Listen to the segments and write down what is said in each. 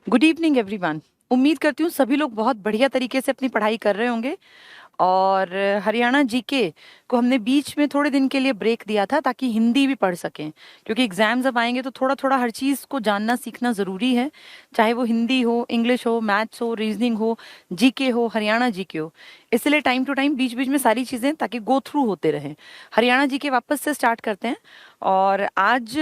Good evening everyone. उम्मीद करती हूँ सभी लोग बहुत बढ़िया तरीके से अपनी पढ़ाई कर रहे होंगे। और हरियाणा जीके को हमने बीच में थोड़े दिन के लिए ब्रेक दिया था ताकि हिंदी भी पढ़ सकें, क्योंकि एग्जाम्स अब आएंगे तो थोड़ा थोड़ा हर चीज़ को जानना सीखना ज़रूरी है। चाहे वो हिंदी हो, इंग्लिश हो, मैथ्स हो, रीजनिंग हो, जीके हो, हरियाणा जीके हो। इसलिए टाइम टू टाइम बीच बीच में सारी चीज़ें ताकि गो थ्रू होते रहें। हरियाणा जीके वापस से स्टार्ट करते हैं। और आज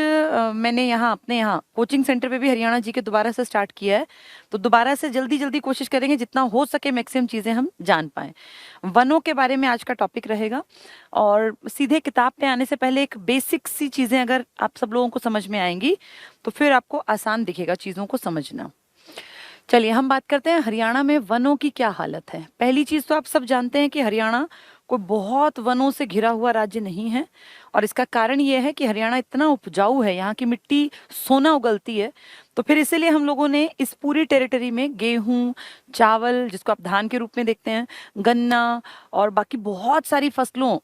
मैंने यहाँ अपने यहाँ कोचिंग सेंटर पे भी हरियाणा जीके दोबारा से स्टार्ट किया है। तो दोबारा से जल्दी जल्दी कोशिश करेंगे जितना हो सके मैक्सिमम चीज़ें हम जान पाएं। वनों के बारे में आज का टॉपिक रहेगा। और सीधे किताब पे आने से पहले एक बेसिक सी चीजें अगर आप सब लोगों को समझ में आएंगी तो फिर आपको आसान दिखेगा चीजों को समझना। चलिए हम बात करते हैं हरियाणा में वनों की क्या हालत है। पहली चीज तो आप सब जानते हैं कि हरियाणा कोई बहुत वनों से घिरा हुआ राज्य नहीं है। और इसका कारण यह है कि हरियाणा इतना उपजाऊ है, यहाँ की मिट्टी सोना उगलती है। तो फिर इसीलिए हम लोगों ने इस पूरी टेरिटरी में गेहूं, चावल जिसको आप धान के रूप में देखते हैं, गन्ना और बाकी बहुत सारी फसलों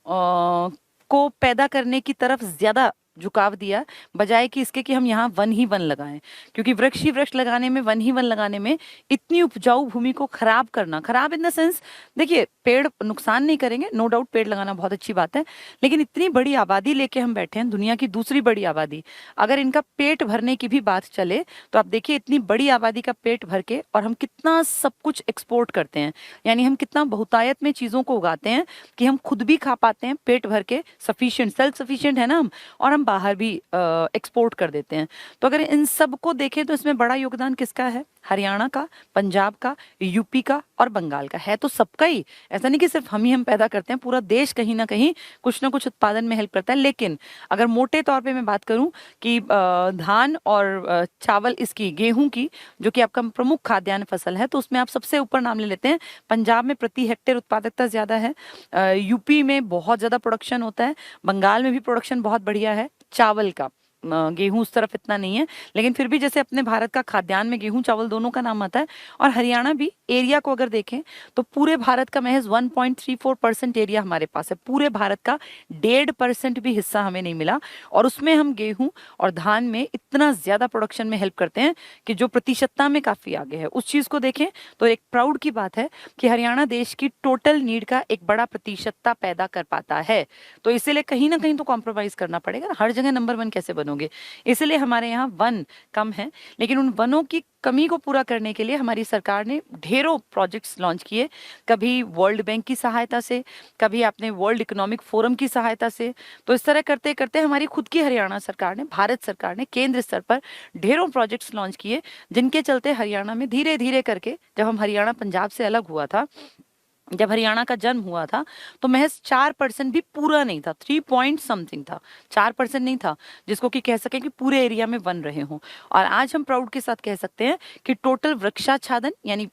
को पैदा करने की तरफ ज्यादा झुकाव दिया, बजाय कि इसके कि हम यहाँ वन ही वन लगाएं। क्योंकि वृक्ष ही वृक्ष लगाने में, वन ही वन लगाने में इतनी उपजाऊ भूमि को खराब करना, खराब इन द सेंस, देखिए पेड़ नुकसान नहीं करेंगे, नो डाउट पेड़ लगाना बहुत अच्छी बात है, लेकिन इतनी बड़ी आबादी लेके हम बैठे हैं, दुनिया की दूसरी बड़ी आबादी, अगर इनका पेट भरने की भी बात चले तो आप देखिए इतनी बड़ी आबादी का पेट भर के और हम कितना सब कुछ एक्सपोर्ट करते हैं। यानी हम कितना बहुतायत में चीजों को उगाते हैं कि हम खुद भी खा पाते हैं पेट भर के, सफिशिएंट, सेल्फ सफिशिएंट है ना हम, और हम बाहर भी एक्सपोर्ट कर देते हैं। तो अगर इन सब को देखें तो इसमें बड़ा योगदान किसका है? हरियाणा का, पंजाब का, यूपी का और बंगाल का है। तो सबका ही, ऐसा नहीं कि सिर्फ हम पैदा करते हैं, पूरा देश कहीं ना कहीं कुछ ना कुछ उत्पादन में हेल्प करता है। लेकिन अगर मोटे तौर पे मैं बात करूं कि धान और चावल, इसकी गेहूं की, जो कि आपका प्रमुख खाद्यान्न फसल है, तो उसमें आप सबसे ऊपर नाम ले लेते हैं। पंजाब में प्रति हेक्टेयर उत्पादकता ज्यादा है, यूपी में बहुत ज्यादा प्रोडक्शन होता है, बंगाल में भी प्रोडक्शन बहुत बढ़िया है चावल का। गेहूं उस तरफ इतना नहीं है, लेकिन फिर भी जैसे अपने भारत का खाद्यान्न में गेहूं चावल दोनों का नाम आता है। और हरियाणा भी, एरिया को अगर देखें तो पूरे भारत का महज 1.34% एरिया हमारे पास है। पूरे भारत का 1.5% भी हिस्सा हमें नहीं मिला, और उसमें हम गेहूं और धान में इतना ज्यादा प्रोडक्शन में हेल्प करते हैं कि जो प्रतिशतता में काफी आगे है। उस चीज को देखें तो एक प्राउड की बात है कि हरियाणा देश की टोटल नीड का एक बड़ा प्रतिशतता पैदा कर पाता है। तो इसीलिए कहीं ना कहीं तो कॉम्प्रोमाइज करना पड़ेगा, हर जगह नंबर वन कैसे बनोगे। इसलिए हमारे यहाँ वन कम है, लेकिन उन वनों की कमी को पूरा करने के लिए हमारी सरकार ने ढेरों प्रोजेक्ट्स लॉन्च किए। कभी वर्ल्ड बैंक की सहायता से, कभी आपने वर्ल्ड इकोनॉमिक फोरम की सहायता से। तो इस तरह करते करते हमारी खुद की हरियाणा सरकार ने, भारत सरकार ने केंद्र स्तर पर ढेरों प्रोजेक्ट्स लॉन्च किए, जिनके चलते हरियाणा में धीरे धीरे करके, जब हम हरियाणा पंजाब से अलग हुआ था, जब हरियाणा का जन्म हुआ था, तो महज 4% भी पूरा नहीं था, 3 पॉइंट समथिंग था, 4% नहीं था जिसको कि कह सके कि पूरे एरिया में वन रहे हों। और आज हम प्राउड के साथ कह सकते हैं कि टोटल वृक्षाच्छादन यानी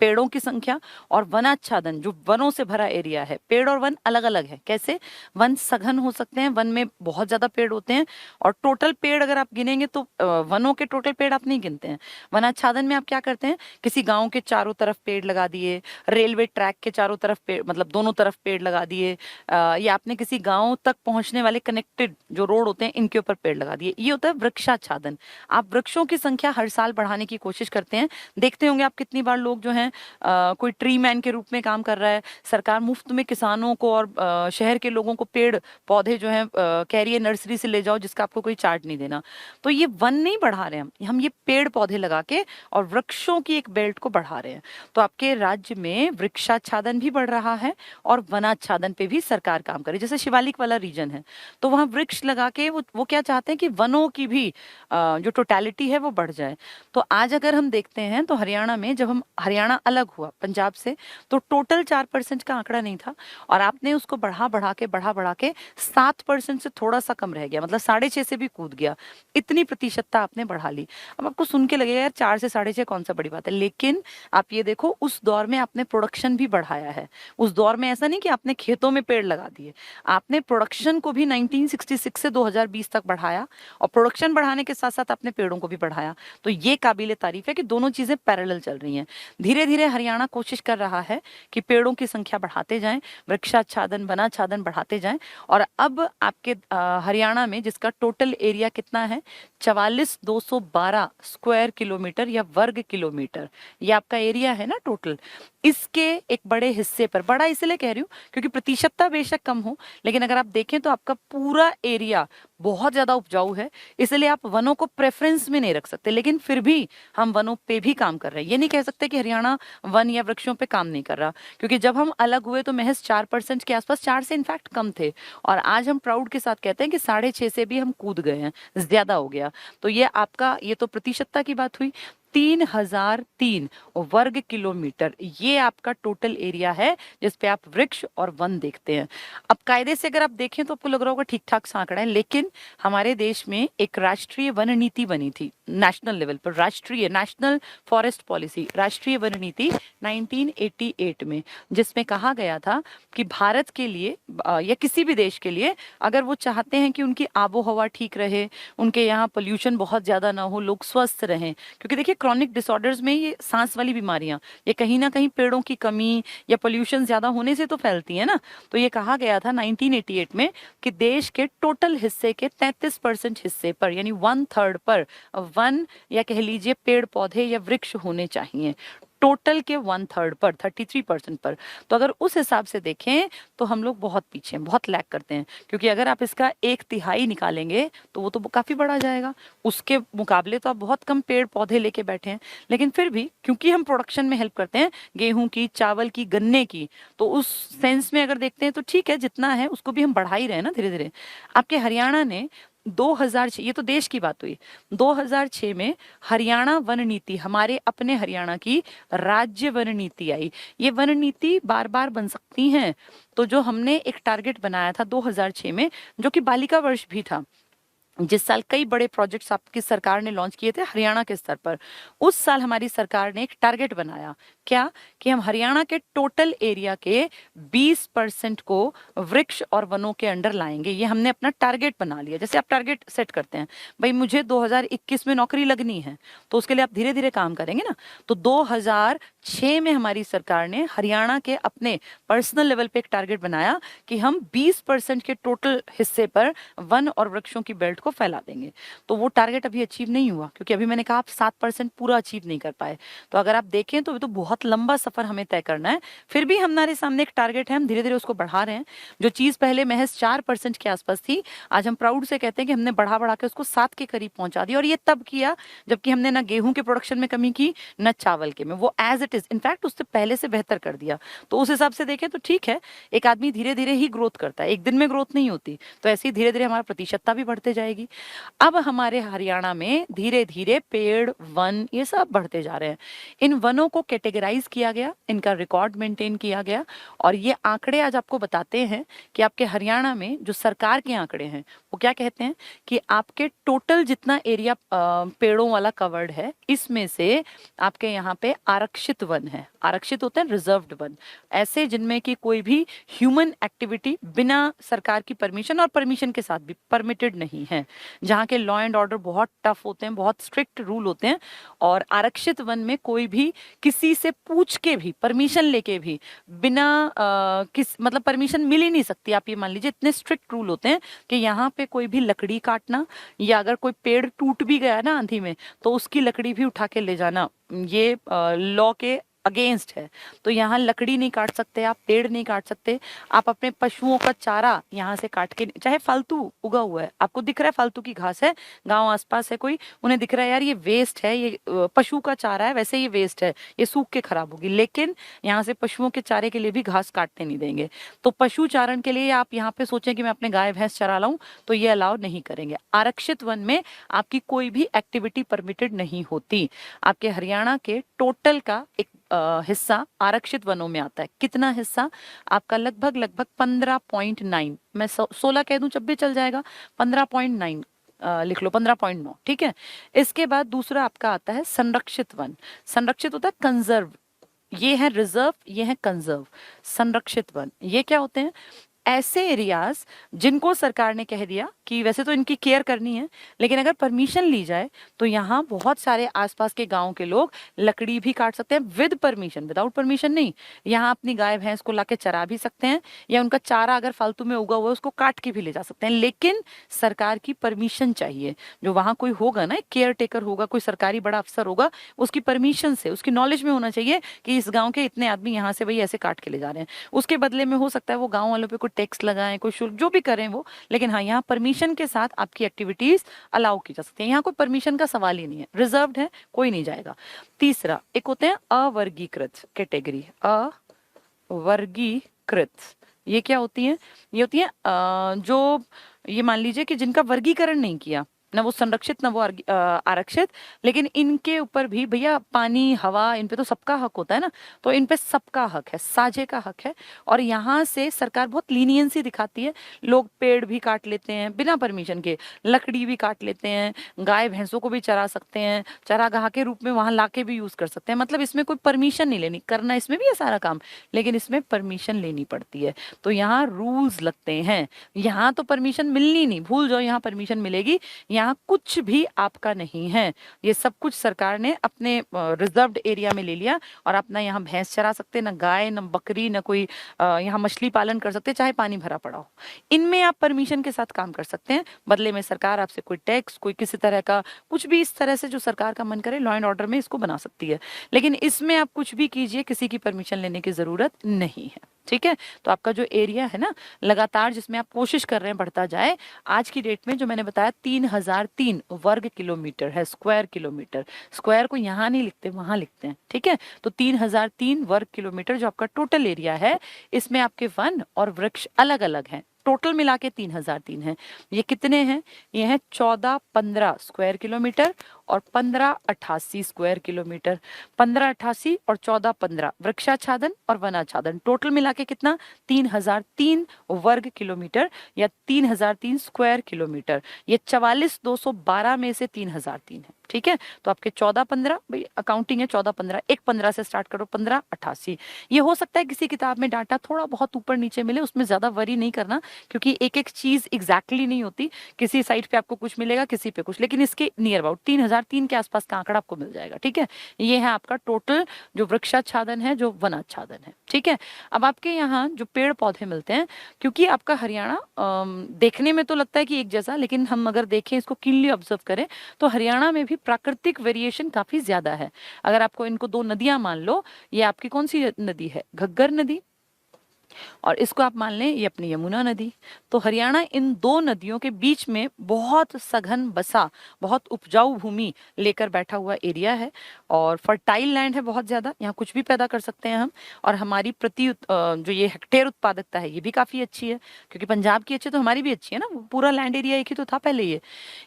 पेड़ों की संख्या और वनाच्छादन, जो वनों से भरा एरिया है, पेड़ और वन अलग अलग है। कैसे? वन सघन हो सकते हैं, वन में बहुत ज्यादा पेड़ होते हैं, और टोटल पेड़ अगर आप गिनेंगे तो वनों के टोटल पेड़ आप नहीं गिनते हैं। वनाच्छादन में आप क्या करते हैं? किसी गांव के चारों तरफ पेड़ लगा दिए, रेलवे ट्रैक के चारों तरफ पेड़, मतलब दोनों तरफ पेड़ लगा दिए, या आपने किसी गांव तक पहुंचने वाले कनेक्टेड जो रोड होते हैं इनके ऊपर पेड़ लगा दिए, ये होता है वृक्षाच्छादन। आप वृक्षों की संख्या हर साल बढ़ाने की कोशिश करते हैं। देखते होंगे आप कितनी बार लोग जो हैं, कोई ट्री मैन के रूप में काम कर रहा है, सरकार मुफ्त में किसानों को और शहर के लोगों को पेड़ पौधे जो हैं कह रही है नर्सरी से ले जाओ, जिसका आपको कोई चार्ज नहीं देना। तो ये वन नहीं बढ़ा रहे हम ये पेड़ पौधे लगा के और वृक्षों की एक बेल्ट को बढ़ा रहे हैं। तो आपके राज्य में वृक्षाच्छादन भी बढ़ रहा है और वनाच्छादन पे भी सरकार काम करे। जैसे शिवालिक वाला रीजन है, तो वहां वृक्ष लगा के वो क्या चाहते हैं कि वनों की भी जो टोटलिटी है वो बढ़ जाए। तो आज अगर हम देखते हैं तो हरियाणा में, जब हम हरियाणा अलग हुआ पंजाब से, तो टोटल 4% का आंकड़ा नहीं था, और आपने उसको बढ़ा बढ़ा के 7% से थोड़ा सा कम रह गया, मतलब 6.5 से भी कूद गया। इतनी प्रतिशतता आपने बढ़ा ली। अब आपको सुन के लगेगा यार 4 से 6.5 कौन सा बड़ी बात है, लेकिन आप ये देखो उस दौर में आपने प्रोडक्शन भी बढ़ाया है। उस दौर में ऐसा नहीं कि आपने खेतों में पेड़ लगा दिए, आपने प्रोडक्शन को भी 1966 से 2020 तक बढ़ाया, और प्रोडक्शन बढ़ाने के साथ साथ आपने पेड़ों को भी बढ़ाया। तो ये काबिले तारीफ है कि दोनों चीजें पैरेलल चल रही हैं। धीरे धीरे हरियाणा कोशिश कर रहा है कि पेड़ों की संख्या बढ़ाते जाएं, वृक्षाच्छादन वनाच्छादन बढ़ाते जाएं। और अब आपके हरियाणा में, जिसका टोटल एरिया कितना है, 44,212 स्क्वायर किलोमीटर या वर्ग किलोमीटर, ये आपका एरिया है ना टोटल, इसके एक बड़े हिस्से पर, बड़ा इसलिए कह रही हूँ क्योंकि प्रतिशतता बेशक कम हो, लेकिन अगर आप देखें तो आपका पूरा एरिया बहुत ज्यादा उपजाऊ है। इसलिए आप वनों को प्रेफरेंस में नहीं रख सकते, लेकिन फिर भी हम वनों पे भी काम कर रहे हैं। ये नहीं कह सकते कि हरियाणा वन या वृक्षों पे काम नहीं कर रहा, क्योंकि जब हम अलग हुए तो महज 4% के आसपास, 4 से इनफैक्ट कम थे, और आज हम प्राउड के साथ कहते हैं कि 6.5 से भी हम कूद गए हैं, ज्यादा हो गया। तो ये आपका, ये तो प्रतिशतता की बात हुई। 3003 वर्ग किलोमीटर ये आपका टोटल एरिया है जिसपे आप वृक्ष और वन देखते हैं। अब कायदे से अगर आप देखें तो आपको लग रहा होगा ठीक ठाक सा आंकड़ा है, लेकिन हमारे देश में एक राष्ट्रीय वन नीति बनी थी नेशनल लेवल पर, राष्ट्रीय नेशनल फॉरेस्ट पॉलिसी, राष्ट्रीय वन नीति 1988 में, जिसमें कहा गया था कि भारत के लिए या किसी भी देश के लिए अगर वो चाहते हैं कि उनकी आबो हवा ठीक रहे, उनके यहाँ पोल्यूशन बहुत ज्यादा ना हो, लोग स्वस्थ रहें, क्योंकि देखिए क्रॉनिक डिसऑर्डर्स में ये सांस वाली बीमारियां ये कहीं ना कहीं पेड़ों की कमी या पोल्यूशन ज्यादा होने से तो फैलती है ना। तो ये कहा गया था 1988 में कि देश के टोटल हिस्से के 33% हिस्से पर, यानी 1/3 पर वन या कह लीजिए पेड़ पौधे या वृक्ष होने चाहिए, टोटल के 1/3 पर, 33% पर। तो अगर उस हिसाब से देखें तो हम लोग बहुत पीछे हैं, बहुत लैग करते हैं, क्योंकि अगर आप इसका 1/3 निकालेंगे तो वो तो काफी बड़ा जाएगा, उसके मुकाबले तो आप बहुत कम पेड़ पौधे लेके बैठे हैं। लेकिन फिर भी क्योंकि हम प्रोडक्शन में हेल्प करते हैं, गेहूं की, चावल की, गन्ने की, तो उस सेंस में अगर देखते हैं तो ठीक है, जितना है उसको भी हम बढ़ा ही रहे हैं ना धीरे धीरे। आपके हरियाणा ने 2006, ये तो देश की बात हुई, 2006 में हरियाणा वन नीति, हमारे अपने हरियाणा की राज्य वन नीति आई। ये वन नीति बार बार बन सकती हैं, तो जो हमने एक टारगेट बनाया था 2006 में, जो कि बालिका वर्ष भी था, जिस साल कई बड़े प्रोजेक्ट्स आपकी सरकार ने लॉन्च किए थे हरियाणा के स्तर पर, उस साल हमारी सरकार ने एक टारगेट बनाया, क्या, कि हम हरियाणा के टोटल एरिया के 20% को वृक्ष और वनों के अंडर लाएंगे। ये हमने अपना टारगेट बना लिया। जैसे आप टारगेट सेट करते हैं, भाई मुझे 2021 में नौकरी लगनी है, तो उसके लिए आप धीरे धीरे काम करेंगे ना। तो 2006 में हमारी सरकार ने हरियाणा के अपने पर्सनल लेवल पे एक टारगेट बनाया कि हम 20% के टोटल हिस्से पर वन और वृक्षों की बेल्ट को फैला देंगे। तो वो टारगेट अभी अचीव नहीं हुआ, क्योंकि अभी मैंने कहा आप 7% पूरा अचीव नहीं कर पाए। तो अगर आप देखें तो बहुत लंबा सफर हमें तय करना है। फिर भी हमारे सामने एक टारगेट है, हम धीरे धीरे उसको बढ़ा रहे हैं। जो चीज पहले महज 4% के आसपास थी, आज हम प्राउड से कहते हैं कि हमने बढ़ा बढ़ा के उसको 7 के करीब पहुंचा दिया। और ये तब किया जबकि हमने ना गेहूं के प्रोडक्शन में कमी की, न चावल के में, वो एज इट इज, इनफैक्ट उससे पहले से बेहतर कर दिया। तो उस हिसाब से देखें तो ठीक है, एक आदमी धीरे धीरे ही ग्रोथ करता है, एक दिन में ग्रोथ नहीं होती। तो ऐसे ही धीरे धीरे हमारा प्रतिशतता भी बढ़ते जाएगी। अब हमारे हरियाणा में धीरे धीरे पेड़, वन, ये सब बढ़ते जा रहे हैं। इन वनों को कैटेगराइज किया गया, इनका रिकॉर्ड मेंटेन किया गया, और ये आंकड़े आज आपको बताते हैं कि आपके हरियाणा में जो सरकार के आंकड़े हैं वो क्या कहते हैं कि आपके टोटल जितना एरिया पेड़ों वाला कवर्ड है, इसमें से आपके यहाँ पे आरक्षित वन है। आरक्षित होते हैं रिजर्व्ड वन, ऐसे जिनमें कि कोई भी ह्यूमन एक्टिविटी बिना सरकार की परमिशन और परमिशन के साथ भी परमिटेड नहीं है, जहाँ के लॉ एंड ऑर्डर बहुत टफ होते हैं, बहुत स्ट्रिक्ट रूल होते हैं। और आरक्षित वन में कोई भी किसी से पूछ के भी, परमिशन लेके भी, बिना मतलब परमिशन मिल ही नहीं सकती। आप ये मान लीजिए, इतने स्ट्रिक्ट रूल होते हैं कि यहाँ पे कोई भी लकड़ी काटना, या अगर कोई पेड़ टूट भी गया ना आंधी में, तो उसकी लकड़ी भी उठा के ले जाना, ये लॉ के अगेंस्ट है। तो यहाँ लकड़ी नहीं काट सकते आप, पेड़ नहीं काट सकते आप, अपने पशुओं का चारा यहाँ से काट के, चाहे फालतू उगा हुआ है, आपको दिख रहा है फालतू की घास है, गांव आसपास है कोई, उन्हें दिख रहा है यार ये वेस्ट है, ये पशु का चारा है, वैसे ये वेस्ट है, ये सूख के खराब होगी, लेकिन यहाँ से पशुओं के चारे के लिए भी घास काटने नहीं देंगे। तो पशु चारण के लिए आप यहाँ पे सोचें कि मैं अपने गाय भैंस चरा लाऊं, तो ये अलाउ नहीं करेंगे। आरक्षित वन में आपकी कोई भी एक्टिविटी परमिटेड नहीं होती। आपके हरियाणा के टोटल का एक हिस्सा आरक्षित वनों में आता है। कितना हिस्सा आपका? लगभग 15.9, मैं 16 कह दूं जब भी चल जाएगा, 15.9 लिख लो, 15.9, ठीक है। इसके बाद दूसरा आपका आता है संरक्षित वन। संरक्षित होता है कंजर्व, ये है रिजर्व, ये है कंजर्व। संरक्षित वन ये क्या होते हैं? ऐसे एरियाज जिनको सरकार ने कह दिया कि वैसे तो इनकी केयर करनी है, लेकिन अगर परमिशन ली जाए तो यहाँ बहुत सारे आसपास के गांव के लोग लकड़ी भी काट सकते हैं विद परमिशन, विदाउट परमिशन नहीं। यहाँ अपनी गाय भैंस को लाके चरा भी सकते हैं, या उनका चारा अगर फालतू में उगा हुआ है उसको काट के भी ले जा सकते हैं, लेकिन सरकार की परमिशन चाहिए। जो वहां कोई होगा ना, केयर टेकर होगा, कोई सरकारी बड़ा अफसर होगा, उसकी परमिशन से, उसकी नॉलेज में होना चाहिए कि इस गांव के इतने आदमी यहाँ से भाई ऐसे काट के ले जा रहे हैं। उसके बदले में हो सकता है वो गांव वालों पे कोई टैक्स लगाएं, कोई शुल्क जो भी करें वो, लेकिन हाँ यहाँ परमिशन के साथ आपकी एक्टिविटीज अलाउ की जा सकती है। यहाँ कोई परमिशन का सवाल ही नहीं है, रिजर्व्ड है, कोई नहीं जाएगा। तीसरा एक होते हैं अवर्गीकृत कैटेगरी। अवर्गीकृत ये क्या होती है? ये होती है जो, ये मान लीजिए कि जिनका वर्गीकरण नहीं किया, ना वो संरक्षित ना वो आरक्षित, लेकिन इनके ऊपर भी भैया पानी हवा इन पे तो सबका हक होता है ना, तो इन पे सबका हक है, साझे का हक है। और यहाँ से सरकार बहुत लीनियंसी दिखाती है। लोग पेड़ भी काट लेते हैं बिना परमिशन के, लकड़ी भी काट लेते हैं, गाय भैंसों को भी चरा सकते हैं, चरागाह के रूप में वहां लाके भी यूज कर सकते हैं। मतलब इसमें कोई परमिशन नहीं लेनी, करना इसमें भी है सारा काम, लेकिन इसमें परमिशन लेनी पड़ती है। तो यहाँ रूल्स लगते हैं। यहाँ तो परमिशन मिलनी नहीं, भूल जाओ यहाँ परमिशन मिलेगी। यहाँ कुछ भी आपका नहीं है, ये सब कुछ सरकार ने अपने रिजर्व्ड एरिया में ले लिया, और अपना यहाँ भैंस चरा सकते, ना गाय ना बकरी ना कोई यहाँ मछली पालन कर सकते, चाहे पानी भरा पड़ा हो। इनमें आप परमिशन के साथ काम कर सकते हैं, बदले में सरकार आपसे कोई टैक्स, कोई किसी तरह का कुछ भी इस तरह से जो सरकार का मन करे लॉ एंड ऑर्डर में इसको बना सकती है। लेकिन इसमें आप कुछ भी कीजिए, किसी की परमिशन लेने की जरूरत नहीं है। ठीक है, तो आपका जो एरिया है ना लगातार जिसमें आप कोशिश कर रहे हैं बढ़ता जाए, आज की डेट में जो मैंने बताया 3003 वर्ग किलोमीटर है, स्क्वायर किलोमीटर। स्क्वायर को यहाँ नहीं लिखते, वहां लिखते हैं। ठीक है, तो 3003 वर्ग किलोमीटर जो आपका टोटल एरिया है, इसमें आपके वन और वृक्ष अलग अलग हैं। टोटल मिला के 3003 है। ये कितने हैं? ये हैं 1415 स्क्वायर किलोमीटर और 1588 स्क्वायर किलोमीटर। 1588 और 1415 वृक्षाच्छादन और वनाच्छादन, टोटल मिला के कितना? 3003 वर्ग किलोमीटर या 3003 स्क्वायर किलोमीटर। ये 44212 में से 3003 है। ठीक है, तो आपके 1415 भाई अकाउंटिंग है, 1415 एक 15 से स्टार्ट करो, 1588। ये हो सकता है किसी किताब में डाटा थोड़ा बहुत ऊपर नीचे मिले, उसमें ज्यादा वरी नहीं करना, क्योंकि एक एक चीज एग्जैक्टली नहीं होती। किसी साइट पे आपको कुछ मिलेगा, किसी पे कुछ, लेकिन इसके नियर अबाउट 3003 के आसपास का आंकड़ा आपको मिल जाएगा। ठीक है, ये है आपका टोटल जो वृक्षाच्छादन है, जो वनाच्छादन है। ठीक है, अब आपके यहाँ जो पेड़ पौधे मिलते हैं, क्योंकि आपका हरियाणा देखने में तो लगता है कि एक जैसा, लेकिन हम अगर देखें इसको कीनली ऑब्जर्व करें तो हरियाणा में भी प्राकृतिक वेरिएशन काफी ज्यादा है। अगर आपको इनको दो नदियां मान लो, ये आपकी कौन सी नदी है? घग्गर नदी, और इसको आप मान लें ये अपनी यमुना नदी। तो हरियाणा इन दो नदियों के बीच में बहुत सघन बसा, बहुत उपजाऊ भूमि लेकर बैठा हुआ एरिया है, और फर्टाइल लैंड है बहुत ज्यादा, यहाँ कुछ भी पैदा कर सकते हैं हम। और हमारी जो ये हेक्टेयर उत्पादकता है ये भी काफी अच्छी है, क्योंकि पंजाब की अच्छी तो हमारी भी अच्छी है ना, पूरा लैंड एरिया एक ही तो था पहले। ये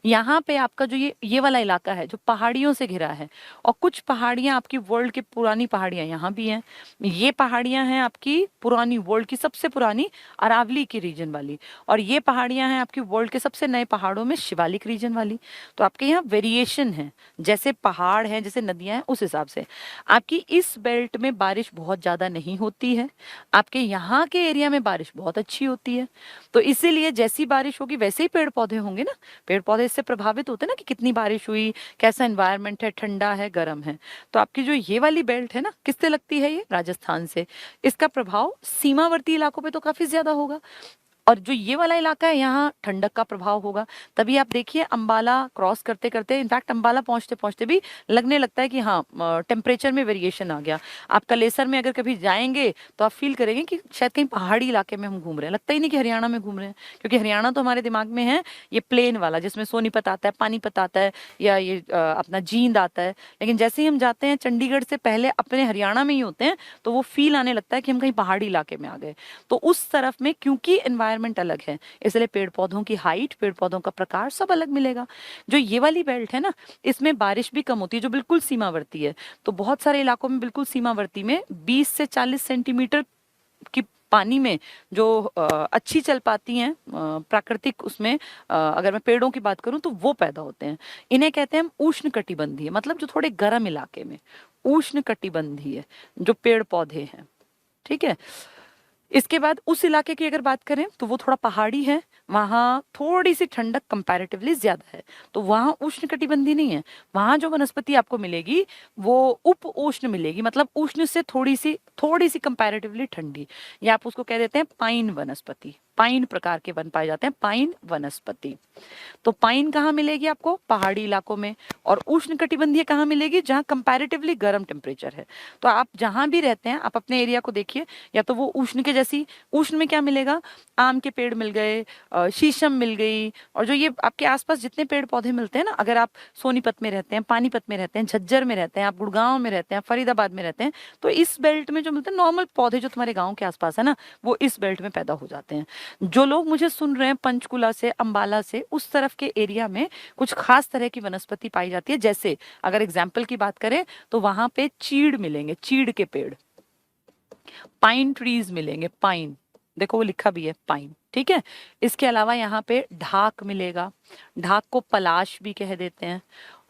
यहाँ पे आपका जो ये वाला इलाका है जो पहाड़ियों से घिरा है, और कुछ पहाड़ियां आपकी वर्ल्ड की पुरानी पहाड़ियां यहाँ भी हैं। ये पहाड़ियां हैं आपकी पुरानी वर्ल्ड की सबसे पुरानी अरावली की रीजन वाली, और ये पहाड़ियां हैं आपकी वर्ल्ड के सबसे नए पहाड़ों में शिवालिक रीजन वाली। तो आपके यहाँ वेरिएशन है, जैसे पहाड़ हैं जैसे नदियां हैं उस हिसाब से। आपकी इस बेल्ट में बारिश बहुत ज्यादा नहीं होती है, आपके यहाँ के एरिया में बारिश बहुत अच्छी होती है। तो इसीलिए जैसी बारिश होगी वैसे ही पेड़ पौधे होंगे ना, पेड़ पौधे इससे प्रभावित होते हैं ना कि कितनी बारिश हुई, कैसा एनवायरनमेंट है, ठंडा है गर्म है। तो आपकी जो ये वाली बेल्ट है ना, किससे लगती है? ये राजस्थान से। इसका प्रभाव सीमावर्ती इलाकों पे तो काफी ज्यादा होगा, और जो ये वाला इलाका है यहाँ ठंडक का प्रभाव होगा। तभी आप देखिए अंबाला क्रॉस करते करते, इनफैक्ट अंबाला पहुंचते पहुंचते भी लगने लगता है कि हाँ टेम्परेचर में वेरिएशन आ गया। आप कलेसर में अगर कभी जाएंगे तो आप फील करेंगे कि शायद कहीं पहाड़ी इलाके में हम घूम रहे हैं, लगता ही नहीं कि हरियाणा में घूम रहे हैं, क्योंकि हरियाणा तो हमारे दिमाग में है ये प्लेन वाला जिसमें सोनीपत आता है, पानीपत आता है, या ये अपना जींद आता है। लेकिन जैसे ही हम जाते हैं चंडीगढ़ से पहले अपने हरियाणा में ही होते हैं, तो वो फील आने लगता है कि हम कहीं पहाड़ी इलाके में आ गए। तो उस तरफ में क्योंकि एनवायरनमेंट अलग है, इसलिए पेड़ पौधों की हाइट, पेड़ पौधों का प्रकार सब अलग मिलेगा। जो ये वाली बेल्ट है ना, इसमें बारिश भी कम होती है, जो बिल्कुल सीमावर्ती है। तो बहुत सारे इलाकों में बिल्कुल सीमावर्ती में 20 से 40 सेंटीमीटर की पानी में जो अच्छी चल पाती हैं प्राकृतिक उसमें, अगर मैं पेड़ों की बात करूं तो वो पैदा होते हैं। इन्हें कहते हैं हम उष्ण कटिबंधीय, मतलब जो थोड़े गर्म इलाके में उष्ण कटिबंधीय जो पेड़ पौधे हैं। ठीक है, इसके बाद उस इलाके की अगर बात करें तो वो थोड़ा पहाड़ी है, वहाँ थोड़ी सी ठंडक कंपैरेटिवली ज्यादा है, तो वहाँ उष्णकटिबंधीय नहीं है। वहाँ जो वनस्पति आपको मिलेगी वो उप उष्ण मिलेगी, मतलब उष्ण से थोड़ी सी कंपैरेटिवली ठंडी, या आप उसको कह देते हैं पाइन वनस्पति। पाइन प्रकार के वन पाए जाते हैं, पाइन वनस्पति। तो पाइन कहाँ मिलेगी आपको? पहाड़ी इलाकों में। और उष्णकटिबंधीय कहाँ मिलेगी? जहाँ कंपैरेटिवली गर्म टेम्परेचर है। तो आप जहां भी रहते हैं, आप अपने एरिया को देखिए, या तो वो उष्ण के जैसी, उष्ण में क्या मिलेगा? आम के पेड़ मिल गए, शीशम मिल गई, और जो ये आपके आसपास जितने पेड़ पौधे मिलते हैं ना, अगर आप सोनीपत में रहते हैं, पानीपत में रहते हैं, झज्जर में रहते हैं, आप गुड़गांव में रहते हैं, फरीदाबाद में रहते हैं, तो इस बेल्ट में जो मिलते हैं नॉर्मल पौधे जो तुम्हारे गाँव के आसपास है ना, वो इस बेल्ट में पैदा हो जाते हैं। जो लोग मुझे सुन रहे हैं पंचकुला से, अंबाला से, उस तरफ के एरिया में कुछ खास तरह की वनस्पति पाई जाती है। जैसे अगर एग्जाम्पल की बात करें तो वहां पे चीड़ मिलेंगे, चीड़ के पेड़, पाइन ट्रीज मिलेंगे, पाइन, देखो वो लिखा भी है पाइन, ठीक है। इसके अलावा यहाँ पे ढाक मिलेगा, ढाक को पलाश भी कह देते हैं।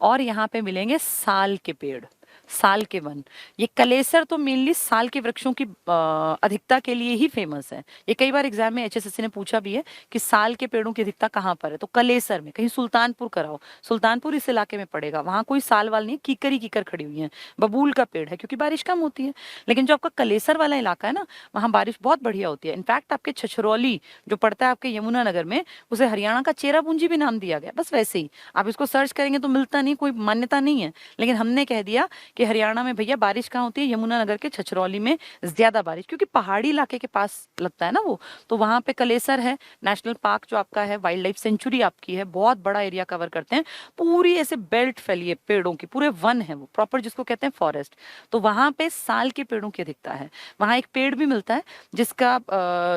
और यहाँ पे मिलेंगे साल के पेड़, साल के वन। ये कलेसर तो मेनली साल के वृक्षों की अधिकता के लिए ही फेमस है। ये कई बार एग्जाम में एचएसएससी ने पूछा भी है कि साल के पेड़ों की अधिकता कहाँ पर है, तो कलेसर में। कहीं सुल्तानपुर कराओ, सुल्तानपुर इस इलाके में पड़ेगा, वहां कोई साल वाल नहीं, कीकर ही कीकर खड़ी हुई है, बबूल का पेड़ है, क्योंकि बारिश कम होती है। लेकिन जो आपका कलेसर वाला इलाका है ना, वहाँ बारिश बहुत बढ़िया होती है। इनफैक्ट आपके छछरौली जो पड़ता है आपके यमुनानगर में, उसे हरियाणा का चेरापूंजी भी नाम दिया गया, बस वैसे ही। आप इसको सर्च करेंगे तो मिलता नहीं, कोई मान्यता नहीं है, लेकिन हमने कह दिया कि हरियाणा में भैया बारिश कहाँ होती है? यमुनानगर के छछरौली में ज्यादा बारिश, क्योंकि पहाड़ी इलाके के पास लगता है ना वो। तो वहां पे कलेसर है, नेशनल पार्क जो आपका है, वाइल्ड लाइफ सेंचुरी आपकी है, बहुत बड़ा एरिया कवर करते हैं, पूरी ऐसे बेल्ट फैली है पेड़ों की, पूरे वन है वो प्रॉपर, जिसको कहते हैं फॉरेस्ट। तो वहां पे साल के पेड़ों की अधिकता है। वहां एक पेड़ भी मिलता है जिसका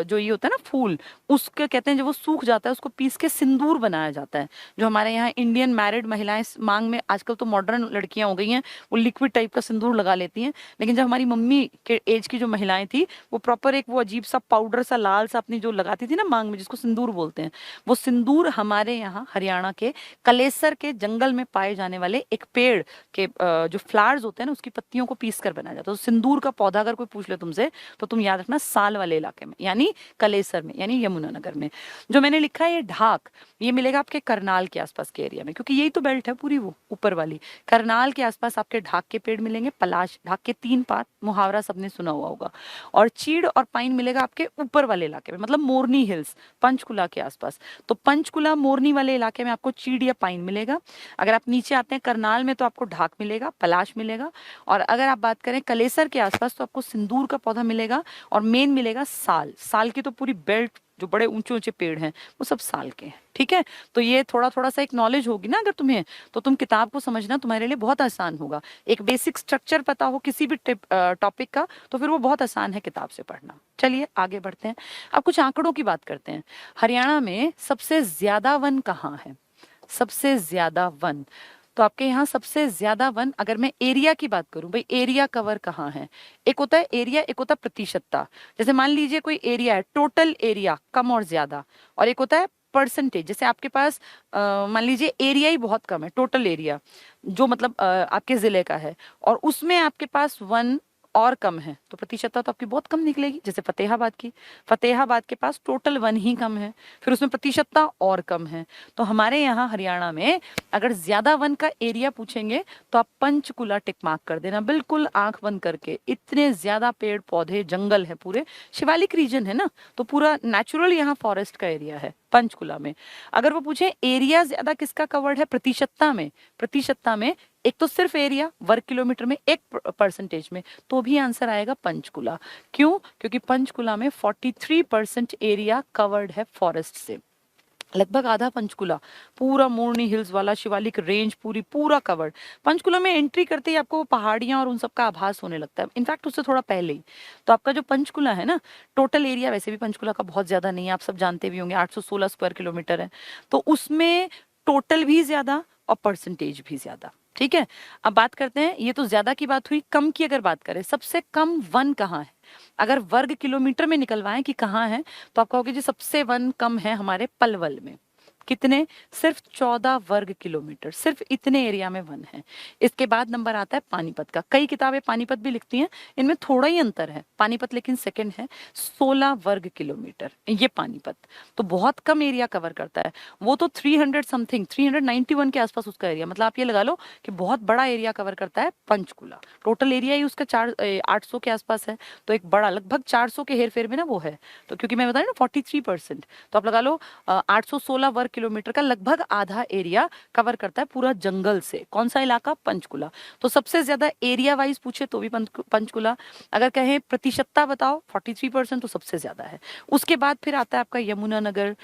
जो ये होता है ना फूल, उसके कहते हैं जब वो सूख जाता है उसको पीस के सिंदूर बनाया जाता है। जो हमारे यहाँ इंडियन मैरिड महिलाएं मांग में, आजकल तो मॉडर्न लड़कियां हो गई हैं, वो लिक्विड टाइप का सिंदूर लगा लेती हैं, लेकिन जब हमारी मम्मी के एज की जो महिलाएं थी, वो प्रॉपर एक वो अजीब सा पाउडर सा लाल सा अपनी जो लगाती थी ना मांग में, जिसको सिंदूर बोलते हैं, वो सिंदूर हमारे यहाँ हरियाणा के कलेसर के जंगल में पाए जाने वाले एक पेड़ के जो फ्लावर्स होते हैं ना, उसकी पत्तियों को पीस कर बनाया जाता है। तो सिंदूर का पौधा अगर कोई पूछ ले तुमसे, तो तुम याद रखना साल वाले इलाके में, यानी कलेसर में, यानी यमुनानगर में। जो मैंने लिखा है ये ढाक, ये मिलेगा आपके करनाल के आसपास के एरिया में, क्योंकि यही तो बेल्ट है पूरी, वो ऊपर वाली करनाल के आसपास आपके ढाक के पेड़ मिलेंगे, पलाश, ढाक के 3 पात, मुहावरा सबने सुना हुआ होगा। और चीड़ और पाइन मिलेगा आपके ऊपर वाले इलाके में, मतलब मोरनी हिल्स, पंचकुला के आसपास। तो पंचकुला मोरनी वाले इलाके में आपको चीड़ या पाइन मिलेगा। अगर आप नीचे आते हैं करनाल में तो आपको ढाक मिलेगा, पलाश मिलेगा। और अगर आप बात करें कलेसर के आसपास तो आपको सिंदूर का पौधा मिलेगा, और मेन मिलेगा साल। साल की तो पूरी बेल्ट, जो बड़े ऊंचे ऊंचे पेड़ हैं वो सब साल के हैं, ठीक है। तो ये थोड़ा थोड़ा सा एक नॉलेज होगी ना अगर तुम्हें, तो तुम किताब को समझना तुम्हारे लिए बहुत आसान होगा। एक बेसिक स्ट्रक्चर पता हो किसी भी टॉपिक का, तो फिर वो बहुत आसान है किताब से पढ़ना। चलिए आगे बढ़ते हैं, अब कुछ आंकड़ों की बात करते हैं। हरियाणा में सबसे ज्यादा वन कहाँ है? सबसे ज्यादा वन, तो आपके यहाँ सबसे ज्यादा वन, अगर मैं एरिया की बात करूं, भाई एरिया कवर कहाँ है? एक होता है एरिया, एक होता है प्रतिशतता। जैसे मान लीजिए कोई एरिया है, टोटल एरिया कम और ज्यादा, और एक होता है परसेंटेज। जैसे आपके पास मान लीजिए एरिया ही बहुत कम है, टोटल एरिया जो मतलब आपके जिले का है, और उसमें आपके पास वन और कम है, तो प्रतिशतता तो आपकी बहुत कम निकलेगी। जैसे फतेहाबाद की, फतेहाबाद के पास टोटल वन ही कम है, फिर उसमें प्रतिशतता और कम है। तो हमारे यहाँ हरियाणा में अगर ज्यादा वन का एरिया पूछेंगे तो आप पंचकुला टिक मार्क कर देना, बिल्कुल आंख बंद करके। इतने ज्यादा पेड़ पौधे जंगल है, पूरे शिवालिक रीजन है ना, तो पूरा नेचुरल यहाँ फॉरेस्ट का एरिया है पंचकुला में। अगर वो पूछे एरिया ज्यादा किसका कवर्ड है प्रतिशतता में, प्रतिशतता में एक तो सिर्फ एरिया वर्ग किलोमीटर में, एक परसेंटेज में, तो भी आंसर आएगा पंचकुला। क्यों? क्योंकि पंचकुला में 43% एरिया कवर्ड है फॉरेस्ट से, लगभग आधा पंचकुला, पूरा मोरनी हिल्स वाला शिवालिक रेंज पूरा कवर्ड। पंचकुला में एंट्री करते ही आपको पहाड़ियां और उन सब का आभास होने लगता है, इनफैक्ट उससे थोड़ा पहले ही। तो आपका जो पंचकुला है ना, टोटल एरिया वैसे भी पंचकुला का बहुत ज्यादा नहीं है, आप सब जानते भी होंगे, 816 स्क्वायर किलोमीटर है, तो उसमें टोटल भी ज्यादा और परसेंटेज भी ज्यादा, ठीक है। अब बात करते हैं, ये तो ज्यादा की बात हुई, कम की अगर बात करें, सबसे कम वन कहाँ है? अगर वर्ग किलोमीटर में निकलवाएं कि कहाँ है, तो आप कहोगे जी सबसे वन कम है हमारे पलवल में। कितने? सिर्फ 14 वर्ग किलोमीटर, सिर्फ इतने एरिया में वन है। इसके बाद नंबर आता है पानीपत का। कई किताबें पानीपत भी लिखती हैं, इनमें थोड़ा ही अंतर है, पानीपत लेकिन सेकंड है, 16 वर्ग किलोमीटर ये पानीपत। तो बहुत कम एरिया कवर करता है। वो तो 300 समथिंग 391 के आसपास उसका एरिया, मतलब आप ये लगा लो कि बहुत बड़ा एरिया कवर करता है पंचकुला। टोटल एरिया ही उसका 800 के आसपास है, तो एक बड़ा लगभग 400 के हेर फेर में ना वो है। तो क्योंकि मैं बता रही ना 43%, तो आप लगा लो 816 वर्ग किलोमीटर का लगभग आधा एरिया कवर करता है पूरा जंगल से। कौन सा इलाका? पंचकुला। तो सबसे ज्यादा एरिया वाइज पूछे तो भी पंचकुला। अगर कहें प्रतिशतता बताओ 43%, तो सबसे ज्यादा है। उसके बाद फिर आता है आपका यमुनानगर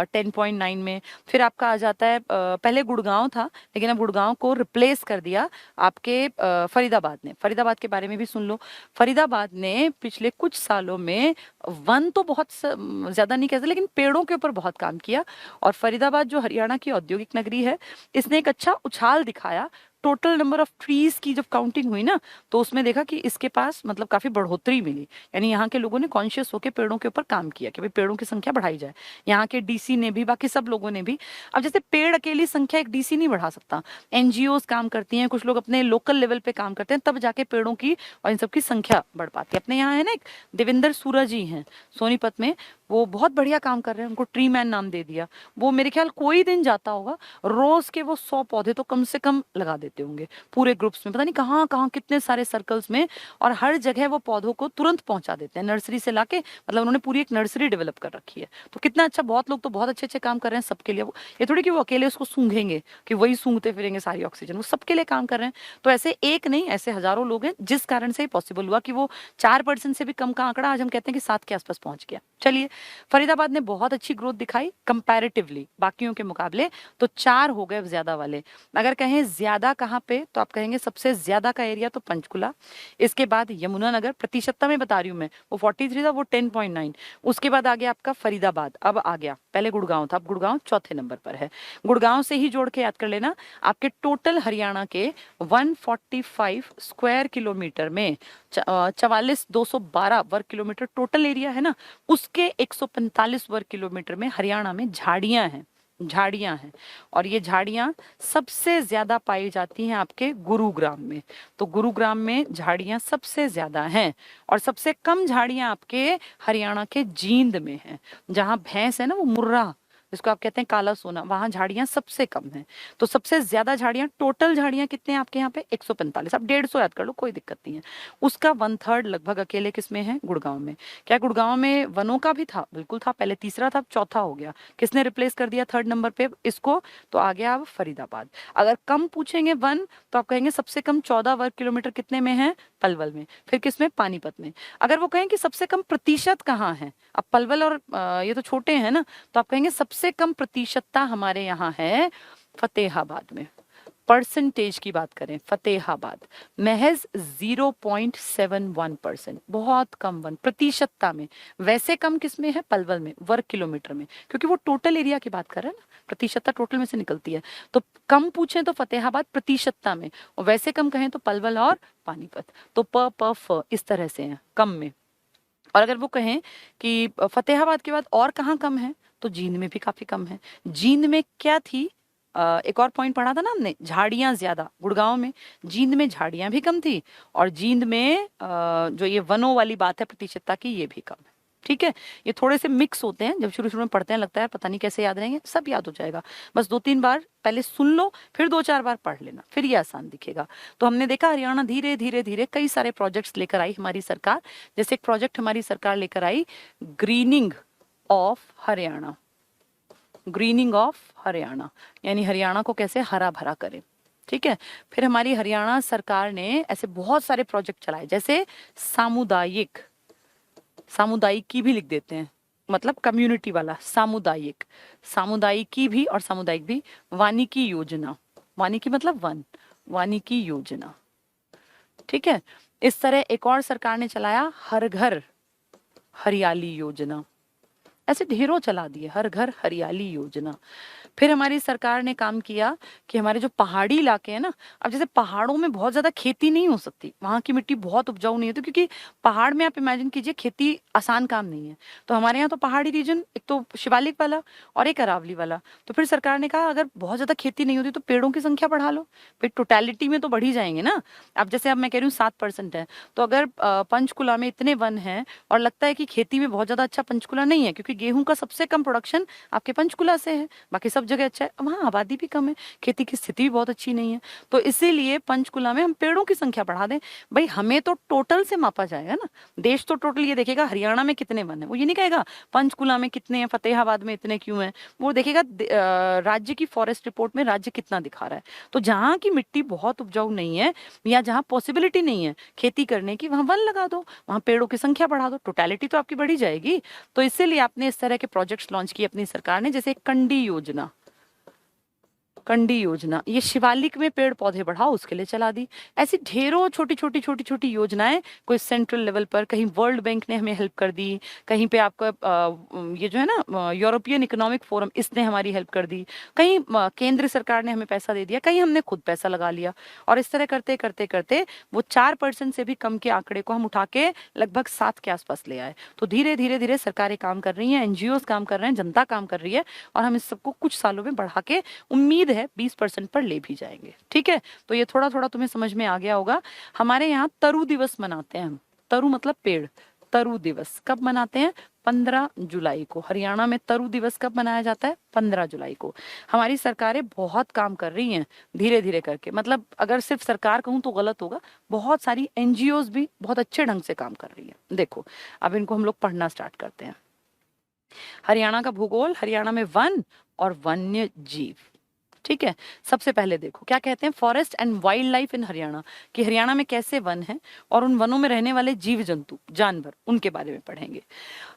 10.9 में। फिर आपका आ जाता है पहले गुड़गांव था, लेकिन अब गुड़गांव को रिप्लेस कर दिया आपके फरीदाबाद ने। फरीदाबाद के बारे में भी सुन लो। फरीदाबाद ने पिछले कुछ सालों में वन तो बहुत ज्यादा नहीं कहते, लेकिन पेड़ों के ऊपर बहुत काम किया। और फरीदाबाद जो हरियाणा की औद्योगिक नगरी है, इसने एक अच्छा उछाल दिखाया। टोटल नंबर ऑफ ट्रीज की जब काउंटिंग हुई ना, तो उसमें देखा कि इसके पास मतलब काफी बढ़ोतरी मिली। यानी यहाँ के लोगों ने कॉन्शियस होकर पेड़ों के ऊपर काम किया कि भाई पेड़ों की संख्या बढ़ाई जाए। यहाँ के डीसी ने भी, बाकी सब लोगों ने भी। अब जैसे पेड़ अकेली संख्या एक डीसी नहीं बढ़ा सकता, एनजीओ काम करती हैं, कुछ लोग अपने लोकल लेवल पे काम करते हैं, तब जाके पेड़ों की और इन सब की संख्या बढ़ पाती है। अपने यहाँ है ना एक देवेंद्र सूरा जी हैं सोनीपत में, वो बहुत बढ़िया काम कर रहे हैं, उनको ट्री मैन नाम दे दिया। वो मेरे ख्याल कोई दिन जाता होगा, रोज के वो 100 पौधे तो कम से कम लगा देते होंगे पूरे ग्रुप्स में, पता नहीं कहाँ कहाँ कितने सारे सर्कल्स में, और हर जगह वो पौधों को तुरंत पहुंचा देते हैं नर्सरी से लाके। मतलब उन्होंने पूरी एक नर्सरी डेवलप कर रखी है। तो कितना अच्छा, बहुत लोग तो बहुत अच्छे अच्छे काम कर रहे हैं सबके लिए। ये थोड़ी कि वो अकेले उसको सूंघेंगे कि वही सूंघते फिरेंगे सारी ऑक्सीजन, वो सबके लिए काम कर रहे हैं। तो ऐसे एक नहीं, ऐसे हजारों लोग हैं, जिस कारण से पॉसिबल हुआ कि वो 4% से भी कम का आंकड़ा आज हम कहते हैं कि 7 के आसपास पहुंच गया। चलिए, फरीदाबाद ने बहुत अच्छी ग्रोथ दिखाई कंपैरेटिवली बाकियों के मुकाबले, तो 4 हो गए ज्यादा वाले। अगर कहें ज्यादा कहाँ पे, तो आप कहेंगे सबसे ज्यादा का एरिया तो पंचकुला, इसके बाद यमुनानगर, प्रतिशतता में बता रही हूँ मैं, वो 43 था, वो 10.9। उसके बाद आ गया आपका फरीदाबाद, अब आ गया, पहले गुड़गांव था, अब गुड़गांव चौथे नंबर पर है। गुड़गांव से ही जोड़ के याद कर लेना, आपके टोटल हरियाणा के 145 स्क्वायर किलोमीटर में 44,212 वर्ग किलोमीटर टोटल एरिया है ना, उसके 145 वर्ग किलोमीटर में हरियाणा में झाड़ियां हैं। झाड़ियां हैं, और ये झाड़ियां सबसे ज्यादा पाई जाती हैं आपके गुरुग्राम में। तो गुरुग्राम में झाड़ियां सबसे ज्यादा हैं, और सबसे कम झाड़ियां आपके हरियाणा के जींद में हैं। जहां भैंस है ना, वो मुर्रा जिसको आप कहते हैं काला सोना, वहां झाड़ियां सबसे कम हैं। तो सबसे ज्यादा झाड़ियां, टोटल झाड़ियां कितने हैं आपके यहाँ पे? 145। अब 150 याद कर लो, कोई दिक्कत नहीं है। उसका 1/3 लगभग अकेले किसमें है? गुड़गांव में। क्या गुड़गांव में वनों का भी था? बिल्कुल था, पहले तीसरा था, अब चौथा हो गया। किसने रिप्लेस कर दिया 3rd नंबर पे इसको? तो आ गया अब फरीदाबाद। अगर कम पूछेंगे वन, तो आप कहेंगे सबसे कम 14 वर्ग किलोमीटर कितने में है? पलवल में। फिर किसमें? पानीपत में। अगर वो कहें कि सबसे कम प्रतिशत कहाँ है, अब पलवल और ये तो छोटे हैं ना, तो आप कहेंगे सबसे कम प्रतिशतता हमारे यहाँ है फतेहाबाद में। परसेंटेज की बात करें, फतेहाबाद महज 0.71%, बहुत कम वन प्रतिशतता में। वैसे कम किसमें है? पलवल में, वर्ग किलोमीटर में, क्योंकि वो टोटल एरिया की बात कर रहे हैं ना, प्रतिशतता टोटल में से निकलती है। तो कम पूछें तो फतेहाबाद प्रतिशतता में, और वैसे कम कहें तो पलवल और पानीपत। तो प फ इस तरह से है कम में। और अगर वो कहें कि फतेहाबाद के बाद और कहाँ कम है, तो जींद में भी काफी कम है। जींद में क्या थी? एक और पॉइंट पढ़ा था ना हमने, झाड़ियां ज्यादा गुड़गांव में, जींद में झाड़ियां भी कम थी, और जींद में जो ये वनों वाली बात है प्रतिशतता की, ये भी कम है। ठीक है, ये थोड़े से मिक्स होते हैं, जब शुरू शुरू में पढ़ते हैं लगता है पता नहीं कैसे याद रहेंगे, सब याद हो जाएगा। बस 2-3 बार पहले सुन लो, फिर 2-4 बार पढ़ लेना, फिर ये आसान दिखेगा। तो हमने देखा हरियाणा धीरे धीरे धीरे कई सारे प्रोजेक्ट्स लेकर आई हमारी सरकार। जैसे एक प्रोजेक्ट हमारी सरकार लेकर आई, greening of Haryana. Greening of Haryana यानी हरियाणा को कैसे हरा भरा करें। ठीक है, फिर हमारी हरियाणा सरकार ने ऐसे बहुत सारे प्रोजेक्ट चलाए, जैसे सामुदायिक, सामुदायिकी भी लिख देते हैं, मतलब कम्युनिटी वाला सामुदायिक, सामुदायिकी भी और सामुदायिक भी। वानिकी योजना, वानिकी मतलब वन, वानिकी योजना। ठीक है, इस तरह एक और सरकार ने चलाया हर घर हरियाली योजना। ऐसे ढेरों चला दिए, हर घर हरियाली योजना। फिर हमारी सरकार ने काम किया कि हमारे जो पहाड़ी इलाके हैं ना, अब जैसे पहाड़ों में बहुत ज्यादा खेती नहीं हो सकती, वहां की मिट्टी बहुत उपजाऊ नहीं होती, क्योंकि पहाड़ में आप इमेजिन कीजिए खेती आसान काम नहीं है। तो हमारे यहाँ तो पहाड़ी रीजन, एक तो शिवालिक वाला और एक अरावली वाला। तो फिर सरकार ने कहा अगर बहुत ज्यादा खेती नहीं होती तो पेड़ों की संख्या बढ़ा लो, फिर टोटलिटी में तो बढ़ ही जाएंगे ना। अब जैसे अब मैं कह रही हूँ 7% है, तो अगर पंचकुला में इतने वन हैं और लगता है कि खेती में बहुत ज्यादा अच्छा पंचकुला नहीं है, क्योंकि गेहूं का सबसे कम प्रोडक्शन आपके पंचकुला से है, बाकी सब जगह अच्छा है, वहाँ आबादी भी कम है, खेती की स्थिति भी बहुत अच्छी नहीं है। तो इसीलिए पंचकुला में हम पेड़ों की संख्या बढ़ा दें। भाई हमें तो टोटल से मापा जाएगा ना, देश तो टोटल ये देखेगा हरियाणा में कितने वन है, वो ये नहीं कहेगा पंचकुला में कितने हैं, फतेहाबाद में इतने क्यों हैं। वो देखेगा राज्य की फॉरेस्ट रिपोर्ट में राज्य कितना दिखा रहा है। तो जहाँ की मिट्टी बहुत उपजाऊ नहीं है या जहाँ पॉसिबिलिटी नहीं है खेती करने की, वहां वन लगा दो, वहां पेड़ों की संख्या बढ़ा दो, टोटलिटी तो आपकी बढ़ी जाएगी। तो इसीलिए आपने इस तरह के प्रोजेक्ट्स लॉन्च किए अपनी सरकार ने, जैसे कंडी योजना। कंडी योजना ये शिवालिक में पेड़ पौधे बढ़ाओ उसके लिए चला दी। ऐसी ढेरों छोटी छोटी योजनाएं, कोई सेंट्रल लेवल पर, कहीं वर्ल्ड बैंक ने हमें हेल्प कर दी, कहीं पे आपका ये जो है ना यूरोपियन इकोनॉमिक फोरम, इसने हमारी हेल्प कर दी, कहीं केंद्र सरकार ने हमें पैसा दे दिया, कहीं हमने खुद पैसा लगा लिया। और इस तरह करते करते करते वो 4% से भी कम के आंकड़े को हम उठा के लगभग 7 के आसपास ले आए। तो धीरे धीरे धीरे सरकारें काम कर रही हैं, एनजीओ काम कर रहे हैं, जनता काम कर रही है, और हम इस सबको कुछ सालों में बढ़ा के उम्मीद है 20% पर ले भी जाएंगे। ठीक है, तो ये थोड़ा थोड़ा तुम्हें समझ में आ गया होगा। हमारे यहाँ तरु दिवस मनाते हैं हम, तरु मतलब पेड़। तरु दिवस कब मनाते हैं? 15 जुलाई को। हरियाणा में तरु दिवस कब मनाया जाता है? 15 जुलाई को। हमारी सरकारें बहुत काम कर रही हैं धीरे धीरे करके, मतलब अगर सिर्फ सरकार कहूं तो गलत होगा, बहुत सारी एनजीओज भी बहुत अच्छे ढंग से काम कर रही है। देखो अब इनको हम लोग पढ़ना स्टार्ट करते हैं। हरियाणा का भूगोल, हरियाणा में वन और वन्य जीव। ठीक है, सबसे पहले देखो क्या कहते हैं, forest and wild life in Haryana, कि हरियाणा में कैसे वन है और उन वनों में रहने वाले जीव जंतु जानवर, उनके बारे में पढ़ेंगे।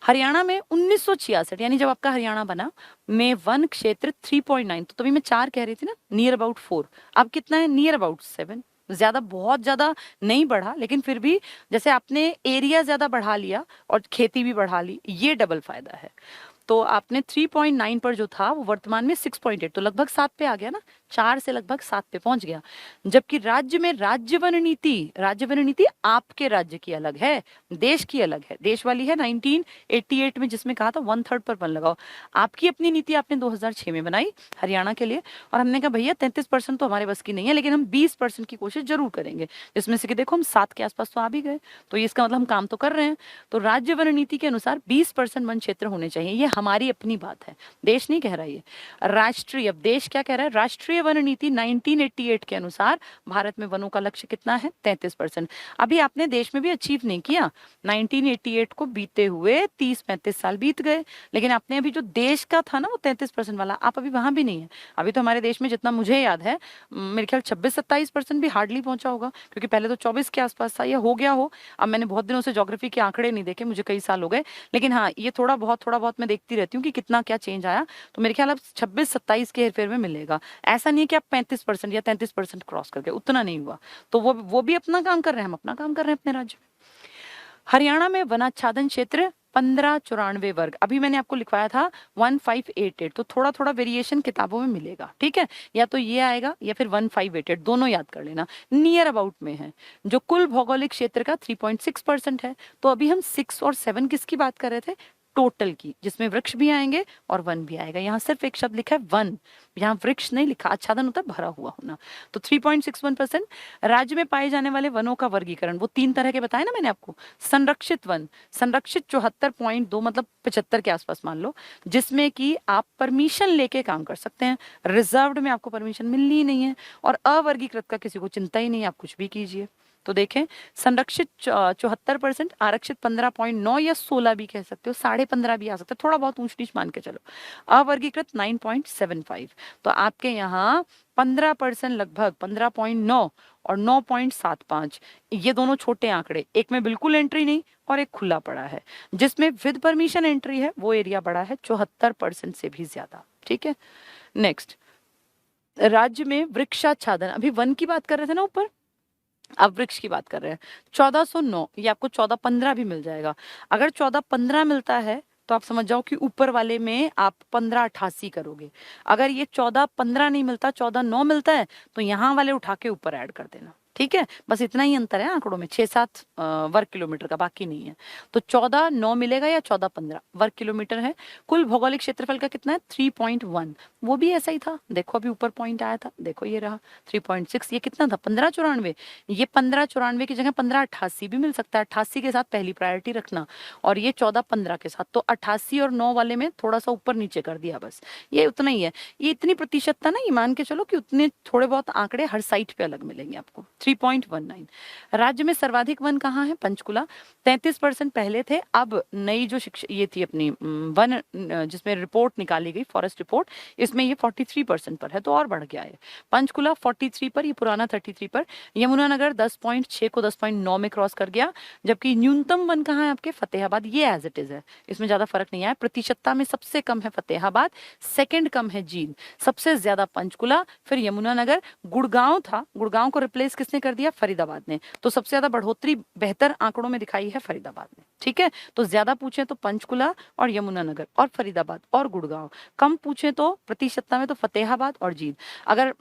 हरियाणा में 1966 यानी जब आपका हरियाणा बना में वन क्षेत्र 3.9, तो तभी मैं 4 कह रही थी ना, नियर अबाउट 4, अब कितना है? Near about 7। ज्यादा बहुत ज्यादा नहीं बढ़ा, लेकिन फिर भी जैसे आपने एरिया ज्यादा बढ़ा लिया और खेती भी बढ़ा ली, ये डबल फायदा है। तो आपने 3.9 पर जो था वो वर्तमान में 6.8, तो लगभग 7 पे आ गया ना, 4 से लगभग 7 पे पहुंच गया। जबकि राज्य में राज्य वन नीति आपके राज्य की अलग है, देश की अलग है। देश वाली है 1988 में, जिसमें कहा था 1/3 पर वन लगाओ। आपकी अपनी नीति आपने 2006 में बनाई हरियाणा के लिए, और हमने कहा भैया 33% तो हमारे बस की नहीं है, लेकिन हम 20% की कोशिश जरूर करेंगे, जिसमें से कि देखो हम 7 के आसपास तो आ भी गए। तो ये इसका मतलब हम काम तो कर रहे हैं। तो राज्य वन नीति के अनुसार 20% वन क्षेत्र होने चाहिए, ये हमारी अपनी बात है, देश नहीं कह रहा ये। राष्ट्रीय, अब देश क्या कह रहा है, राष्ट्रीय वन नीति 1988 के अनुसार भारत में वनों का लक्ष्य कितना है? 33%। अभी आपने देश में भी अचीव नहीं किया, 1988 को बीते हुए 30-35 साल बीत गए, लेकिन आपने अभी जो देश का था ना वो 33% वाला, आप अभी वहां भी नहीं है। अभी तो हमारे देश में जितना मुझे याद है, मेरे ख्याल 26-27% भी हार्डली पहुंचा होगा, क्योंकि पहले तो 24 के आसपास था, या हो गया हो। अब मैंने बहुत दिनों से ज्योग्राफी के आंकड़े नहीं देखे, मुझे कई साल हो गए, लेकिन हाँ ये थोड़ा बहुत मैं देखती रहती हूँ कि कितना क्या चेंज आया। तो मेरे ख्याल अब 26-27 के हेरफेर में मिलेगा। ऐसा नहीं है कि आप 35% या 33% क्रॉस करके, उतना नहीं हुआ। तो वो भी अपना काम कर रहे हैं, हम अपना काम कर रहे हैं अपने राज्य में। हरियाणा में वनाच्छादन क्षेत्र 1594 वर्ग, अभी मैंने आपको लिखवाया था 1588, तो थोड़ा थोड़ा वेरिएशन किताबों में मिलेगा। ठीक है, या तो ये आएगा या फिर 1588, दोनों याद कर लेना, नियर अबाउट में है। जो कुल भौगोलिक क्षेत्र का 3.6% है। तो अभी हम 6 और 7 किसकी बात कर रहे थे? टोटल की, जिसमें वृक्ष भी आएंगे और वन भी आएगा। यहाँ सिर्फ एक शब्द लिखा है वन, यहाँ वृक्ष नहीं लिखा। आच्छादन होता है भरा हुआ होना। तो 3.61%। राज्य में पाए जाने वाले वनों का वर्गीकरण, वो 3 तरह के बताए ना मैंने आपको। संरक्षित वन, संरक्षित 74.2 मतलब 75 के आसपास मान लो, जिसमें कि आप परमिशन लेके काम कर सकते हैं। रिजर्व्ड में आपको परमिशन मिलनी ही नहीं है, और अवर्गीकृत का किसी को चिंता ही नहीं, आप कुछ भी कीजिए। तो देखें, संरक्षित 74%, आरक्षित 15.9 या 16 भी कह सकते हो, 15.5 भी आ सकता है, थोड़ा बहुत ऊंच नीच मान के चलो। अवर्गीकृत 9.75। तो आपके यहाँ 15% लगभग 15.9 और 9.75, ये दोनों छोटे आंकड़े, एक में बिल्कुल एंट्री नहीं और एक खुला पड़ा है। जिसमें विद परमिशन एंट्री है वो एरिया बड़ा है 74% से भी ज्यादा। ठीक है, नेक्स्ट, राज्य में वृक्षाच्छादन, अभी वन की बात कर रहे थे ना ऊपर, अब वृक्ष की बात कर रहे हैं। 1409, ये आपको 1415 भी मिल जाएगा। अगर 1415 मिलता है तो आप समझ जाओ कि ऊपर वाले में आप 1588 करोगे। अगर ये 1415 नहीं मिलता, 1409 मिलता है, तो यहाँ वाले उठा के ऊपर ऐड कर देना। ठीक है, बस इतना ही अंतर है आंकड़ों में, 6-7 वर्ग किलोमीटर का, बाकी नहीं है। तो 1409 मिलेगा या 1415 वर्ग किलोमीटर है। कुल भौगोलिक क्षेत्रफल का कितना है? 3.1। वो भी ऐसा ही था, देखो अभी ऊपर पॉइंट आया था, देखो ये रहा 3.6। ये कितना था? 1594। ये 1594 की जगह 1588 भी मिल सकता है। 88 के साथ पहली प्रायोरिटी रखना, और ये 1415 के साथ। तो 88 और 9 वाले में थोड़ा सा ऊपर नीचे कर दिया, बस ये उतना ही है। ये इतनी प्रतिशतता ना, ये मान के चलो कि उतने थोड़े बहुत आंकड़े हर साइट पे अलग मिलेंगे आपको। 3.19। राज्य में सर्वाधिक वन कहाँ है? पंचकुला, 33% पहले थे। अब नई जो शिक्षा ये थी अपनी वन जिसमें रिपोर्ट निकाली गई, फॉरेस्ट रिपोर्ट, इसमें ये 43% पर है, तो और बढ़ गया है। पंचकुला 43 पर, ये पुराना 33 पर। यमुनानगर 10.6 को 10.9 में क्रॉस कर गया। जबकि न्यूनतम वन कहाँ है आपके? फतेहाबाद। ये एज इट इज है, इसमें ज्यादा फर्क नहीं आया। प्रतिशतता में सबसे कम है फतेहाबाद, सेकंड कम है जींद, सबसे ज्यादा पंचकुला, फिर यमुनानगर। गुड़गांव था, गुड़गांव को रिप्लेस किसने कर दिया? फरीदाबाद ने। तो सबसे ज्यादा बढ़ोतरी बेहतर आंकड़ों में दिखाई है फरीदाबाद ने। ठीक है, तो ज्यादा पूछे तो पंचकुला और यमुनानगर और फरीदाबाद और गुड़गांव, कम पूछे तो प्रतिशतता में तो फतेहाबाद और जींद। अगर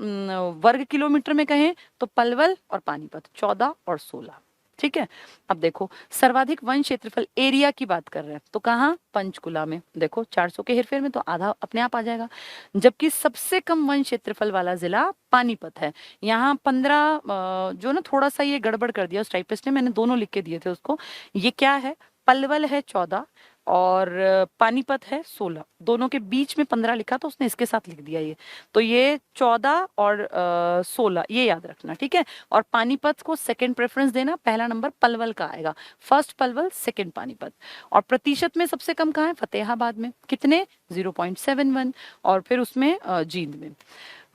वर्ग किलोमीटर में कहें तो पलवल और पानीपत 14 और 16। ठीक है, अब देखो सर्वाधिक वन क्षेत्रफल एरिया की बात कर रहे हैं, तो कहाँ? पंचकुला में। देखो 400 के हेरफेर में तो आधा अपने आप आ जाएगा। जबकि सबसे कम वन क्षेत्रफल वाला जिला पानीपत है। यहाँ 15 जो ना थोड़ा सा ये गड़बड़ कर दिया उस टाइपिस्ट ने, मैंने दोनों लिख के दिए थे उसको। ये क्या है? पलवल है 14 और पानीपत है 16, दोनों के बीच में 15 लिखा तो उसने इसके साथ लिख दिया ये। तो ये 14 और 16 ये याद रखना। ठीक है, और पानीपत को सेकंड प्रेफरेंस देना, पहला नंबर पलवल का आएगा, फर्स्ट पलवल, सेकंड पानीपत। और प्रतिशत में सबसे कम कहाँ है? फतेहाबाद में। कितने? 0.71। और फिर उसमें जींद में।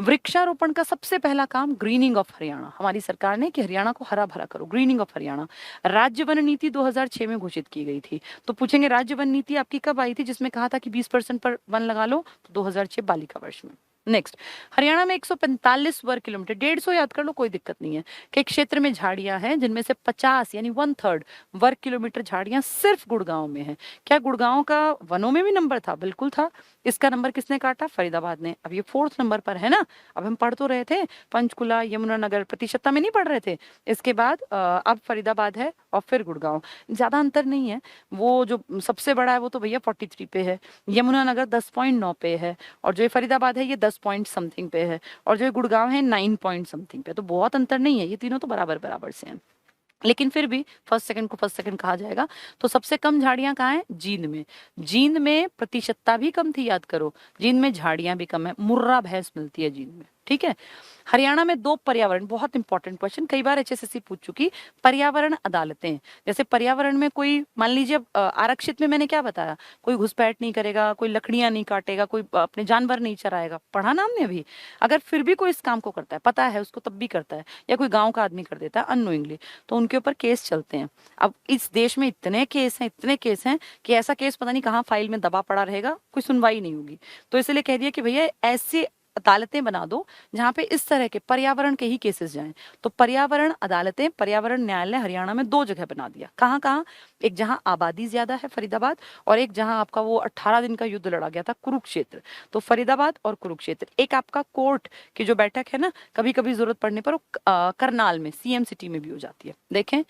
वृक्षारोपण का सबसे पहला काम ग्रीनिंग ऑफ हरियाणा, हमारी सरकार ने कि हरियाणा को हरा भरा करो, ग्रीनिंग ऑफ हरियाणा। राज्य वन नीति 2006 में घोषित की गई थी। तो पूछेंगे राज्य वन नीति आपकी कब आई थी, जिसमें कहा था कि 20% पर वन लगा लो? तो 2006 बालिका वर्ष में। नेक्स्ट, हरियाणा में 145 वर्ग किलोमीटर, 150 याद कर लो, कोई दिक्कत नहीं है, के क्षेत्र में झाड़ियां हैं, जिनमें से 50 यानी 1/3 वर्ग किलोमीटर झाड़ियां सिर्फ गुड़गांव में है। क्या गुड़गांव का वनों में भी नंबर था? बिल्कुल था। इसका नंबर किसने काटा? फरीदाबाद ने। अब ये 4th नंबर पर है ना। अब हम पढ़ तो रहे थे पंचकुला, यमुनानगर, प्रतिशतता में नहीं पढ़ रहे थे। इसके बाद अब फरीदाबाद है और फिर गुड़गांव, ज्यादा अंतर नहीं है। वो जो सबसे बड़ा है वो तो भैया 43 पे है, यमुनानगर 10.9 पे है, और जो ये फरीदाबाद है ये 10 पॉइंट समथिंग पे है, और जो ये गुड़गांव है 9 पॉइंट समथिंग पे। तो बहुत अंतर नहीं है, ये तीनों तो बराबर बराबर से हैं। लेकिन फिर भी फर्स्ट सेकंड को फर्स्ट सेकंड कहा जाएगा। तो सबसे कम झाड़ियां कहाँ हैं? जींद में। जींद में प्रतिशतता भी कम थी, याद करो। जींद में झाड़ियां भी कम है, मुर्रा भैंस मिलती है जींद में। ठीक है, हरियाणा में 2 पर्यावरण, बहुत इंपॉर्टेंट क्वेश्चन, कई बार एचएसएससी पूछ चुकी, पर्यावरण अदालतें। जैसे पर्यावरण में कोई मान लीजिए आरक्षित में मैंने क्या बताया, कोई घुसपैठ नहीं करेगा, कोई लकड़ियां नहीं काटेगा, कोई अपने जानवर नहीं चराएगा, पढ़ा ना हमने अभी। अगर फिर भी कोई इस काम को करता है, पता है उसको, तब भी करता है, या कोई गाँव का आदमी कर देता है अननोइंगली, तो उनके ऊपर केस चलते हैं। अब इस देश में इतने केस हैं, इतने केस हैं कि ऐसा केस पता नहीं कहाँ फाइल में दबा पड़ा रहेगा, कोई सुनवाई नहीं होगी। तो इसलिए कह दिया कि भैया ऐसे अदालतें बना दो जहां पे इस तरह के पर्यावरण के ही केसेस जाएं। तो पर्यावरण अदालतें, पर्यावरण न्यायालय हरियाणा में 2 जगह बना दिया। कहाँ कहाँ? एक जहां आबादी ज्यादा है, फरीदाबाद, और एक जहां आपका वो 18 दिन का युद्ध लड़ा गया था, कुरुक्षेत्र। तो फरीदाबाद और कुरुक्षेत्र। एक आपका कोर्ट की जो बैठक है ना, कभी कभी जरूरत पड़ने पर करनाल में, सीएम सिटी में भी हो जाती है। देखें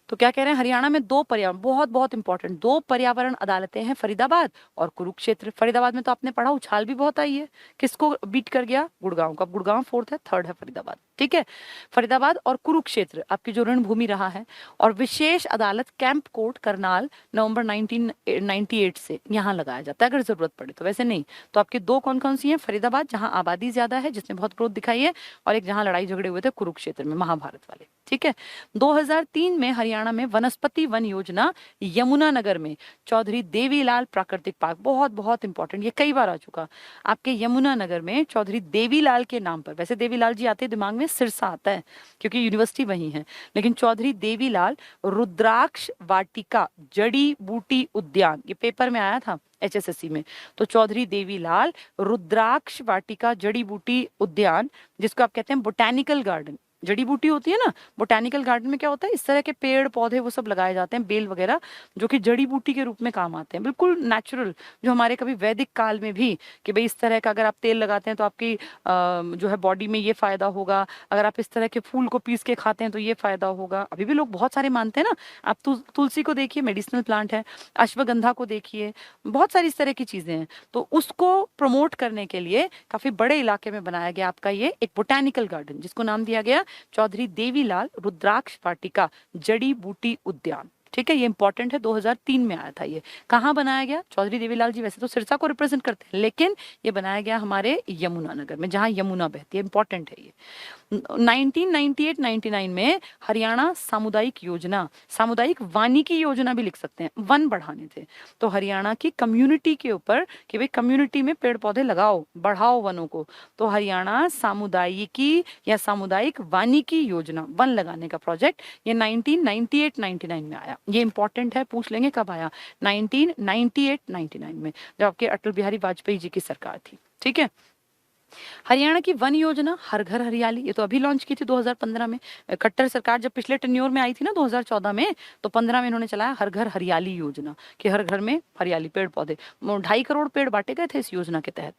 तो क्या कह रहे हैं, हरियाणा में 2 पर्यावरण, बहुत बहुत इंपॉर्टेंट 2 पर्यावरण अदालतें हैं, फरीदाबाद और कुरुक्षेत्र। फरीदाबाद में तो आपने पढ़ा उछाल भी बहुत आई है, किसको बीट कर गया? गुड़गांव का। गुड़गांव 4th है, 3rd है फरीदाबाद। ठीक है, फरीदाबाद और कुरुक्षेत्र आपकी जो रणभूमि रहा है। और विशेष अदालत कैंप कोर्ट करनाल नवंबर 1998 से यहाँ लगाया जाता है अगर जरूरत पड़े तो, वैसे नहीं। तो आपके 2 कौन कौन सी हैं? फरीदाबाद जहाँ आबादी ज्यादा है, जिसने बहुत ग्रोथ दिखाई है, और एक जहाँ लड़ाई झगड़े हुए थे कुरुक्षेत्र में, महाभारत वाले। ठीक है, 2003 में हरियाणा में वनस्पति वन योजना यमुनानगर में चौधरी देवीलाल प्राकृतिक पार्क, बहुत बहुत इंपॉर्टेंट, ये कई बार आ चुका आपके यमुनानगर में, चौधरी देवीलाल के नाम पर। वैसे देवीलाल जी आते दिमाग में सिरसा आता है क्योंकि यूनिवर्सिटी वही है, लेकिन चौधरी देवीलाल रुद्राक्ष वाटिका जड़ी बूटी उद्यान, ये पेपर में आया था एचएसएससी में। तो चौधरी देवीलाल रुद्राक्ष वाटिका जड़ी बूटी उद्यान, जिसको आप कहते हैं बोटैनिकल गार्डन, जड़ी बूटी होती है ना, बोटेनिकल गार्डन में क्या होता है, इस तरह के पेड़ पौधे वो सब लगाए जाते हैं, बेल वगैरह, जो कि जड़ी बूटी के रूप में काम आते हैं, बिल्कुल नेचुरल, जो हमारे कभी वैदिक काल में भी कि भाई इस तरह का अगर आप तेल लगाते हैं तो आपकी जो है बॉडी में ये फायदा होगा, अगर आप इस तरह के फूल को पीस के खाते हैं तो ये फायदा होगा। अभी भी लोग बहुत सारे मानते हैं ना, आप तुलसी को देखिए, मेडिसिनल प्लांट है, अश्वगंधा को देखिए, बहुत सारी इस तरह की चीजें हैं। तो उसको प्रमोट करने के लिए काफी बड़े इलाके में बनाया गया आपका ये एक बोटेनिकल गार्डन, जिसको नाम दिया गया चौधरी देवीलाल रुद्राक्ष वाटिका जड़ी बूटी उद्यान। ठीक है, ये इंपॉर्टेंट है, 2003 में आया था ये। कहाँ बनाया गया? चौधरी देवीलाल जी वैसे तो सिरसा को रिप्रेजेंट करते हैं, लेकिन ये बनाया गया हमारे यमुनानगर में, जहाँ यमुना बहती है, इंपॉर्टेंट है ये। 1998-99 में हरियाणा सामुदायिक योजना, सामुदायिक वानिकी योजना भी लिख सकते हैं, वन बढ़ाने थे। तो हरियाणा की कम्युनिटी के ऊपर कि भाई कम्युनिटी में पेड़ पौधे लगाओ, बढ़ाओ वनों को, तो हरियाणा सामुदायिकी या सामुदायिक वानिकी योजना, वन लगाने का प्रोजेक्ट, ये 1998-99 में आया। ये इंपॉर्टेंट है, पूछ लेंगे कब आया, 1998-99 में, जब आपके अटल बिहारी वाजपेयी जी की सरकार थी। ठीक है, हरियाणा की वन योजना हर घर हरियाली, ये तो अभी लॉन्च की थी 2015 में। खट्टर सरकार जब पिछले टेन्योर में आई थी ना 2014 में, तो 15 में इन्होंने चलाया हर घर हरियाली योजना, कि हर घर में हरियाली, पेड़ पौधे, 2.5 करोड़ पेड़ बांटे गए थे इस योजना के तहत।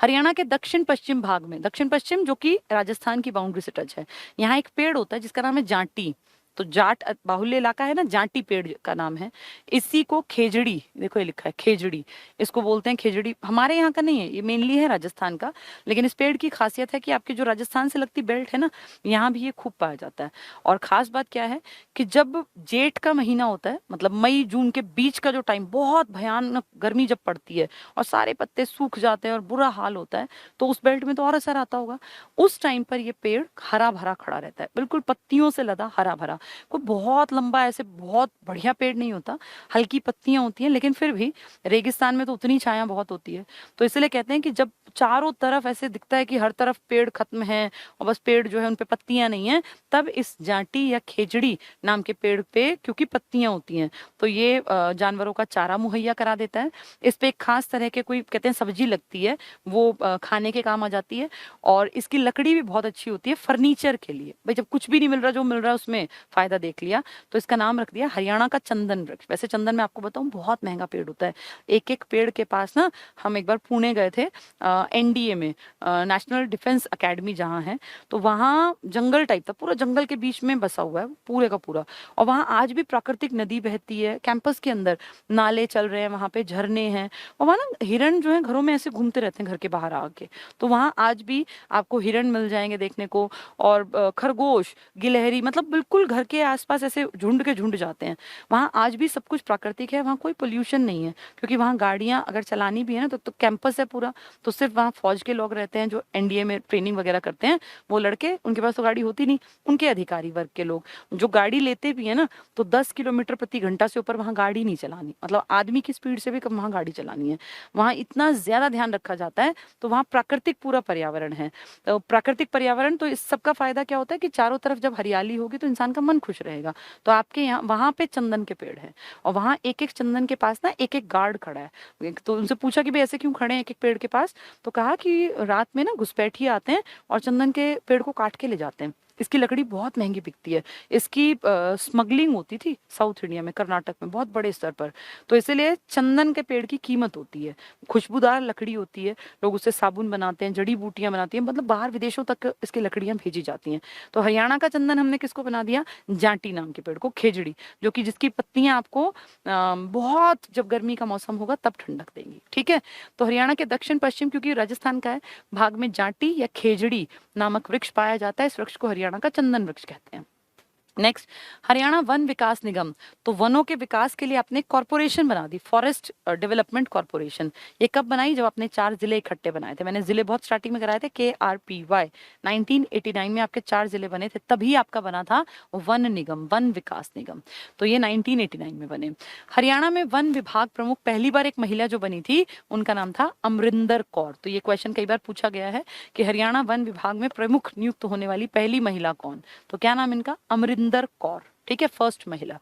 हरियाणा के दक्षिण पश्चिम भाग में, दक्षिण पश्चिम जो कि राजस्थान की बाउंड्री से टच है, यहाँ एक पेड़ होता है जिसका नाम है जाटी, तो जाट बाहुल्य इलाका है ना, जाटी पेड़ का नाम है। इसी को खेजड़ी, देखो ये लिखा है खेजड़ी, इसको बोलते हैं खेजड़ी। हमारे यहाँ का नहीं है, ये मेनली है राजस्थान का, लेकिन इस पेड़ की खासियत है कि आपकी जो राजस्थान से लगती बेल्ट है ना, यहाँ भी ये खूब पाया जाता है। और खास बात क्या है कि जब जेठ का महीना होता है, मतलब मई जून के बीच का जो टाइम, बहुत भयानक गर्मी जब पड़ती है और सारे पत्ते सूख जाते हैं और बुरा हाल होता है, तो उस बेल्ट में तो और असर आता होगा। उस टाइम पर ये पेड़ हरा भरा खड़ा रहता है, बिल्कुल पत्तियों से लदा हरा भरा, कोई बहुत लंबा ऐसे बहुत बढ़िया पेड़ नहीं होता, हल्की पत्तियां होती हैं, लेकिन फिर भी रेगिस्तान में तो उतनी छाया बहुत होती है। तो इसलिए कहते हैं कि जब चारों तरफ ऐसे दिखता है कि हर तरफ पेड़ खत्म है और बस पेड़ जो है उन पे पत्तियां नहीं है, तब इस जाटी या खेजड़ी नाम के पेड़ पे क्योंकि पत्तियां होती हैं, तो ये जानवरों का चारा मुहैया करा देता है। इस पे एक खास तरह के कोई कहते हैं सब्जी लगती है, वो खाने के काम आ जाती है, और इसकी लकड़ी भी बहुत अच्छी होती है फर्नीचर के लिए। भाई जब कुछ भी नहीं मिल रहा, जो मिल रहा है उसमें फायदा देख लिया, तो इसका नाम रख दिया हरियाणा का चंदन वृक्ष। वैसे चंदन मैं आपको बताऊं बहुत महंगा पेड़ होता है, एक एक पेड़ के पास ना, हम एक बार पुणे गए थे एनडीए में, नेशनल डिफेंस एकेडमी जहाँ है, तो वहाँ जंगल टाइप था, पूरा जंगल के बीच में बसा हुआ है पूरे का पूरा, और वहाँ आज भी प्राकृतिक नदी बहती है, कैंपस के अंदर नाले चल रहे हैं, वहाँ पे झरने हैं, और वहाँ ना हिरण जो है घरों में ऐसे घूमते रहते हैं घर के बाहर आके, तो वहाँ आज भी आपको हिरण मिल जाएंगे देखने को, और खरगोश, गिलहरी, मतलब बिल्कुल घर के आसपास ऐसे झुंड के झुंड जाते हैं। वहाँ आज भी सब कुछ प्राकृतिक है, वहाँ कोई पोल्यूशन नहीं है, क्योंकि वहाँ गाड़ियाँ अगर चलानी भी है ना, तो कैंपस है पूरा, तो सिर्फ वहाँ फौज के लोग रहते हैं जो एनडीए में ट्रेनिंग वगैरह करते हैं, वो लड़के, उनके पास तो गाड़ी होती नहीं, उनके अधिकारी वर्ग के लोग जो गाड़ी लेते भी है ना, तो 10 किलोमीटर प्रति घंटा से ऊपर वहाँ गाड़ी नहीं चलानी, मतलब आदमी की स्पीड से भी कम वहाँ गाड़ी चलानी है, वहाँ इतना ज्यादा ध्यान रखा जाता है। तो वहाँ प्राकृतिक पूरा पर्यावरण है, तो प्राकृतिक पर्यावरण, तो इस सबका फायदा क्या होता है कि चारों तरफ जब हरियाली होगी तो इंसान का मन खुश रहेगा। तो आपके यहाँ वहां पे चंदन के पेड़ है, और वहां एक एक चंदन के पास ना एक एक गार्ड खड़ा है। तो उनसे पूछा कि भाई ऐसे क्यों खड़े हैं एक एक पेड़ के पास, तो कहा कि रात में ना घुसपैठिए आते हैं और चंदन के पेड़ को काट के ले जाते हैं, इसकी लकड़ी बहुत महंगी बिकती है, इसकी स्मगलिंग होती थी साउथ इंडिया में, कर्नाटक में बहुत बड़े स्तर पर, तो इसीलिए चंदन के पेड़ की कीमत होती है, खुशबूदार लकड़ी होती है, लोग उससे साबुन बनाते हैं, जड़ी बूटियां बनाती हैं, मतलब बाहर विदेशों तक इसकी लकड़ियां भेजी जाती हैं। तो हरियाणा का चंदन हमने किसको बना दिया, जाटी नाम के पेड़ को, खेजड़ी, जो कि जिसकी पत्तियां आपको बहुत, जब गर्मी का मौसम होगा तब ठंडक देंगी। ठीक है, तो हरियाणा के दक्षिण पश्चिम, क्योंकि राजस्थान का है, भाग में जाटी या खेजड़ी नामक वृक्ष पाया जाता है, इस वृक्ष को हरियाणा का चंदन वृक्ष कहते हैं। नेक्स्ट, हरियाणा वन विकास निगम, तो वनों के विकास के लिए आपने कॉर्पोरेशन बना दी, फॉरेस्ट डेवलपमेंट कॉर्पोरेशन। ये कब बनाई, जब आपने 4 जिले इकट्ठे बनाए थे, मैंने जिले बहुत स्टार्टिंग में कराए थे, KRPY 1989 में आपके 4 जिले बने थे, तभी आपका बना था वन निगम, वन विकास निगम, तो ये 1989 में बने। हरियाणा में वन विभाग प्रमुख पहली बार एक महिला जो बनी थी, उनका नाम था अमरिंदर कौर। तो ये क्वेश्चन कई बार पूछा गया है कि हरियाणा वन विभाग में प्रमुख नियुक्त होने वाली पहली महिला कौन, तो क्या नाम इनका, अमरिंदर कौर। ठीक है, फर्स्ट महिला।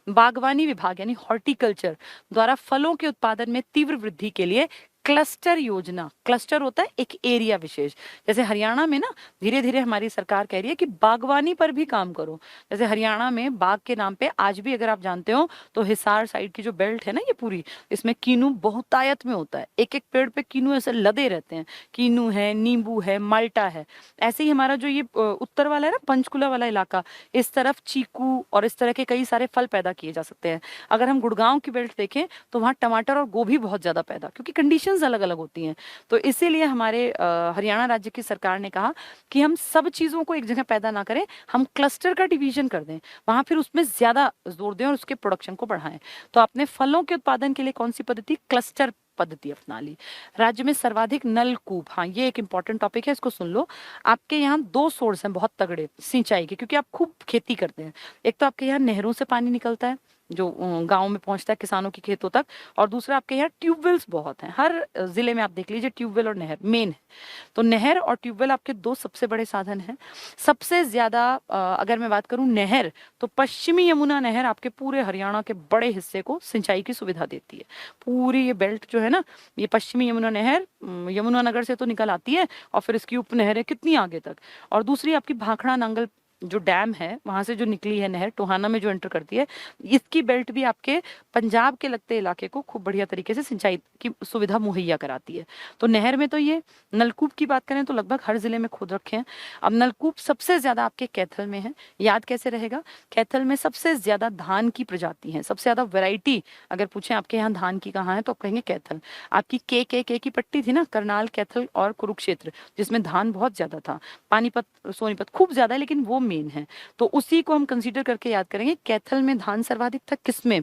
बागवानी विभाग यानी हॉर्टिकल्चर द्वारा फलों के उत्पादन में तीव्र वृद्धि के लिए क्लस्टर योजना, क्लस्टर होता है एक एरिया विशेष। जैसे हरियाणा में ना धीरे धीरे हमारी सरकार कह रही है कि बागवानी पर भी काम करो। जैसे हरियाणा में बाग के नाम पे आज भी अगर आप जानते हो तो हिसार साइड की जो बेल्ट है ना ये पूरी, इसमें कीनू बहुतायत में होता है। एक एक पेड़ पे कीनू ऐसे लदे रहते हैं, कीनू है, नींबू है, माल्टा है। ऐसे ही हमारा जो ये उत्तर वाला है ना पंचकुला वाला इलाका, इस तरफ चीकू और इस तरह के कई सारे फल पैदा किए जा सकते हैं। अगर हम गुड़गांव की बेल्ट देखें तो वहाँ टमाटर और गोभी बहुत ज्यादा पैदा, क्योंकि कंडीशंस अलग अलग होती हैं। तो इसीलिए हमारे हरियाणा राज्य की सरकार ने कहा कि हम सब चीजों को एक जगह पैदा ना करें, हम क्लस्टर का डिवीजन कर दें, वहां फिर उसमें ज्यादा जोर दें और उसके प्रोडक्शन को बढ़ाएं। तो आपने फलों के उत्पादन के लिए कौन सी पद्धति, क्लस्टर पद्धति अपना ली। राज्य में सर्वाधिक नलकूप, हाँ ये एक इंपॉर्टेंट टॉपिक है, इसको सुन लो। आपके यहाँ दो सोर्स हैं बहुत तगड़े सिंचाई के, क्योंकि आप खूब खेती करते हैं। एक तो आपके यहाँ नहरों से पानी निकलता है जो गांव में पहुंचता है किसानों के खेतों तक, और दूसरा आपके यहाँ ट्यूबवेल्स बहुत हैं। हर जिले में आप देख लीजिए ट्यूबवेल और नहर मेन है। तो नहर और ट्यूबवेल आपके दो सबसे बड़े साधन हैं। सबसे ज्यादा अगर मैं बात करूं नहर, तो पश्चिमी यमुना नहर आपके पूरे हरियाणा के बड़े हिस्से को सिंचाई की सुविधा देती है। पूरी ये बेल्ट जो है ना, ये पश्चिमी यमुना नहर यमुनानगर से तो निकल आती है और फिर इसकी उप नहरें कितनी आगे तक। और दूसरी आपकी भाखड़ा नांगल जो डैम है वहां से जो निकली है नहर टोहाना में जो एंटर करती है, इसकी बेल्ट भी आपके पंजाब के लगते इलाके को खूब बढ़िया तरीके से सिंचाई की सुविधा मुहैया कराती है। तो नहर में तो ये, नलकूप की बात करें तो लगभग हर जिले में खोद रखे हैं। अब नलकूप सबसे ज्यादा आपके कैथल में है। याद कैसे रहेगा, कैथल में सबसे ज्यादा धान की प्रजाति है, सबसे ज्यादा वैरायटी अगर पूछे आपके यहाँ धान की कहाँ है तो कहेंगे कैथल। आपकी के की पट्टी थी ना, करनाल, कैथल और कुरुक्षेत्र, जिसमें धान बहुत ज्यादा था। पानीपत, सोनीपत खूब ज्यादा है, लेकिन वो मेन है। तो उसी को हम कंसीडर करके याद करेंगे। कैथल में धान सर्वाधिक था, किसमें,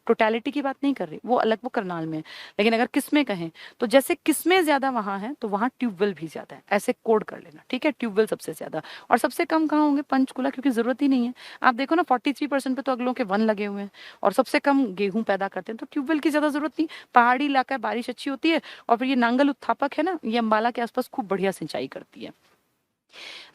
टोटलिटी की बात नहीं कर रही, वो अलग, वो करनाल में है। लेकिन अगर किस्में कहें तो जैसे किस्में ज्यादा वहां है तो वहां ट्यूबवेल भी ज्यादा है, ऐसे कोड कर लेना, ठीक है। ट्यूबवेल सबसे ज्यादा, और सबसे कम कहाँ होंगे, पंचकुला, क्योंकि जरूरत ही नहीं है। आप देखो ना 43% पे तो अगलों के वन लगे हुए हैं, और सबसे कम गेहूं पैदा करते हैं, तो ट्यूबवेल की ज्यादा जरूरत नहीं। पहाड़ी इलाका है, बारिश अच्छी होती है, और फिर ये नांगल उत्थापक है ना, ये अंबाला के आसपास खूब बढ़िया सिंचाई करती है।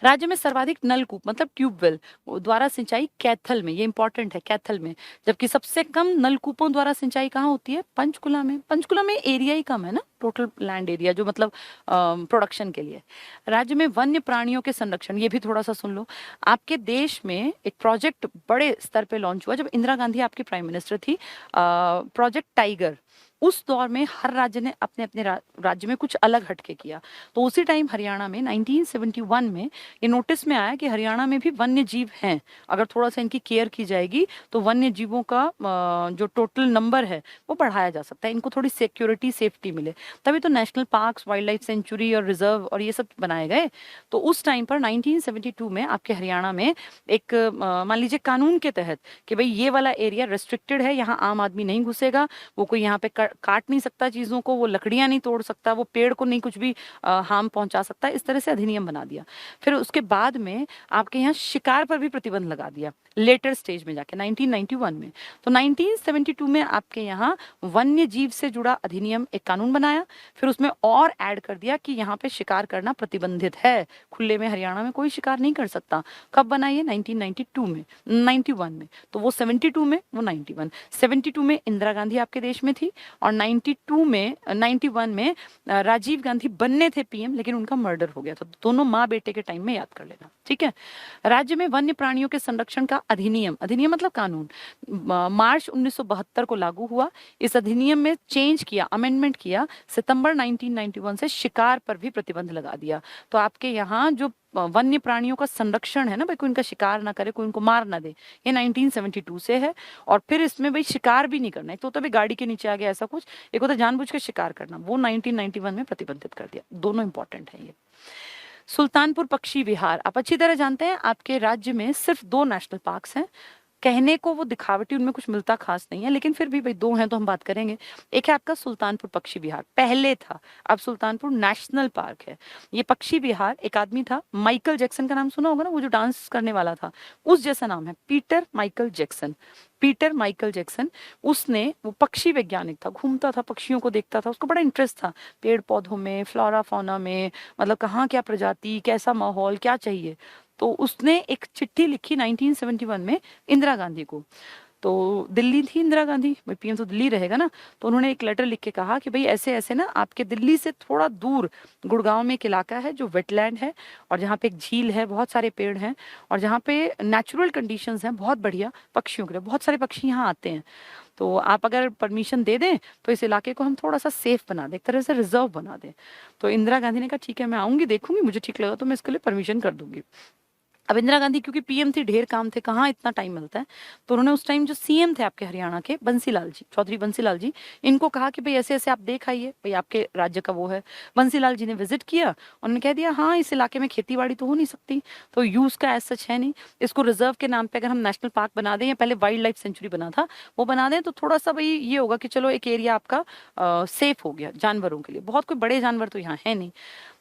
राज्य में सर्वाधिक नलकूप मतलब ट्यूबवेल द्वारा सिंचाई कैथल में, ये इंपॉर्टेंट है, कैथल में। जबकि सबसे कम नलकूपों द्वारा सिंचाई कहाँ होती है, पंचकुला में। पंचकुला में एरिया ही कम है ना, टोटल लैंड एरिया जो मतलब प्रोडक्शन के लिए। राज्य में वन्य प्राणियों के संरक्षण, ये भी थोड़ा सा सुन लो। आपके देश में एक प्रोजेक्ट बड़े स्तर पे लॉन्च हुआ जब इंदिरा गांधी आपकी प्राइम मिनिस्टर थी, प्रोजेक्ट टाइगर। उस दौर में हर राज्य ने अपने अपने राज्य में कुछ अलग हटके किया। तो उसी टाइम हरियाणा में 1971 में ये नोटिस में आया कि हरियाणा में भी वन्य जीव हैं, अगर थोड़ा सा इनकी केयर की जाएगी तो वन्य जीवों का जो टोटल नंबर है वो बढ़ाया जा सकता है, इनको थोड़ी सिक्योरिटी, सेफ्टी मिले। तभी तो national parks, wild life sanctuary और रिजर्व और ये सब बनाए गए। तो उस टाइम पर 1972 में आपके हरियाणा में एक मान लीजिए कानून के तहत कि भाई ये वाला एरिया रेस्ट्रिक्टेड है, यहाँ आम आदमी नहीं घुसेगा, वो कोई यहाँ पे काट नहीं सकता चीजों को, वो लकड़ियां नहीं तोड़ सकता, वो पेड़ को नहीं कुछ भी हार्म पहुंचा सकता, इस तरह से अधिनियम बना दिया। फिर उसके बाद में आपके यहाँ शिकार पर भी प्रतिबंध लगा दिया लेटर स्टेज में जाके 1991 में। तो 1972 में आपके यहाँ वन्य जीव से जुड़ा अधिनियम, एक कानून बनाया। फिर उसमें और ऐड कर दिया कि यहाँ पे शिकार करना प्रतिबंधित है, खुले में हरियाणा में कोई शिकार नहीं कर सकता। कब बनाई है, 1992 में, 91 में। तो वो 72 में, वो 91, 72 में इंदिरा गांधी आपके देश में थी, और 92 में, 91 में राजीव गांधी बनने थे पीएम, लेकिन उनका मर्डर हो गया था। दोनों माँ बेटे के टाइम में याद कर लेना, ठीक है। राज्य में वन्य प्राणियों के संरक्षण का अधिनियम, अधिनियम मतलब कानून, मार्च 1972 को लागू हुआ। इस अधिनियम में चेंज किया, अमेंडमेंट किया, सितंबर 1991 से शिकार पर भी प्रतिबंध लगा दिया। तो आपके यहाँ जो वन्य प्राणियों का संरक्षण है ना, भाई कोई इनका शिकार ना करे, कोई इनको मार ना दे, ये 1972 से है। और फिर इसमें भाई शिकार भी नहीं करना, एक तो होता है गाड़ी के नीचे आ गया ऐसा कुछ, एक होता है जानबूझ के शिकार करना, वो 1991 में प्रतिबंधित कर दिया। दोनों इंपॉर्टेंट है ये। सुल्तानपुर पक्षी विहार, आप अच्छी तरह जानते हैं आपके राज्य में सिर्फ 2 नेशनल पार्क्स हैं। कहने को वो दिखावटी, उनमें कुछ मिलता खास नहीं है, लेकिन फिर भी भाई 2 हैं तो हम बात करेंगे। एक है आपका सुल्तानपुर पक्षी विहार, पहले था, अब सुल्तानपुर नेशनल पार्क है। ये पक्षी विहार, एक आदमी था, माइकल जैक्सन का नाम सुना होगा ना, वो जो डांस करने वाला था, उस जैसा नाम है, Peter Michael Jackson. Peter Michael Jackson, उसने, वो पक्षी वैज्ञानिक था, घूमता था, पक्षियों को देखता था, उसको बड़ा इंटरेस्ट था पेड़ पौधों में, फ्लोरा फौना में, मतलब कहाँ क्या प्रजाति, कैसा माहौल, क्या चाहिए। तो उसने एक चिट्ठी लिखी 1971 में इंदिरा गांधी को। तो दिल्ली थी इंदिरा गांधी, भाई पीएम तो दिल्ली रहेगा ना, तो उन्होंने एक लेटर लिख के कहा कि भाई ऐसे ऐसे ना आपके दिल्ली से थोड़ा दूर गुड़गांव में एक इलाका है जो वेटलैंड है, और जहाँ पे एक झील है, बहुत सारे पेड़ हैं, और जहाँ पे नेचुरल कंडीशंस हैं बहुत बढ़िया पक्षियों के लिए, बहुत सारे पक्षी यहाँ आते हैं। तो आप अगर परमिशन दे दें तो इस इलाके को हम थोड़ा सा सेफ बना दें, एक तरह से रिजर्व बना दें। तो इंदिरा गांधी ने कहा ठीक है, मैं आऊंगी, देखूंगी, मुझे ठीक लगा तो मैं इसके लिए परमिशन कर दूंगी। अब इंदिरा गांधी क्योंकि पीएम थी, ढेर काम थे, कहाँ इतना टाइम मिलता है, तो उन्होंने उस टाइम जो सीएम थे आपके हरियाणा के, बंसीलाल जी, चौधरी बंसीलाल जी, इनको कहा कि भाई ऐसे ऐसे आप देख आइए, भाई आपके राज्य का वो है। बंसीलाल जी ने विजिट किया, उन्होंने कह दिया हाँ इस इलाके में खेती बाड़ी तो हो नहीं सकती, तो यूज का ऐसा सच है नहीं, इसको रिजर्व के नाम पे अगर हम नेशनल पार्क बना दें, या पहले वाइल्ड लाइफ सेंचुरी बना था, वो बना दें, तो थोड़ा सा भाई ये होगा कि चलो एक एरिया आपका सेफ हो गया जानवरों के लिए, बहुत कोई बड़े जानवर तो यहाँ है नहीं।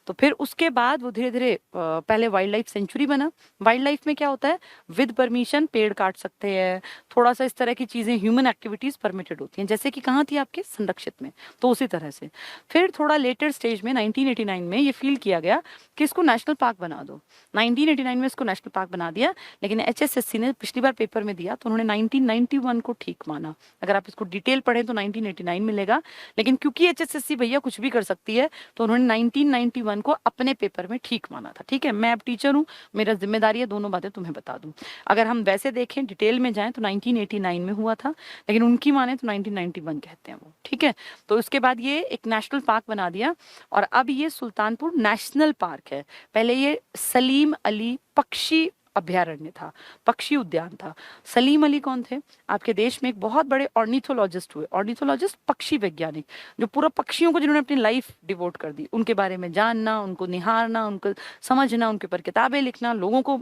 तो फिर उसके बाद वो धीरे धीरे पहले वाइल्ड लाइफ सेंचुरी बना। वाइल्ड लाइफ में क्या होता है, विद परमिशन पेड़ काट सकते हैं, थोड़ा सा इस तरह की चीजें, ह्यूमन एक्टिविटीज परमिटेड होती हैं, जैसे कि कहाँ थी आपके संरक्षित में, तो उसी तरह से। फिर थोड़ा लेटर स्टेज में 1989 में ये फील किया गया कि इसको नेशनल पार्क बना दो। 1989 में इसको नेशनल पार्क बना दिया, लेकिन एचएसएससी ने पिछली बार पेपर में दिया तो उन्होंने 1991 को ठीक माना। अगर आप इसको डिटेल पढ़ें तो 1989 मिलेगा, लेकिन क्योंकि एचएसएससी भैया कुछ भी कर सकती है, तो उन्होंने 1991 को अपने पेपर में ठीक माना था। ठीक है, मैं अब टीचर हूँ, मेरा जिम्मेदारी है दोनों बातें तुम्हें बता दूं। अगर हम वैसे देखें, डिटेल में जाएं तो 1989 में हुआ था, लेकिन उनकी माने तो 1991 कहते हैं वो। ठीक है, तो उसके बाद ये एक नेशनल पार्क बना दिया, और अब ये सुल्तानपुर नेशनल पार्क है। पहले ये सलीम अली पक्षी अभ्यारण्य था, पक्षी उद्यान था। सलीम अली कौन थे, आपके देश में एक बहुत बड़े ऑर्निथोलॉजिस्ट हुए, ऑर्निथोलॉजिस्ट पक्षी वैज्ञानिक, जो पूरा पक्षियों को जिन्होंने अपनी लाइफ डिवोट कर दी, उनके बारे में जानना, उनको निहारना, उनको समझना, उनके ऊपर किताबें लिखना, लोगों को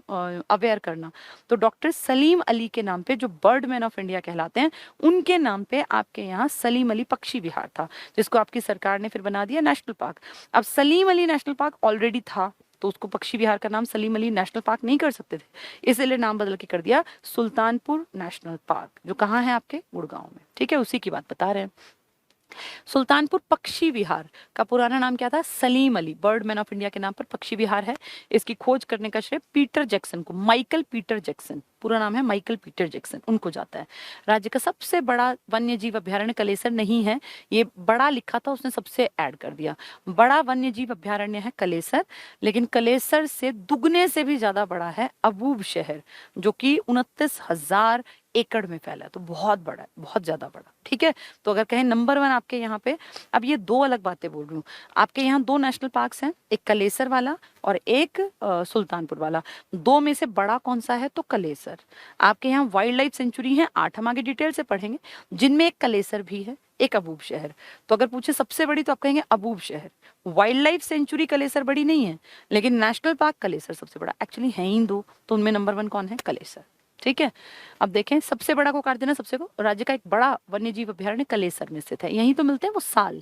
अवेयर करना। तो डॉक्टर सलीम अली के नाम पे, जो बर्ड मैन ऑफ इंडिया कहलाते हैं, उनके नाम पे आपके यहाँ सलीम अली पक्षी विहार था, जिसको आपकी सरकार ने फिर बना दिया नेशनल पार्क। अब Salim Ali national park already था, तो उसको पक्षी विहार का नाम सलीम अली नेशनल पार्क नहीं कर सकते थे, इसलिए नाम बदल के कर दिया सुल्तानपुर नेशनल पार्क, जो कहाँ है आपके गुड़गांव में। ठीक है, उसी की बात बता रहे हैं। सुल्तानपुर पक्षी विहार का पुराना नाम क्या था, Salim Ali, bird man of India के नाम पर पक्षी विहार है। इसकी खोज करने का श्रेय पीटर जैक्सन को, माइकल पीटर जैक्सन, पूरा नाम है माइकल पीटर जैक्सन, उनको जाता है। राज्य का सबसे बड़ा वन्य जीव अभ्यारण्य कलेसर नहीं है, ये बड़ा लिखा था उसने सबसे ऐड कर दिया। बड़ा वन्य जीव अभ्यारण्य है कलेसर, लेकिन कलेसर से दुगने से भी ज्यादा बड़ा है अबूब शहर, जो कि 29,000 एकड़ में फैला है, तो बहुत बड़ा है, बहुत ज्यादा बड़ा। ठीक है, तो अगर कहें नंबर 1 आपके यहाँ पे, अब ये दो अलग बातें बोल रही हूँ, आपके यहाँ दो नेशनल पार्क्स हैं, एक कलेसर वाला और एक सुल्तानपुर वाला। दो में से बड़ा कौन सा है, तो कलेसर। आपके यहाँ वाइल्ड लाइफ सेंचुरी है 8, हम आगे डिटेल से पढ़ेंगे, जिनमें एक कलेसर भी है, एक अबूब शहर। तो अगर पूछे सबसे बड़ी, तो आप कहेंगे अबूब शहर। वाइल्ड लाइफ सेंचुरी कलेसर बड़ी नहीं है, लेकिन नेशनल पार्क कलेसर सबसे बड़ा। एक्चुअली है ही दो, तो उनमें नंबर 1 कौन है, कलेसर। ठीक है, अब देखें सबसे बड़ा को काट देना, सबसे को, राज्य का एक बड़ा वन्य जीव अभ्यारण्य कलेसर में स्थित है, यहीं तो मिलते हैं वो साल।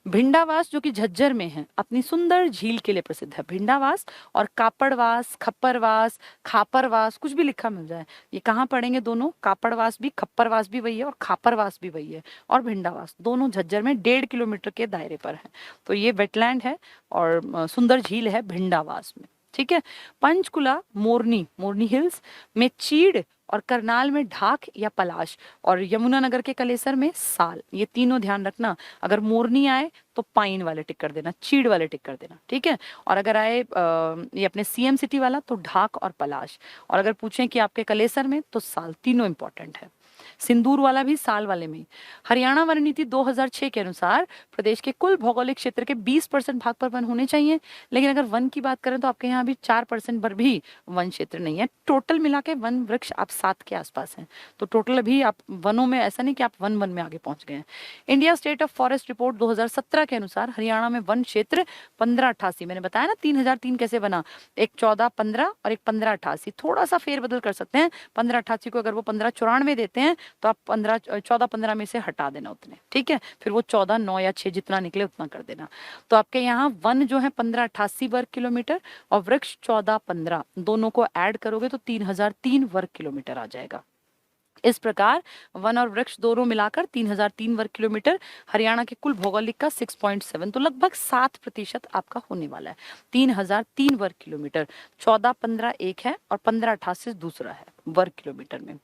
भिंडावास जो कि झज्जर में है, अपनी सुंदर झील के लिए प्रसिद्ध है, भिंडावास। और कापड़वास, खप्परवास, खापरवास, कुछ भी लिखा मिल जाए, ये कहाँ पड़ेंगे दोनों, कापड़वास भी, खप्परवास भी वही है, और खापरवास भी वही है, और भिंडावास, दोनों झज्जर में 1.5 किलोमीटर के दायरे पर है। तो ये वेटलैंड है और सुंदर झील है भिंडावास में। ठीक है, पंचकुला, मोरनी, मोरनी हिल्स में चीड़, और करनाल में ढाक या पलाश, और यमुनानगर के कलेसर में साल। ये तीनों ध्यान रखना, अगर मोरनी आए तो पाइन वाले टिक कर देना, चीड़ वाले टिक कर देना। ठीक है, और अगर आए ये अपने सीएम सिटी वाला, तो ढाक और पलाश, और अगर पूछें कि आपके कलेसर में, तो साल। तीनों इंपॉर्टेंट है। सिंदूर वाला भी साल वाले में। हरियाणा वन नीति 2006 के अनुसार प्रदेश के कुल भौगोलिक क्षेत्र के 20% भाग पर वन होने चाहिए, लेकिन अगर वन की बात करें तो आपके यहाँ भी 4% पर भी वन क्षेत्र नहीं है। टोटल मिला के वन वृक्ष आप 7 के आसपास हैं, तो टोटल अभी आप वनों में, ऐसा नहीं कि आप वन में आगे पहुंच गए हैं। India state of forest report 2017 के अनुसार हरियाणा में वन क्षेत्र 1588, मैंने बताया ना 3003 कैसे बना, एक 1415 और एक 1588, थोड़ा सा फेरबदल कर सकते हैं। 1588 को अगर वो 1594 देते हैं, तो आप 1415 में से हटा देना उतने। ठीक है, फिर वो 14, 9 या 6 जितना निकले उतना कर देना। तो आपके यहाँ वन जो है 1588 वर्ग किलोमीटर, और वृक्ष 1415, दोनों को ऐड करोगे तो 3003 वर्ग किलोमीटर आ जाएगा। इस प्रकार वन और वृक्ष दोनों मिलाकर 3003 वर्ग किलोमीटर हरियाणा के कुल भौगोलिक का 6.7, तो लगभग 7% आपका होने वाला है। 3003 वर्ग किलोमीटर, 1415 एक है और 1588 दूसरा है वर्ग किलोमीटर में।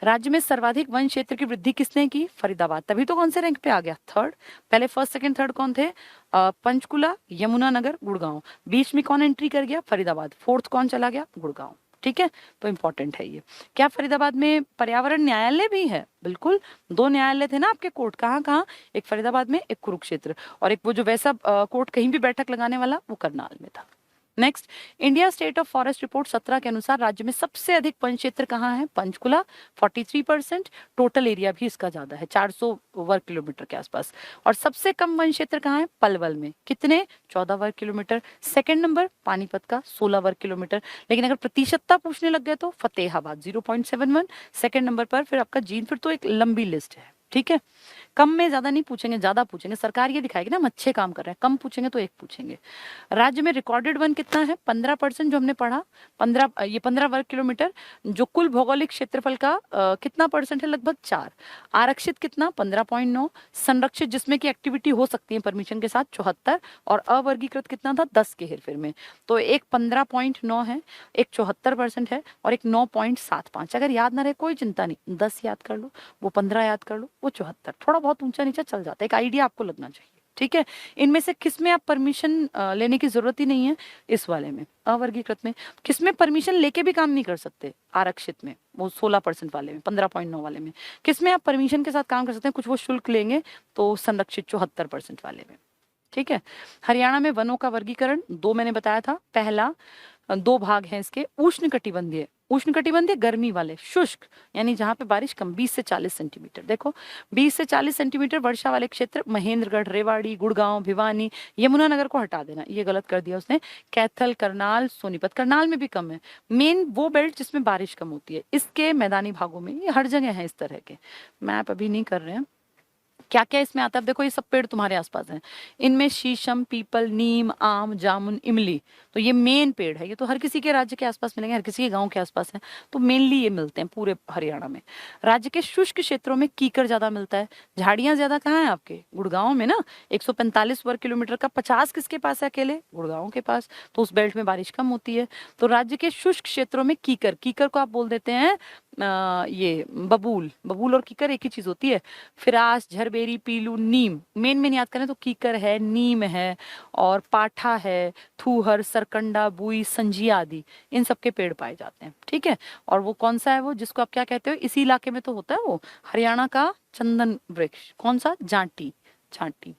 राज्य में सर्वाधिक वन क्षेत्र की वृद्धि किसने की? फरीदाबाद। तभी तो कौन से रैंक पे आ गया? थर्ड। पहले फर्स्ट सेकंड थर्ड कौन थे? पंचकुला, यमुनानगर, गुड़गांव। बीच में कौन एंट्री कर गया? फरीदाबाद। फोर्थ कौन चला गया? गुड़गांव। ठीक है, तो इंपॉर्टेंट है ये। क्या फरीदाबाद में पर्यावरण न्यायालय भी है? बिल्कुल, 2 न्यायालय थे ना आपके कोर्ट। कहाँ कहाँ? एक फरीदाबाद में, एक कुरुक्षेत्र, और एक वो जो वैसा कोर्ट कहीं भी बैठक लगाने वाला वो करनाल में था। Next, India state of forest report 17 के अनुसार राज्य में सबसे अधिक वन क्षेत्र कहाँ है? पंचकुला 43%, टोटल एरिया भी इसका ज्यादा है 400 वर्ग किलोमीटर के आसपास। और सबसे कम वन क्षेत्र कहाँ है? पलवल में। कितने? 14 वर्ग किलोमीटर। सेकंड नंबर पानीपत का 16 वर्ग किलोमीटर। लेकिन अगर प्रतिशतता पूछने लग गए तो फतेहाबाद 0.71 सेकंड नंबर पर, फिर आपका जींद। फिर तो एक लंबी लिस्ट है। ठीक है, कम में ज्यादा नहीं पूछेंगे, ज्यादा पूछेंगे। सरकार ये दिखाएगी ना हम अच्छे काम कर रहे हैं, कम पूछेंगे तो एक पूछेंगे। राज्य में रिकॉर्डेड वन कितना है? 15% जो हमने पढ़ा, 15 वर्ग किलोमीटर, जो कुल भौगोलिक क्षेत्रफल का कितना परसेंट है? लगभग 4। आरक्षित कितना? 15.9। संरक्षित जिसमें की एक्टिविटी हो सकती है परमिशन के साथ 74, और अवर्गीकृत कितना था? 10 के हेरफेर में। तो एक 15.9 है, एक 74% है, और एक 9.75। अगर याद ना रहे कोई चिंता नहीं, 10 याद कर लो, वो 15 याद कर लो, वो 74। थोड़ा बहुत ऊंचा नीचा चल जाता है, एक आइडिया आपको लगना चाहिए। ठीक है, इनमें से किसमें आप परमिशन लेने की जरूरत ही नहीं है? इस वाले में, अवर्गीकृत में। किसमें परमिशन लेके भी काम नहीं कर सकते? आरक्षित में, वो 16% वाले में, 15.9 वाले में। किसमें आप परमिशन के साथ काम कर सकते हैं, कुछ वो शुल्क लेंगे? तो संरक्षित 74% वाले में। ठीक है, हरियाणा में वनों का वर्गीकरण 2 मैंने बताया था। पहला, 2 भाग हैं इसके। उष्णकटिबंधीय, उष्णकटिबंधीय गर्मी वाले। शुष्क यानी जहां पे बारिश कम, 20 से 40 सेंटीमीटर। देखो 20 से 40 सेंटीमीटर वर्षा वाले क्षेत्र महेंद्रगढ़, रेवाड़ी, गुड़गांव, भिवानी, यमुनानगर को हटा देना, ये गलत कर दिया उसने। कैथल, करनाल, सोनीपत। करनाल में भी कम है। मेन वो बेल्ट जिसमें बारिश कम होती है, इसके मैदानी भागों में ये हर जगह है इस तरह के। मैप अभी नहीं कर रहे हैं। क्या क्या इसमें आता है? देखो ये सब पेड़ तुम्हारे आसपास हैं। इनमें शीशम, पीपल, नीम, आम, जामुन, इमली, तो ये मेन पेड़ है। ये तो हर किसी के राज्य के आसपास मिलेंगे, हर किसी के गांव के आसपास है, तो मेनली ये मिलते हैं पूरे हरियाणा में। राज्य के शुष्क क्षेत्रों में कीकर ज्यादा मिलता है। झाड़ियां ज्यादा कहाँ है आपके? गुड़गांव में ना। 145 वर्ग किलोमीटर का 50 किसके पास है? अकेले गुड़गांव के पास। तो उस बेल्ट में बारिश कम होती है। तो राज्य के शुष्क क्षेत्रों में कीकर, कीकर को आप बोल देते हैं ये बबूल। बबूल और कीकर एक ही चीज होती है। फिरास, झरबेरी, पीलू, नीम। मेन याद करें तो कीकर है, नीम है, और पाठा है, थूहर, सरकंडा, बुई, संजिया आदि, इन सब के पेड़ पाए जाते हैं। ठीक है, और वो कौन सा है? वो जिसको आप क्या कहते हो, इसी इलाके में तो होता है वो, हरियाणा का चंदन वृक्ष। कौन सा? जांटी, जांटी।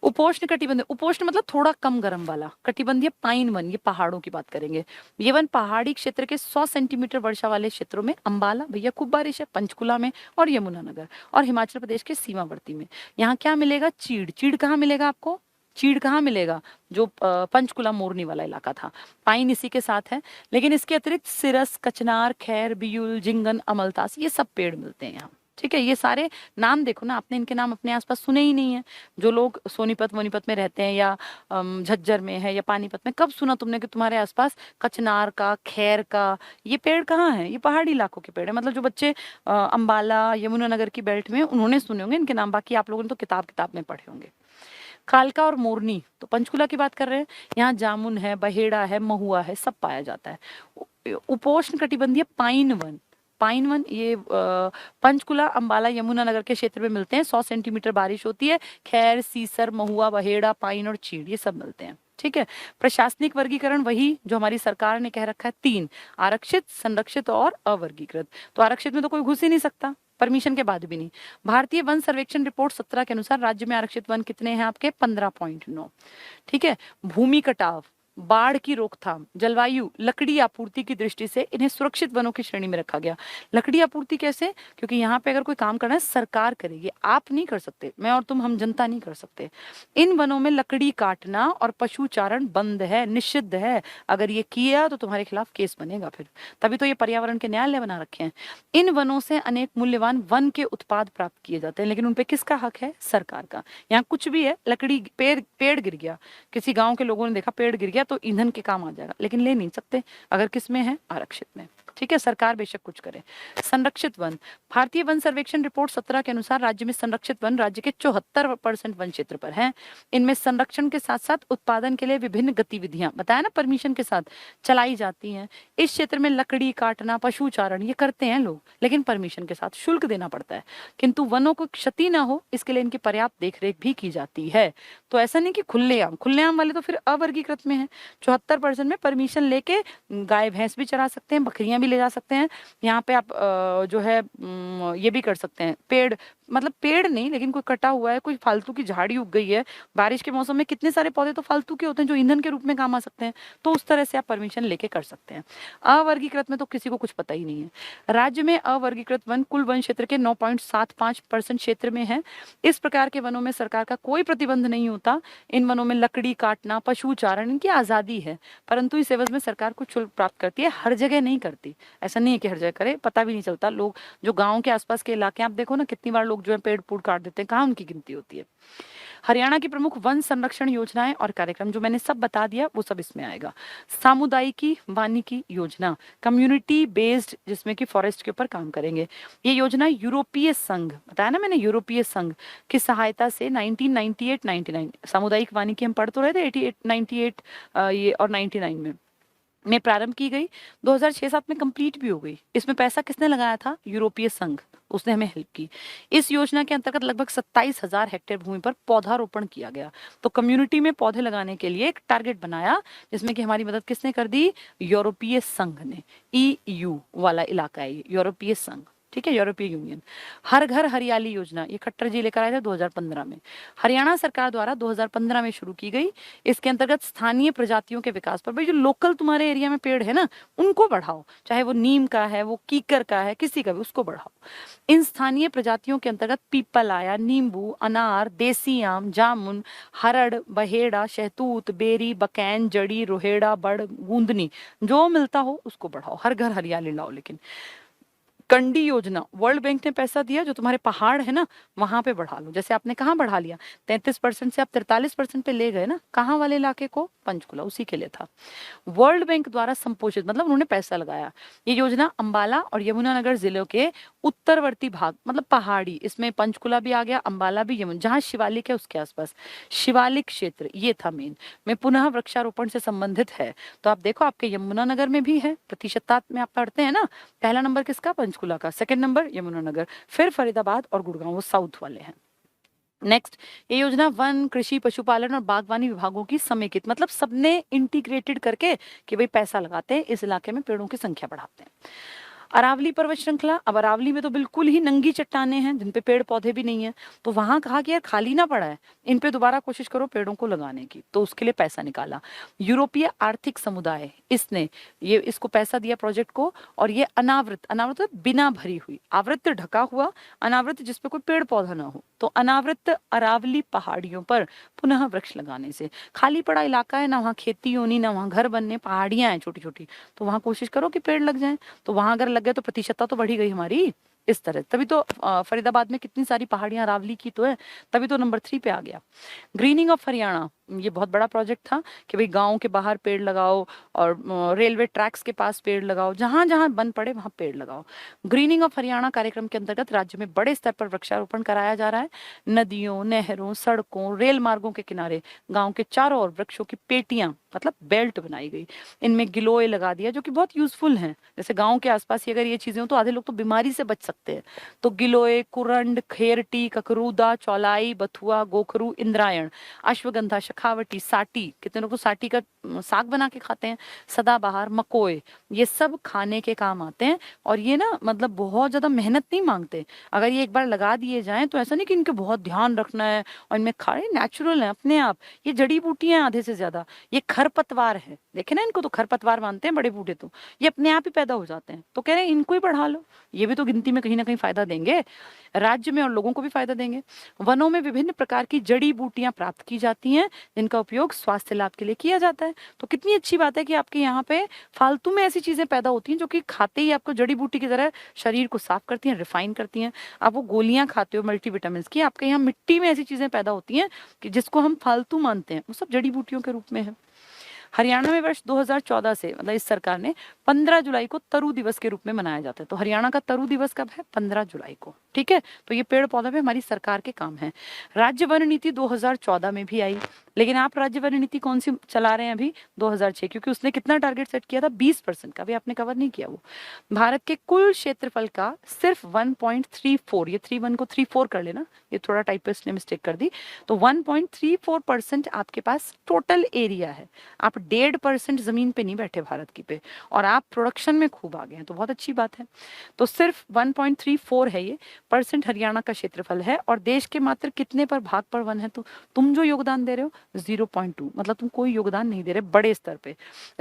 उपोष्ण कटिबंधीय, उपोष्ण मतलब थोड़ा कम गर्म वाला। कटिबंधीय पाइन वन, ये पहाड़ों की बात करेंगे। ये वन पहाड़ी क्षेत्र के 100 सेंटीमीटर वर्षा वाले क्षेत्रों में, अंबाला भैया खूब बारिश है, पंचकुला में, और यमुनानगर, और हिमाचल प्रदेश के सीमावर्ती में। यहाँ क्या मिलेगा? चीड़। चीड़ कहाँ मिलेगा आपको? चीड़ कहाँ मिलेगा? जो पंचकुला मोरनी वाला इलाका था। पाइन इसी के साथ है, लेकिन इसके अतिरिक्त सिरस, कचनार, खैर, बियुल, जिंगन, अमलतास, ये सब पेड़ मिलते हैं यहाँ। ठीक है, ये सारे नाम देखो ना, आपने इनके नाम अपने आसपास सुने ही नहीं है। जो लोग सोनीपत वनीपत में रहते हैं, या झज्जर में है, या पानीपत में, कब सुना तुमने कि तुम्हारे आसपास कचनार का, खैर का, ये पेड़ कहाँ है? ये पहाड़ी इलाकों के पेड़ है। मतलब जो बच्चे अंबाला, यमुनानगर की बेल्ट में, उन्होंने सुने होंगे इनके नाम, बाकी आप लोगों ने तो किताब किताब में पढ़े होंगे। कालका और मोरनी, तो पंचकुला की बात कर रहे हैं। यहाँ जामुन है, बहेड़ा है, महुआ है, सब पाया जाता है। उपोष्ण कटिबंधीय पाइन वन, पाइन वन ये पंचकुला, अंबाला, यमुनानगर के क्षेत्र में मिलते हैं। 100 सेंटीमीटर बारिश होती है। खैर, सीसर, महुआ, बहेड़ा, पाइन और चीड़, ये सब मिलते हैं। ठीक है, प्रशासनिक वर्गीकरण वही जो हमारी सरकार ने कह रखा है, 3, आरक्षित, संरक्षित और अवर्गीकृत। तो आरक्षित में तो कोई घुस ही नहीं सकता, परमिशन के बाद भी नहीं। भारतीय वन सर्वेक्षण रिपोर्ट 17 के अनुसार राज्य में आरक्षित वन कितने हैं आपके? 15.9। ठीक है, भूमि कटाव, बाढ़ की रोकथाम, जलवायु, लकड़ी आपूर्ति की दृष्टि से इन्हें सुरक्षित वनों की श्रेणी में रखा गया। लकड़ी आपूर्ति कैसे? क्योंकि यहाँ पे अगर कोई काम करना है सरकार करेगी, आप नहीं कर सकते, मैं और तुम, हम जनता नहीं कर सकते। इन वनों में लकड़ी काटना और पशु चारण बंद है, निषिद्ध है। अगर ये किया तो तुम्हारे खिलाफ केस बनेगा फिर, तभी तो ये पर्यावरण के न्यायालय बना रखे हैं। इन वनों से अनेक मूल्यवान वन के उत्पाद प्राप्त किए जाते हैं, लेकिन उनपे किसका हक है? सरकार का। यहाँ कुछ भी है, लकड़ी, पेड़ गिर गया, किसी गांव के लोगों ने देखा पेड़ गिर गया तो ईंधन के काम आ जाएगा, लेकिन ले नहीं सकते अगर किस में है? आरक्षित में। ठीक है, सरकार बेशक कुछ करे। संरक्षित वन, भारतीय वन सर्वेक्षण रिपोर्ट 17 के अनुसार राज्य में संरक्षित वन राज्य के 74% वन क्षेत्र पर हैं। इनमें संरक्षण के साथ साथ उत्पादन के लिए विभिन्न गतिविधियां, बताया ना, परमिशन के साथ चलाई जाती हैं। इस क्षेत्र में लकड़ी काटना, पशु चारण ये करते हैं लोग, लेकिन परमिशन के साथ शुल्क देना पड़ता है। किंतु वनों को क्षति ना हो इसके लिए इनकी पर्याप्त देखरेख भी की जाती है। तो ऐसा नहीं कि खुलेआम वाले तो फिर अवर्गीकृत में है। 74% में परमिशन लेके गाय भैंस भी चरा सकते हैं, बकरियां भी ले जा सकते हैं। यहाँ पे आप जो है ये भी कर सकते हैं, पेड़, मतलब पेड़ नहीं लेकिन कोई कटा हुआ है, कोई फालतू की झाड़ी उग गई है, बारिश के मौसम में कितने सारे पौधे तो फालतू के होते हैं जो ईंधन के रूप में काम आ सकते हैं, तो उस तरह से आप परमिशन लेके कर सकते हैं। अवर्गीकृत में तो किसी को कुछ पता ही नहीं है। राज्य में अवर्गीकृत वन कुल वन क्षेत्र के 9.75% क्षेत्र में है। इस प्रकार के वनों में सरकार का कोई प्रतिबंध नहीं होता। इन वनों में लकड़ी काटना, पशु चारण, इनकी आजादी है, परंतु इस एवज में सरकार कुछ शुल्क प्राप्त करती है। हर जगह नहीं करती, ऐसा नहीं है कि हर जगह करे, पता भी नहीं चलता। लोग जो गाँव के आसपास के इलाके आप देखो ना, कितनी बार लोग जो है पेड़ पूड़ काट देते हैं, कहाँ उनकी गिनती होती है। हरियाणा की प्रमुख वन संरक्षण योजनाएं और कार्यक्रम जो मैंने सब बता दिया वो सब इसमें आएगा। सामुदायिकी वानिकी योजना, कम्युनिटी बेस्ड, जिसमें कि फॉरेस्ट के ऊपर काम करेंगे। ये योजना यूरोपीय संघ, बताया ना मैंने, यूरोपीय संघ की सहायता से 1998-99 सामुदायिक वानिकी हम पढ़ तो रहे थे, 88 98 ये और 99 में प्रारंभ की गई। 2006-07 में कंप्लीट भी हो गई। इसमें पैसा किसने लगाया था? यूरोपीय संघ, उसने हमें हेल्प की। इस योजना के अंतर्गत लगभग 27,000 हेक्टेयर भूमि पर पौधारोपण किया गया। तो कम्युनिटी में पौधे लगाने के लिए एक टारगेट बनाया, जिसमें कि हमारी मदद किसने कर दी? यूरोपीय संघ ने। EU वाला इलाका है यूरोपीय संघ, ठीक है, यूरोपीय यूनियन। हर घर हरियाली योजना, ये खट्टर जी लेकर आए थे 2015 में, हरियाणा सरकार द्वारा 2015 में शुरू की गई। इसके अंतर्गत स्थानीय प्रजातियों के विकास पर, भाई जो लोकल तुम्हारे एरिया में पेड़ है ना, उनको बढ़ाओ, चाहे वो नीम का है, वो कीकर का है, किसी का भी, उसको बढ़ाओ। इन स्थानीय प्रजातियों के अंतर्गत पीपल आया, नींबू, अनार, देसी आम, जामुन, हरड़, बहेड़ा, शहतूत, बेरी, बकैन, जड़ी, रोहेड़ा, बड़, गूंदनी, जो मिलता हो उसको बढ़ाओ। हर घर हरियाली लाओ। लेकिन कंडी योजना, वर्ल्ड बैंक ने पैसा दिया, जो तुम्हारे पहाड़ है ना वहां पे बढ़ा लो। जैसे आपने कहाँ बढ़ा लिया, 33% से आप 43% पे ले गए ना, कहाँ वाले इलाके को? पंचकुला, उसी के लिए था। वर्ल्ड बैंक द्वारा संपोषित, मतलब उन्होंने पैसा लगाया। ये योजना अंबाला और यमुनानगर जिलों के उत्तरवर्ती भाग, मतलब पहाड़ी, इसमें पंचकुला भी आ गया, अंबाला भी, यमुना, जहाँ शिवालिक है उसके आसपास, शिवालिक क्षेत्र ये था मेन, में पुनः वृक्षारोपण से संबंधित है। तो आप देखो आपके यमुनानगर में भी है, प्रतिशतता में आप पढ़ते हैं ना, पहला नंबर किसका? पंचकुला का, सेकंड नंबर यमुनानगर, फिर फरीदाबाद और गुड़गांव, वो साउथ वाले हैं। नेक्स्ट, ये योजना वन, कृषि, पशुपालन और बागवानी विभागों की समेकित, मतलब सबने इंटीग्रेटेड करके कि भाई पैसा लगाते हैं, इस इलाके में पेड़ों की संख्या बढ़ाते हैं। अरावली पर्वत श्रृंखला, अब अरावली में तो बिल्कुल ही नंगी चट्टाने हैं जिन पे पेड़ पौधे भी नहीं है, तो वहां कहा कि यार खाली ना पड़ा है, इन पे दोबारा कोशिश करो पेड़ों को लगाने की, तो उसके लिए पैसा निकाला। यूरोपीय आर्थिक समुदाय, इसने ये इसको पैसा दिया प्रोजेक्ट को, और ये अनावृत, अनावृत मतलब बिना भरी हुई, आवृत ढका हुआ, अनावृत जिसपे कोई पेड़ पौधा ना हो, तो अनावृत अरावली पहाड़ियों पर पुनः वृक्ष लगाने से, खाली पड़ा इलाका है ना, वहाँ खेती होनी ना, वहाँ घर बनने, पहाड़ियां हैं छोटी छोटी, तो वहां कोशिश करो कि पेड़ लग जाएं। तो वहां अगर लग गए तो प्रतिशतता तो बढ़ी गई हमारी, इस तरह। तभी तो फरीदाबाद में कितनी सारी पहाड़ियां अरावली की तो है, तभी तो नंबर 3 पे आ गया। ग्रीनिंग ऑफ हरियाणा, ये बहुत बड़ा प्रोजेक्ट था कि भाई गांव के बाहर पेड़ लगाओ और रेलवे ट्रैक्स के पास पेड़ लगाओ, जहां जहां बन पड़े वहां पेड़ लगाओ। ग्रीनिंग ऑफ हरियाणा कार्यक्रम के अंतर्गत राज्य में बड़े स्तर पर वृक्षारोपण कराया जा रहा है। नदियों, नहरों, सड़कों, रेल मार्गों के किनारे गांव के चारों ओर वृक्षों की पेटियां, मतलब बेल्ट बनाई गई, इनमें गिलोय लगा दिया, जो कि बहुत यूजफुल हैं। जैसे गांव के आसपास ही अगर ये चीजें हो तो आधे लोग तो बीमारी से बच सकते हैं। तो गिलोय, कुरंड, खेरटी, ककरूदा, चौलाई, बथुआ, गोखरू, इंद्रायण, अश्वगंधा, शखावटी, साटी, कितने लोग तो साटी का साग बना के खाते हैं, सदाबहार, मकोए, ये सब खाने के काम आते हैं। और ये ना मतलब बहुत ज्यादा मेहनत नहीं मांगते। अगर ये एक बार लगा दिए जाएं तो ऐसा नहीं कि इनके बहुत ध्यान रखना है, और इनमें खाए नेचुरल है अपने आप, ये जड़ी बूटियां हैं आधे से ज्यादा, ये खरपतवार है, देखे ना, इनको तो खरपतवार मानते हैं बड़े बूढ़े, तो ये अपने आप ही पैदा हो जाते हैं। तो कह रहे हैं इनको ही बढ़ा लो, ये भी तो गिनती में कहीं ना कहीं फायदा देंगे राज्य में और लोगों को भी फायदा देंगे। वनों में विभिन्न प्रकार की जड़ी बूटियां प्राप्त की जाती हैं, जिनका उपयोग स्वास्थ्य लाभ के लिए किया जाता है। तो कितनी अच्छी बात है कि आपके यहाँ पे फालतू में ऐसी चीजें पैदा होती हैं जो कि खाते ही आपको जड़ी बूटी की तरह शरीर को साफ करती हैं, रिफाइन करती हैं। आप वो गोलियां खाते हो मल्टीविटामिन की, आपके यहाँ मिट्टी में ऐसी चीजें पैदा होती हैं कि जिसको हम फालतू मानते हैं, वो सब जड़ी बूटियों के रूप में है। हरियाणा में वर्ष 2014 से मतलब इस सरकार ने 15 जुलाई को तरु दिवस के रूप में मनाया जाता है। तो हरियाणा का तरु दिवस कब है? 15 जुलाई को। ठीक है, तो ये पेड़ पौधों में हमारी सरकार के काम है। राज्य वन नीति 2014 में भी आई, लेकिन आप राज्य वन नीति कौन सी चला रहे हैं अभी? 2006, क्योंकि उसने कितना टारगेट सेट किया था? 20% का। भी आपने कवर नहीं किया वो। भारत के कुल क्षेत्रफल का सिर्फ 1.34, ये 31 को 34 कर लेना, ये थोड़ा टाइपिस्ट ने मिस्टेक कर दी, तो 1.34% आपके पास टोटल एरिया है। आप 1.5% जमीन पे नहीं बैठे भारत की पे, और आप प्रोडक्शन में खूब आगे हैं, तो बहुत अच्छी बात है। तो सिर्फ 1.34 है ये परसेंट हरियाणा का क्षेत्रफल है, और देश के मात्र कितने पर भाग पर वन है? तो तुम जो योगदान दे रहे हो 0.2, मतलब तुम कोई योगदान नहीं दे रहे बड़े स्तर पे।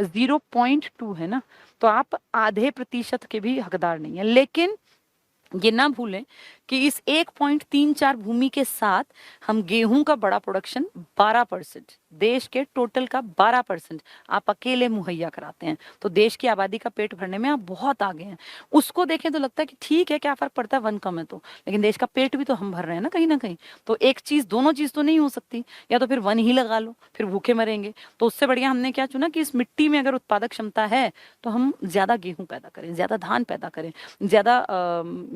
0.2 है ना, तो आप आधे प्रतिशत के भी हकदार नहीं है। लेकिन ये ना भूलें कि इस 1.34 भूमि के साथ हम गेहूं का बड़ा प्रोडक्शन 12%, देश के टोटल का 12% आप अकेले मुहैया कराते हैं। तो देश की आबादी का पेट भरने में आप बहुत आगे हैं। उसको देखें तो लगता है कि ठीक है, क्या फर्क पड़ता है, वन कम है तो, लेकिन देश का पेट भी तो हम भर रहे हैं ना कहीं। तो एक चीज, दोनों चीज तो नहीं हो सकती, या तो फिर वन ही लगा लो, फिर भूखे मरेंगे। तो उससे बढ़िया हमने क्या चुना कि इस मिट्टी में अगर उत्पादक क्षमता है तो हम ज्यादा गेहूं पैदा करें, ज्यादा धान पैदा करें, ज्यादा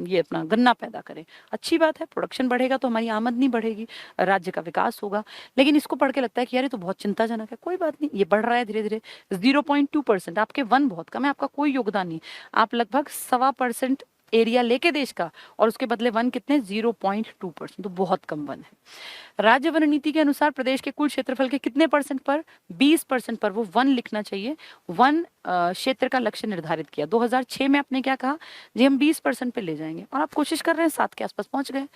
ये अपना गन्ना पैदा करें। अच्छी बात है, प्रोडक्शन बढ़ेगा तो हमारी आमदनी बढ़ेगी, राज्य का विकास होगा। लेकिन इसको पढ़ के लगता है कि यार ये तो बहुत चिंताजनक है। कोई बात नहीं, ये बढ़ रहा है धीरे धीरे। 0.2%, आपके वन बहुत कम है, आपका कोई योगदान नहीं। आप लगभग 1.25% एरिया लेके देश का, और उसके बदले वन कितने? 0.2%, तो बहुत कम वन है। राज्य वन नीति के अनुसार प्रदेश के कुल क्षेत्रफल के कितने परसेंट पर? 20% पर वो वन लिखना चाहिए। वन क्षेत्र का लक्ष्य निर्धारित किया 2006 में। आपने क्या कहा जी? हम 20% पे ले जाएंगे, और आप कोशिश कर रहे हैं, 7 के आसपास पहुंच गए।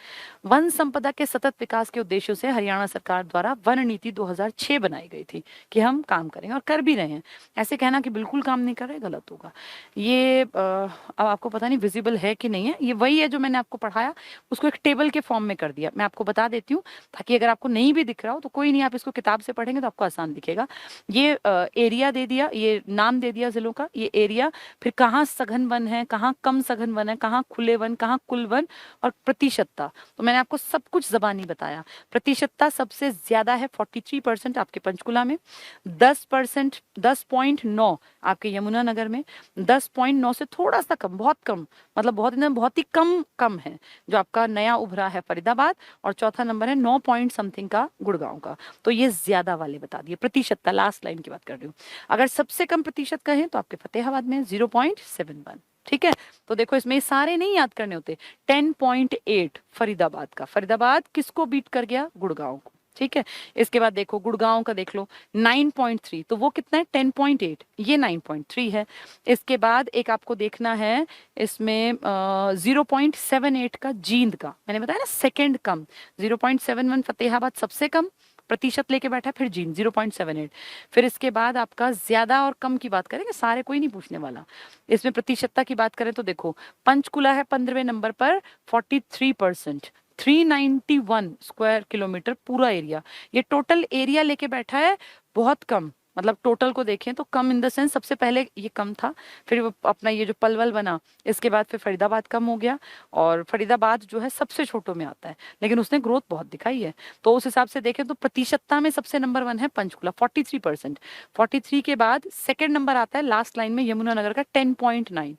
वन संपदा के सतत विकास के उद्देश्यों से हरियाणा सरकार द्वारा वन नीति 2006 बनाई गई थी कि हम काम करेंगे, और कर भी रहे हैं। ऐसे कहना कि बिल्कुल काम नहीं कर रहे, गलत होगा। ये अब आपको पता नहीं विजिबल है कि नहीं है, ये वही है जो मैंने आपको पढ़ाया, उसको एक टेबल के फॉर्म में कर दिया। मैं आपको बता देती हूँ, ताकि अगर आपको नहीं भी दिख रहा हो तो कोई नहीं, आप इसको किताब से पढ़ेंगे तो आपको आसान दिखेगा। ये एरिया दे दिया, ये नाम दे दिया जिलों का, ये एरिया, फिर कहाँ सघन वन है, कहाँ कम सघन वन है, कहाँ खुले वन, कहाँ कुल वन, और प्रतिशतता। तो मैंने आपको सब कुछ जबानी बताया। प्रतिशतता सबसे ज्यादा है 43% आपके पंचकुला में, 10%, 10.9 आपके यमुनानगर में, 10.9 से थोड़ा सा कम, बहुत कम, मतलब बहुत ही कम है जो आपका नया उभरा है फरीदाबाद, और चौथा नंबर है 9 पॉइंट समथिंग का गुड़गांव का। तो ये ज्यादा वाले बता दिए। प्रतिशतता लास्ट लाइन की बात कर रही हूँ। अगर सबसे कम प्रतिशत कहें तो आपके फतेहाबाद में 0.71। ठीक है, तो देखो इसमें सारे नहीं याद करने होते। 10.8 फरीदाबाद का, फरीदाबाद किसको बीट कर गया? गुड़गांव को। ठीक है, इसके बाद देखो गुड़गांव का देख लो 9.3, तो वो कितना है? 10.8, ये 9.3 है। इसके बाद एक आपको देखना है इसमें 0.78 का जींद का, मैंने बताया ना सेकंड कम। 0.71 फतेहाबाद सबसे कम प्रतिशत लेके बैठा, फिर जींद 0.78। फिर इसके बाद आपका ज्यादा और कम की बात करेंगे, सारे कोई नहीं पूछने वाला। इसमें प्रतिशतता की बात करें तो देखो पंचकुला है 15वें नंबर पर 43%, 391 स्क्वायर किलोमीटर पूरा एरिया। ये टोटल एरिया लेके बैठा है, बहुत कम, मतलब टोटल को देखें तो कम इन द सेंस सबसे पहले ये कम था, फिर अपना ये जो पलवल बना, इसके बाद फिर फरीदाबाद कम हो गया, और फरीदाबाद जो है सबसे छोटों में आता है, लेकिन उसने ग्रोथ बहुत दिखाई है। तो उस हिसाब से देखें तो प्रतिशतता में सबसे नंबर 1 है पंचकुला 43%। 43 के बाद सेकेंड नंबर आता है लास्ट लाइन में यमुनानगर का 10.9।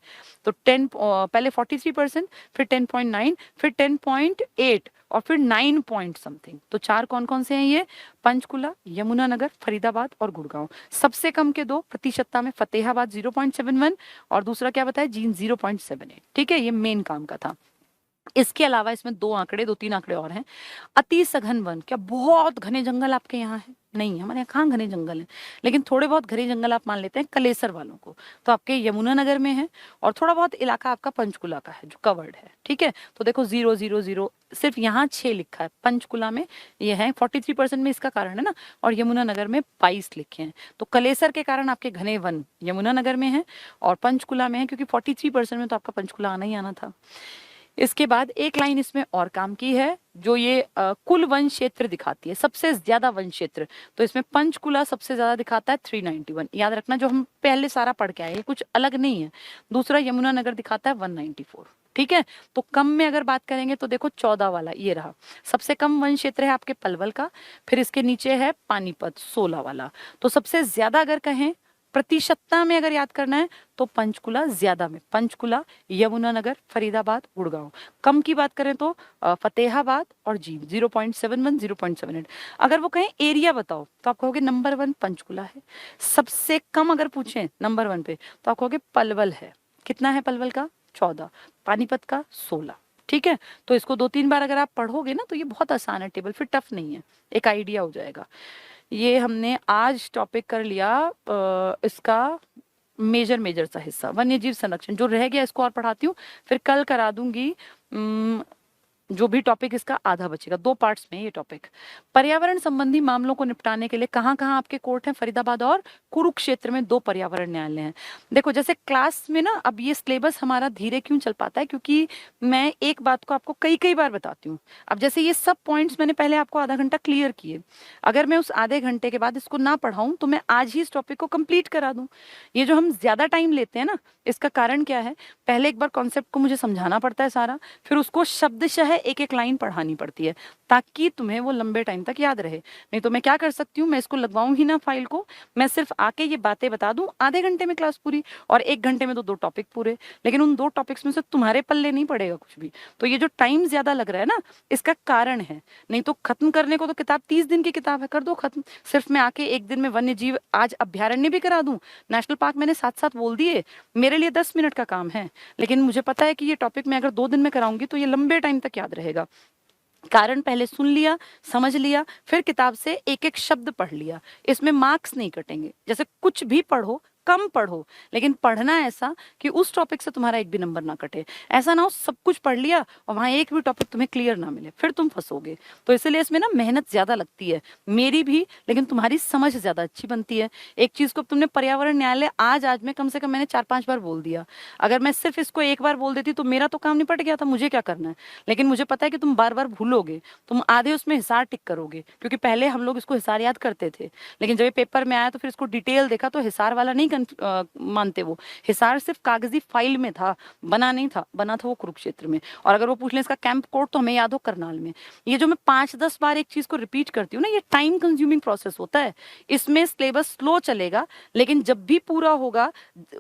तो 10 पहले 43%, फिर 10.9, फिर 10.8, और फिर 9 पॉइंट समथिंग। तो 4 कौन कौन से हैं ये? पंचकुला, यमुनानगर, फरीदाबाद और गुड़गांव। सबसे कम के 2 प्रतिशतता में फतेहाबाद 0.71, और दूसरा क्या बताया? जींद 0.78। ठीक है, ये मेन काम का था। इसके अलावा इसमें 2-3 आंकड़े और हैं। अति सघन वन, क्या बहुत घने जंगल आपके यहाँ है? नहीं, हमारे यहाँ कहाँ घने जंगल हैं, लेकिन थोड़े बहुत घने जंगल आप मान लेते हैं कलेसर वालों को, तो आपके यमुनानगर में है, और थोड़ा बहुत इलाका आपका पंचकुला का है जो कवर्ड है। ठीक है, तो देखो 000 सिर्फ यहाँ 6 लिखा है, पंचकुला में ये है 43% में, इसका कारण है ना, और यमुनानगर में 22 लिखे हैं। तो कलेसर के कारण आपके घने वन यमुनानगर में है और पंचकुला में है, क्योंकि 43% में तो आपका पंचकुला आना ही आना था। इसके बाद एक लाइन इसमें और काम की है, जो ये कुल वन क्षेत्र दिखाती है, सबसे ज्यादा वन क्षेत्र। तो इसमें पंचकुला सबसे ज्यादा दिखाता है 391, याद रखना, जो हम पहले सारा पढ़ के आए, ये कुछ अलग नहीं है। दूसरा यमुनानगर दिखाता है 194। ठीक है। तो कम में अगर बात करेंगे तो देखो 14 वाला ये रहा, सबसे कम वन क्षेत्र है आपके पलवल का। फिर इसके नीचे है पानीपत 16 वाला। तो सबसे ज्यादा अगर कहें प्रतिशतता में अगर याद करना है तो पंचकुला ज्यादा में, पंचकुला, यमुनानगर, फरीदाबाद, गुड़गांव। कम की बात करें तो फतेहाबाद और जींद 0.71, 0.78। अगर वो कहें एरिया बताओ तो आप कहोगे नंबर 1 पंचकुला है। सबसे कम अगर पूछें नंबर 1 पे तो आप कहोगे पलवल है। कितना है पलवल का? 14। पानीपत का 16। ठीक है। तो इसको 2-3 बार अगर आप पढ़ोगे ना तो ये बहुत आसान है टेबल, फिर टफ नहीं है, एक आइडिया हो जाएगा। ये हमने आज टॉपिक कर लिया इसका मेजर सा हिस्सा, वन्य जीव संरक्षण। जो रह गया इसको और पढ़ाती हूँ, फिर कल करा दूंगी जो भी टॉपिक इसका आधा बचेगा। 2 पार्ट्स में ये टॉपिक। पर्यावरण संबंधी मामलों को निपटाने के लिए कहाँ कहाँ आपके कोर्ट हैं? फरीदाबाद और कुरुक्षेत्र में 2 पर्यावरण न्यायालय हैं। देखो जैसे क्लास में ना, अब ये सिलेबस हमारा धीरे क्यों चल पाता है, क्योंकि मैं एक बात को आपको कई कई बार बताती हूँ। अब जैसे ये सब पॉइंट्स मैंने पहले आपको आधा घंटा क्लियर किए, अगर मैं उस आधे घंटे के बाद इसको ना पढ़ाऊं तो मैं आज ही इस टॉपिक को कंप्लीट करा दूं। ये जो हम ज्यादा टाइम लेते हैं ना, इसका कारण क्या है? पहले एक बार कॉन्सेप्ट को मुझे समझाना पड़ता है सारा, फिर उसको शब्दशः एक एक लाइन पढ़ानी पड़ती है ताकि तुम्हें वो लंबे टाइम तक याद रहे। नहीं तो मैं क्या कर सकती हूँ, मैं इसको लगवाऊं ही ना फाइल को, मैं सिर्फ आके ये बातें बता दूं, आधे घंटे में क्लास पूरी, और 1 घंटे में तो 2 टॉपिक पूरे। लेकिन उन 2 टॉपिक्स में से तुम्हारे पल्ले नहीं पड़ेगा कुछ भी। तो ये जो टाइम ज्यादा लग रहा है ना, इसका कारण है। नहीं तो खत्म करने को तो किताब 30 दिन की किताब है, कर दो खत्म। सिर्फ मैं आके 1 दिन में वन्य जीव आज अभ्यारण्य भी करा दूं, नेशनल पार्क मैंने साथ साथ बोल दिए, मेरे लिए 10 मिनट का काम है। लेकिन मुझे पता है कि ये टॉपिक मैं अगर 2 दिन में कराऊंगी तो ये लंबे टाइम तक याद रहेगा। कारण पहले सुन लिया, समझ लिया, फिर किताब से एक एक शब्द पढ़ लिया। इसमें मार्क्स नहीं कटेंगे। जैसे कुछ भी पढ़ो, कम पढ़ो, लेकिन पढ़ना ऐसा कि उस टॉपिक से तुम्हारा एक भी नंबर ना कटे। ऐसा ना हो सब कुछ पढ़ लिया और वहां एक भी टॉपिक तुम्हें क्लियर ना मिले, फिर तुम फंसोगे। तो इसलिए इसमें ना मेहनत ज्यादा लगती है, मेरी भी, लेकिन तुम्हारी समझ ज्यादा अच्छी बनती है। एक चीज को तुमने पर्यावरण न्यायालय आज आज में कम से कम मैंने 4-5 बार बोल दिया। अगर मैं सिर्फ इसको एक बार बोल देती तो मेरा तो काम निपट गया था, मुझे क्या करना है। लेकिन मुझे पता है कि तुम बार बार भूलोगे, तुम आधे उसमें हिसार टिक करोगे, क्योंकि पहले हम लोग इसको हिसार याद करते थे, लेकिन जब ये पेपर में आया तो फिर इसको डिटेल देखा तो हिसार वाला नहीं मानते। वो हिसार सिर्फ कागजी फाइल में था, बना नहीं था, बना था वो कुरुक्षेत्र में। और अगर वो पूछ लें इसका कैंप कोड तो हमें याद हो करनाल में। ये जो मैं 5-10 बार एक चीज को रिपीट करती हूँ ना, ये टाइम कंज्यूमिंग प्रोसेस होता है। इसमें सिलेबस स्लो चलेगा, लेकिन जब भी पूरा होगा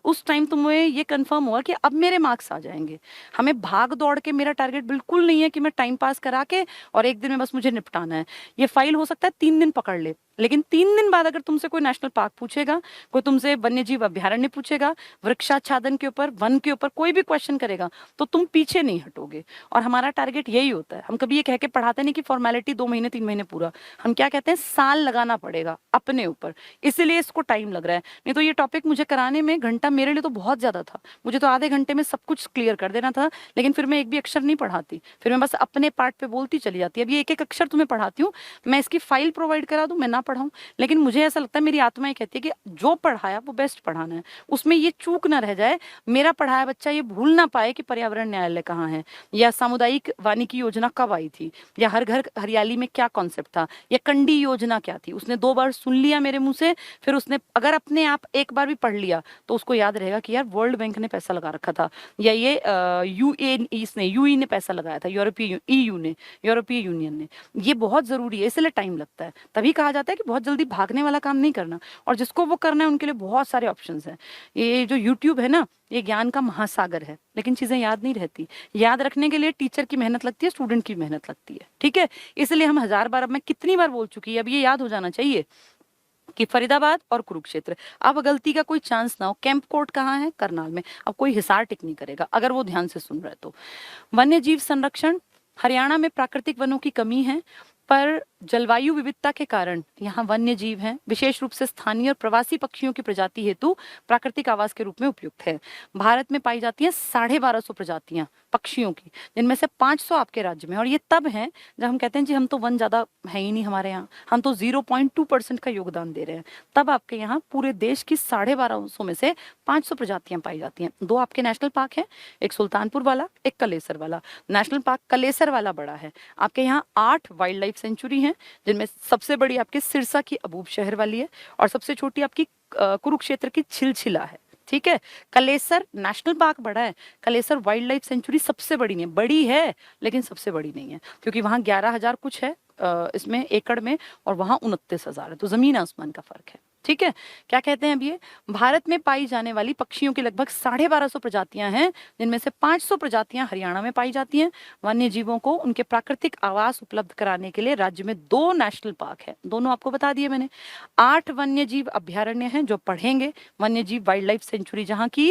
उस टाइम तुम्हें ये कंफर्म होगा कि अब मेरे मार्क्स आ जाएंगे। हमें भाग दौड़ के, मेरा टारगेट बिल्कुल नहीं है कि मैं टाइम पास करा के और 1 दिन में बस मुझे निपटाना है। ये फाइल हो सकता है 3 दिन पकड़ ले, लेकिन 3 दिन बाद अगर तुमसे कोई नेशनल पार्क पूछेगा, कोई तुमसे वन्य जीव अभ्यारण्य पूछेगा, वृक्षाच्छादन के ऊपर, वन के ऊपर कोई भी क्वेश्चन करेगा, तो तुम पीछे नहीं हटोगे। और हमारा टारगेट यही होता है। हम कभी ये कह के पढ़ाते नहीं कि फॉर्मेलिटी 2 महीने 3 महीने पूरा, हम क्या कहते हैं, साल लगाना पड़ेगा अपने ऊपर, इसीलिए इसको टाइम लग रहा है। नहीं तो ये टॉपिक मुझे कराने में घंटा मेरे लिए तो बहुत ज्यादा था, मुझे तो आधे घंटे में सब कुछ क्लियर कर देना था। लेकिन फिर मैं एक भी अक्षर नहीं पढ़ाती, फिर मैं बस अपने पार्ट पे बोलती चली जाती। अब ये एक एक अक्षर तुम्हें पढ़ाती हूँ, मैं इसकी फाइल प्रोवाइड करा दूं, मैं ना पढ़ाऊं, लेकिन मुझे ऐसा लगता है, मेरी आत्मा ये कहती है कि जो पढ़ाया वो बेस्ट पढ़ाना है, उसमें ये चूक ना रह जाए, मेरा पढ़ाया बच्चा ये भूल ना पाए कि पर्यावरण न्यायालय कहाँ है, या सामुदायिक वानिकी योजना कब आई थी, या हर घर हरियाली में क्या कॉन्सेप्ट था, या कंडी योजना क्या थी। उसने 2 बार सुन लिया मेरे मुंह से, फिर उसने अगर अपने आप एक बार भी पढ़ लिया तो उसको याद रहेगा कि यार वर्ल्ड बैंक ने पैसा लगा रखा था, या ये यूई ने पैसा लगाया था, यूरोपीय यूनियन ने। ये बहुत जरूरी है, इसलिए टाइम लगता है। तभी कहा जाता है कि बहुत जल्दी भागने वाला काम नहीं करना, और जिसको वो करना है उनके लिए बहुत सारे ऑप्शंस हैं। ये जो यूट्यूब है ना, ये ज्ञान का महासागर है, लेकिन चीजें याद नहीं रहती। याद रखने के लिए टीचर की मेहनत लगती है, स्टूडेंट की मेहनत लगती है। ठीक है, इसलिए हम 1000 बार, अब मैं कितनी बार बोल चुकी है, अब ये याद हो जाना चाहिए कि फरीदाबाद और कुरुक्षेत्र। अब गलती का कोई चांस ना हो। कैंप कोर्ट कहाँ है? करनाल में। अब कोई हिसार टिक नहीं करेगा अगर वो ध्यान से सुन रहे तो। वन्य जीव संरक्षण, हरियाणा में प्राकृतिक वनों की कमी है, पर जलवायु विविधता के कारण यहाँ वन्य जीव हैं, विशेष रूप से स्थानीय और प्रवासी पक्षियों की प्रजाति हेतु प्राकृतिक आवास के रूप में उपयुक्त है। भारत में पाई जाती हैं 1250 प्रजातियां पक्षियों की, जिनमें से 500 आपके राज्य में। और ये तब है जब हम कहते हैं जी हम तो वन ज्यादा है ही नहीं हमारे यहाँ, हम तो 0.2% का योगदान दे रहे हैं, तब आपके यहाँ पूरे देश की 1250 में से 500 प्रजातियां पाई जाती हैं। 2 आपके नेशनल पार्क हैं, एक सुल्तानपुर वाला, एक कलेसर वाला। नेशनल पार्क कलेसर वाला बड़ा है। आपके यहाँ 8 वाइल्ड लाइफ सेंचुरी हैं, जिनमें सबसे बड़ी आपके सिरसा की अबूब शहर वाली है, और सबसे छोटी आपकी कुरुक्षेत्र की छिलछिला है। ठीक है। कलेसर नेशनल पार्क बड़ा है, कलेसर वाइल्ड लाइफ सेंचुरी सबसे बड़ी नहीं है, बड़ी है लेकिन सबसे बड़ी नहीं है, क्योंकि वहां 11,000 कुछ है इसमें एकड़ में, और वहां 29,000 है, तो जमीन आसमान का फर्क है। ठीक है। क्या कहते हैं अब ये, भारत में पाई जाने वाली पक्षियों की लगभग 1250 प्रजातियां हैं, जिनमें से 500 प्रजातियां हरियाणा में पाई जाती हैं। वन्य जीवों को उनके प्राकृतिक आवास उपलब्ध कराने के लिए राज्य में 2 नेशनल पार्क है, दोनों आपको बता दिए मैंने। 8 वन्य जीव अभ्यारण्य हैं जो पढ़ेंगे, वन्य जीव वाइल्ड लाइफ सेंचुरी, जहाँ की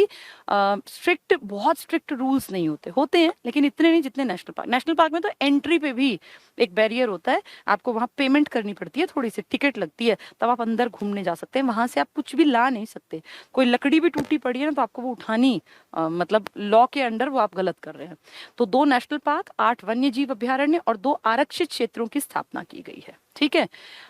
स्ट्रिक्ट, बहुत स्ट्रिक्ट रूल्स नहीं होते, होते हैं लेकिन इतने नहीं जितने नेशनल पार्क। नेशनल पार्क में तो एंट्री पे भी एक बैरियर होता है, आपको वहां पेमेंट करनी पड़ती है, थोड़ी सी टिकट लगती है, तब आप अंदर घूमने जा सकते हैं। वहां से आप कुछ भी ला नहीं सकते, कोई लकड़ी भी टूटी पड़ी है ना तो आपको वो उठानी, मतलब लॉ के अंडर वो आप गलत कर रहे हैं। तो 2 नेशनल पार्क, 8 वन्य जीव अभ्यारण्य और 2 आरक्षित क्षेत्रों की स्थापना की गई है। ठीक है।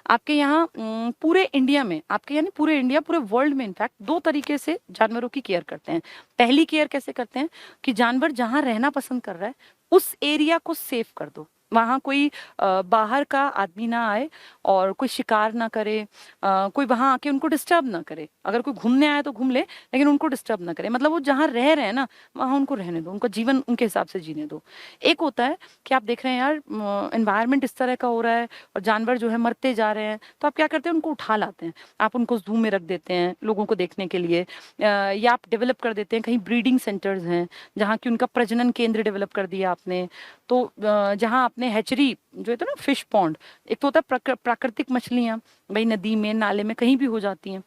आपके यहाँ पूरे इंडिया में, आपके यानी पूरे इंडिया, पूरे वर्ल्ड में इनफैक्ट 2 तरीके से जानवरों की केयर करते हैं। पहली केयर कैसे करते हैं कि जानवर जहां रहना पसंद कर रहा है उस एरिया को सेफ कर दो, वहां कोई बाहर का आदमी ना आए और कोई शिकार ना करे, कोई वहां आके उनको डिस्टर्ब ना करे। अगर कोई घूमने आए तो घूम ले, लेकिन उनको डिस्टर्ब ना करे, मतलब वो जहां रह रहे हैं ना वहां उनको रहने दो, उनका जीवन उनके हिसाब से जीने दो। एक होता है कि आप देख रहे हैं यार एनवायरनमेंट इस तरह का हो रहा है और जानवर जो है मरते जा रहे हैं, तो आप क्या करते हैं, उनको उठा लाते हैं, आप उनको जू में रख देते हैं लोगों को देखने के लिए, या आप डेवलप कर देते हैं, कहीं ब्रीडिंग सेंटर्स हैं जहाँ की उनका प्रजनन केंद्र डेवलप कर दिया आपने। तो जहाँ आपने हैचरी जो है तो ना फिश पॉन्ड, एक तो होता है प्राकृतिक मछलियां, भाई नदी में नाले में कहीं भी हो जाती हैं,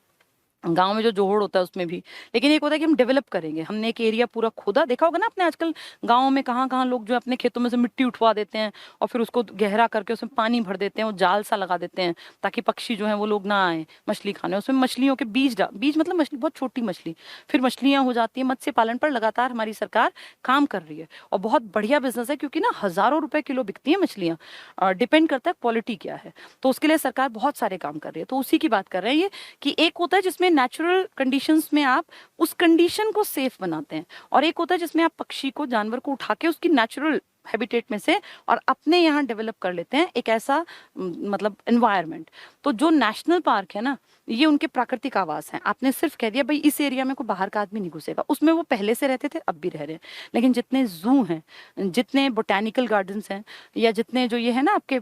गांव में जो जोहड़ होता है उसमें भी, लेकिन एक होता है कि हम डेवलप करेंगे, हमने एक एरिया पूरा खोदा, देखा होगा ना आपने आजकल गाँव में कहाँ कहाँ लोग जो अपने खेतों में से मिट्टी उठवा देते हैं और फिर उसको गहरा करके उसमें पानी भर देते हैं, वो जाल सा लगा देते हैं ताकि पक्षी जो है वो लोग ना आए मछली खाने, उसमें मछलियों के बीज मतलब मछली, बहुत छोटी मछली, फिर मछलियां हो जाती है। मत्स्य पालन पर लगातार हमारी सरकार काम कर रही है और बहुत बढ़िया बिजनेस है, क्योंकि ना हजारों रुपए किलो बिकती है मछलियां, डिपेंड करता है क्वालिटी क्या है, तो उसके लिए सरकार बहुत सारे काम कर रही है। तो उसी की बात कर रहे हैं ये, कि एक होता है जिसमें नेचुरल कंडीशंस में आप उस कंडीशन को सेफ बनाते हैं, और एक होता है जिसमें आप पक्षी को, जानवर को उठा के उसकी नेचुरल हैबिटेट में से और अपने यहाँ डेवलप कर लेते हैं एक ऐसा मतलब एनवायरनमेंट। तो जो नेशनल पार्क है ना, ये उनके प्राकृतिक आवास हैं। आपने सिर्फ कह दिया भाई इस एरिया में कोई बाहर का आदमी नहीं घुसेगा, उसमें वो पहले से रहते थे, अब भी रह रहे हैं। लेकिन जितने जू हैं, जितने बोटेनिकल गार्डन्स हैं, या जितने जो ये है ना आपके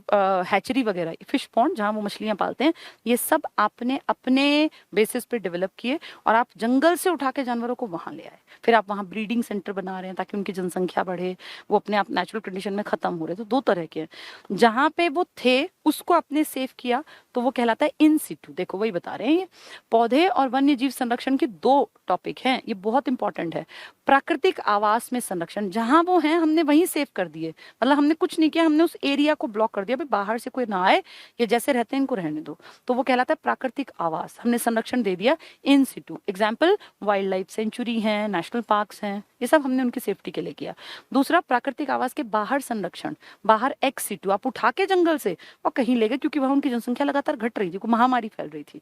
हैचरी वगैरह, फिश पॉन्ड जहाँ वो मछलियाँ पालते हैं, ये सब आपने अपने बेसिस पे डेवलप किए और आप जंगल से उठा के जानवरों को वहां ले आए, फिर आप वहाँ ब्रीडिंग सेंटर बना रहे हैं ताकि उनकी जनसंख्या बढ़े, वो अपने आप नेचुरल कंडीशन में खत्म हो रहे। तो 2 तरह के हैं, जहां पे वो थे उसको आपने सेव किया तो वो कहलाता है इन सिटू। देखो वही बता रहे हैं, ये पौधे और वन्य जीव संरक्षण के 2 टॉपिक हैं, ये बहुत इंपॉर्टेंट है। प्राकृतिक आवास में संरक्षण, जहां वो हैं हमने वहीं सेव कर दिए, मतलब हमने कुछ नहीं किया, हमने उस एरिया को ब्लॉक कर दिया, भाई बाहर से कोई ना आए, ये जैसे रहते हैं इनको रहने दो, तो वो कहलाता है प्राकृतिक आवास, हमने संरक्षण दे दिया in situ. Example wildlife sanctuary है, नेशनल पार्क्स हैं, ये सब हमने उनकी सेफ्टी के लिए किया। दूसरा प्राकृतिक आवास के बाहर संरक्षण, बाहर एक्स सिटू, आप उठा के जंगल से और कहीं ले गए, क्योंकि वहां उनकी जनसंख्या लगातार घट रही थी, महामारी फैल रही थी।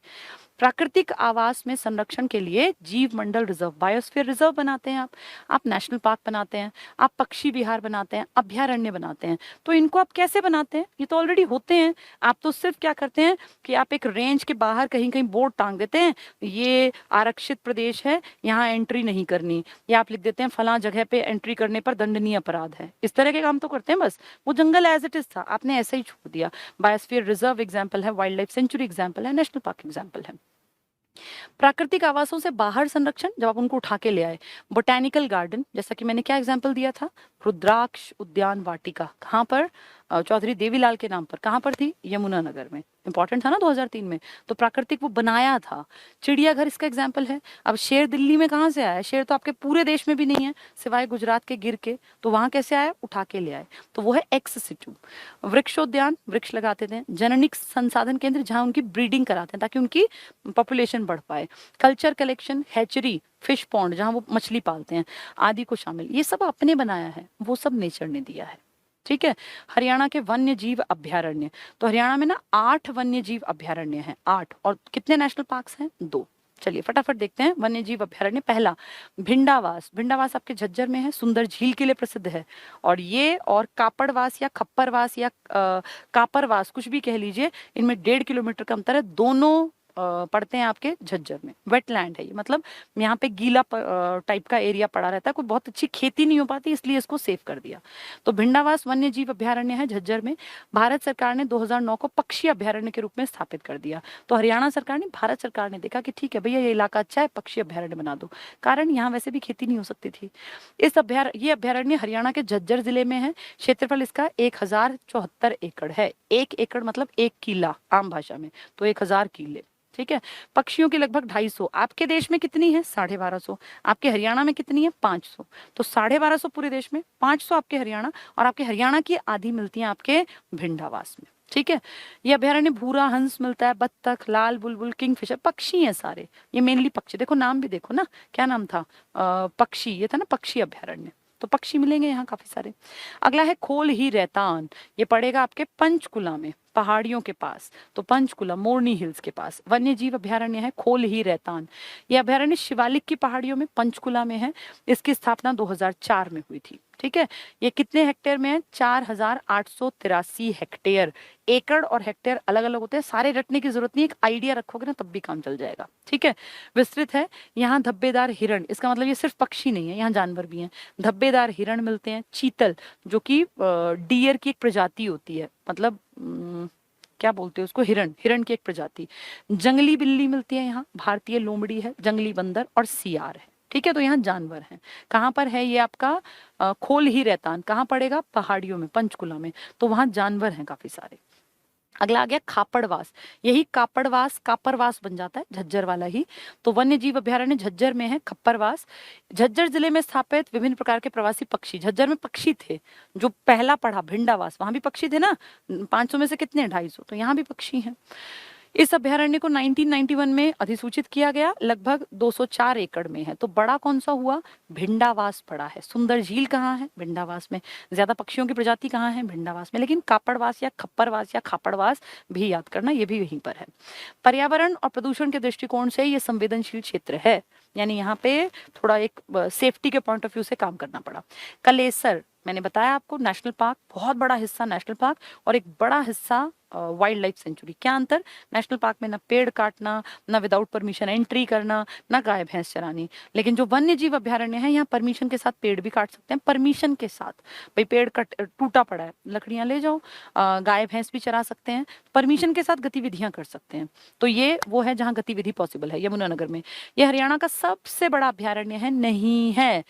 प्राकृतिक आवास में संरक्षण के लिए जीव मंडल रिजर्व, बायोस्फीयर रिजर्व बनाते हैं आप नेशनल पार्क बनाते हैं, आप पक्षी विहार बनाते हैं, अभ्यारण्य बनाते हैं। तो इनको आप कैसे बनाते हैं, ये तो ऑलरेडी होते हैं, आप तो सिर्फ क्या करते हैं कि आप एक रेंज के बाहर कहीं कहीं बोर्ड टांग देते हैं, ये आरक्षित प्रदेश है, यहाँ एंट्री नहीं करनी, या आप लिख देते हैं फला जगह पे एंट्री करने पर दंडनीय अपराध है। इस तरह के काम तो करते हैं, बस वो जंगल एज इट इज था, आपने ऐसे ही छोड़ दिया। बायोस्फीयर रिजर्व एग्जाम्पल है, वाइल्ड लाइफ सेंचुरी एग्जाम्पल है, नेशनल पार्क एग्जाम्पल है। प्राकृतिक आवासों से बाहर संरक्षण, जब आप उनको उठा के ले आए। बोटेनिकल गार्डन, जैसा कि मैंने क्या एग्जाम्पल दिया था, रुद्राक्ष उद्यान वाटिका, कहाँ पर, चौधरी देवीलाल के नाम पर, कहाँ पर थी, यमुनानगर में, इंपॉर्टेंट था ना 2003 में, तो प्राकृतिक वो बनाया था। चिड़ियाघर इसका एग्जाम्पल है। अब शेर दिल्ली में कहाँ से आया, शेर तो आपके पूरे देश में भी नहीं है सिवाय गुजरात के गिर के, तो वहां कैसे आया, उठा के ले आए, तो वो है एक्स सिटू। वृक्षोद्यान, वृक्ष लगाते थे। जननिक संसाधन केंद्र, जहाँ उनकी ब्रीडिंग कराते हैं ताकि उनकी पॉपुलेशन बढ़ पाए। Culture collection, hatchery, fish pond जहाँ वो मछली पालते हैं, आदि को शामिल, ये सब आपने बनाया है, वो सब नेचर ने दिया है। ठीक है। हरियाणा के वन्य जीव अभ्यारण्य, तो हरियाणा में ना 8 वन्य जीव अभ्यारण्य हैं, 8, और कितने नेशनल पार्क्स हैं, 2। चलिए फटाफट देखते हैं वन्य जीव अभ्यारण्य। पहला भिंडावास, भिंडावास आपके झज्जर में है, सुंदर झील के लिए प्रसिद्ध है, और ये और कापड़वास या खप्परवास या कापरवास कुछ भी कह लीजिए, इनमें 1.5 किलोमीटर का अंतर है, दोनों पड़ते हैं आपके झज्जर में। वेटलैंड है ये, मतलब यहाँ पे गीला टाइप का एरिया पड़ा रहता है, कोई बहुत अच्छी खेती नहीं हो पाती, इसलिए इसको सेव कर दिया। तो भिंडावास वन्य जीव अभ्यारण्य है झज्जर में। भारत सरकार ने 2009 को पक्षी अभ्यारण्य के रूप में स्थापित कर दिया। तो हरियाणा सरकार ने, भारत सरकार ने देखा कि ठीक है भैया ये इलाका अच्छा है, पक्षी अभ्यारण्य बना दो, कारण यहाँ वैसे भी खेती नहीं हो सकती थी। ये अभ्यारण्य हरियाणा के झज्जर जिले में है। क्षेत्रफल इसका 1074 एकड़ है। 1 एकड़ मतलब 1 किला आम भाषा में, तो 1000 किले। ठीक है। पक्षियों की लगभग 250। आपके देश में कितनी है? 1250। आपके हरियाणा में कितनी है? 500। तो 1250 पूरे देश में, 500 आपके हरियाणा, और आपके हरियाणा की आधी मिलती है आपके भिंडावास में। ठीक है। ये अभ्यारण्य भूरा हंस मिलता है, बत्तख, लाल बुलबुल, किंगफिशर, पक्षी हैं सारे, ये मेनली पक्षी। देखो नाम भी देखो ना, क्या नाम था? पक्षी, ये था ना पक्षी अभ्यारण्य, तो पक्षी मिलेंगे यहाँ काफी सारे। अगला है खोल ही रैतान, ये पड़ेगा आपके पंचकुला में, पहाड़ियों के पास। तो पंचकुला मोरनी हिल्स के पास वन्य जीव अभ्यारण्य है खोल ही रैतान। यह अभ्यारण्य शिवालिक की पहाड़ियों में पंचकुला में है। इसकी स्थापना 2004 में हुई थी। ठीक है। ये कितने हेक्टेयर में है? 4883 हेक्टेयर। एकड़ और हेक्टेयर अलग अलग होते हैं, सारे रटने की जरूरत नहीं, एक आइडिया रखोगे ना तब भी काम चल जाएगा। ठीक है। विस्तृत है। यहाँ धब्बेदार हिरण, इसका मतलब ये सिर्फ पक्षी नहीं है, यहाँ जानवर भी हैं। धब्बेदार हिरण मिलते हैं। चीतल, जो कि डियर की एक प्रजाति होती है, मतलब क्या बोलते हैं उसको, हिरण की एक प्रजाति। जंगली बिल्ली मिलती है यहाँ, भारतीय लोमड़ी है, जंगली बंदर और सियार है। ठीक है। तो यहाँ जानवर हैं। कहाँ पर है ये आपका खोल ही रैतान, कहाँ पड़ेगा? पहाड़ियों में, पंचकुला में। तो वहां जानवर हैं काफी सारे। अगला आ गया खापड़वास। यही कापरवास बन जाता है, झज्जर वाला ही। तो वन्य जीव अभ्यारण्य झज्जर में है खप्परवास। झज्जर जिले में स्थापित विभिन्न प्रकार के प्रवासी पक्षी, झज्जर में पक्षी थे, जो पहला पढ़ा भिंडावास, वहां भी पक्षी थे ना, 500 में से कितने? 250, तो यहाँ भी पक्षी हैं। इस अभ्यारण्य को 1991 में अधिसूचित किया गया, लगभग 204 एकड़ में है। तो बड़ा कौन सा हुआ? भिंडावास बड़ा है। सुंदर झील कहाँ है? भिंडावास में। ज्यादा पक्षियों की प्रजाति कहाँ है? भिंडावास में। लेकिन कापड़वास या खप्परवास या खापड़वास भी याद करना, ये भी यहीं पर है। पर्यावरण और प्रदूषण के दृष्टिकोण से ये संवेदनशील क्षेत्र है, यानी यहाँ पे थोड़ा एक सेफ्टी के पॉइंट ऑफ व्यू से काम करना पड़ा। कलेसर, मैंने बताया आपको, नेशनल पार्क, बहुत बड़ा हिस्सा नेशनल पार्क और एक बड़ा हिस्सा वाइल्ड लाइफ सेंचुरी। क्या अंतर? नेशनल पार्क में ना पेड़ काटना, ना विदाउट परमिशन एंट्री करना, ना गाय भैंस चरानी। लेकिन जो वन्य जीव अभ्यारण्य है, यहाँ परमिशन के साथ पेड़ भी काट सकते हैं, परमिशन के साथ। भाई पेड़ टूटा पड़ा है, लकड़ियां ले जाओ, गाय भैंस भी चरा सकते हैं, परमिशन के साथ गतिविधियां कर सकते हैं। तो ये वो है जहाँ गतिविधि पॉसिबल है, यमुनानगर में। ये हरियाणा का सबसे बड़ा अभ्यारण्य है, नहीं है,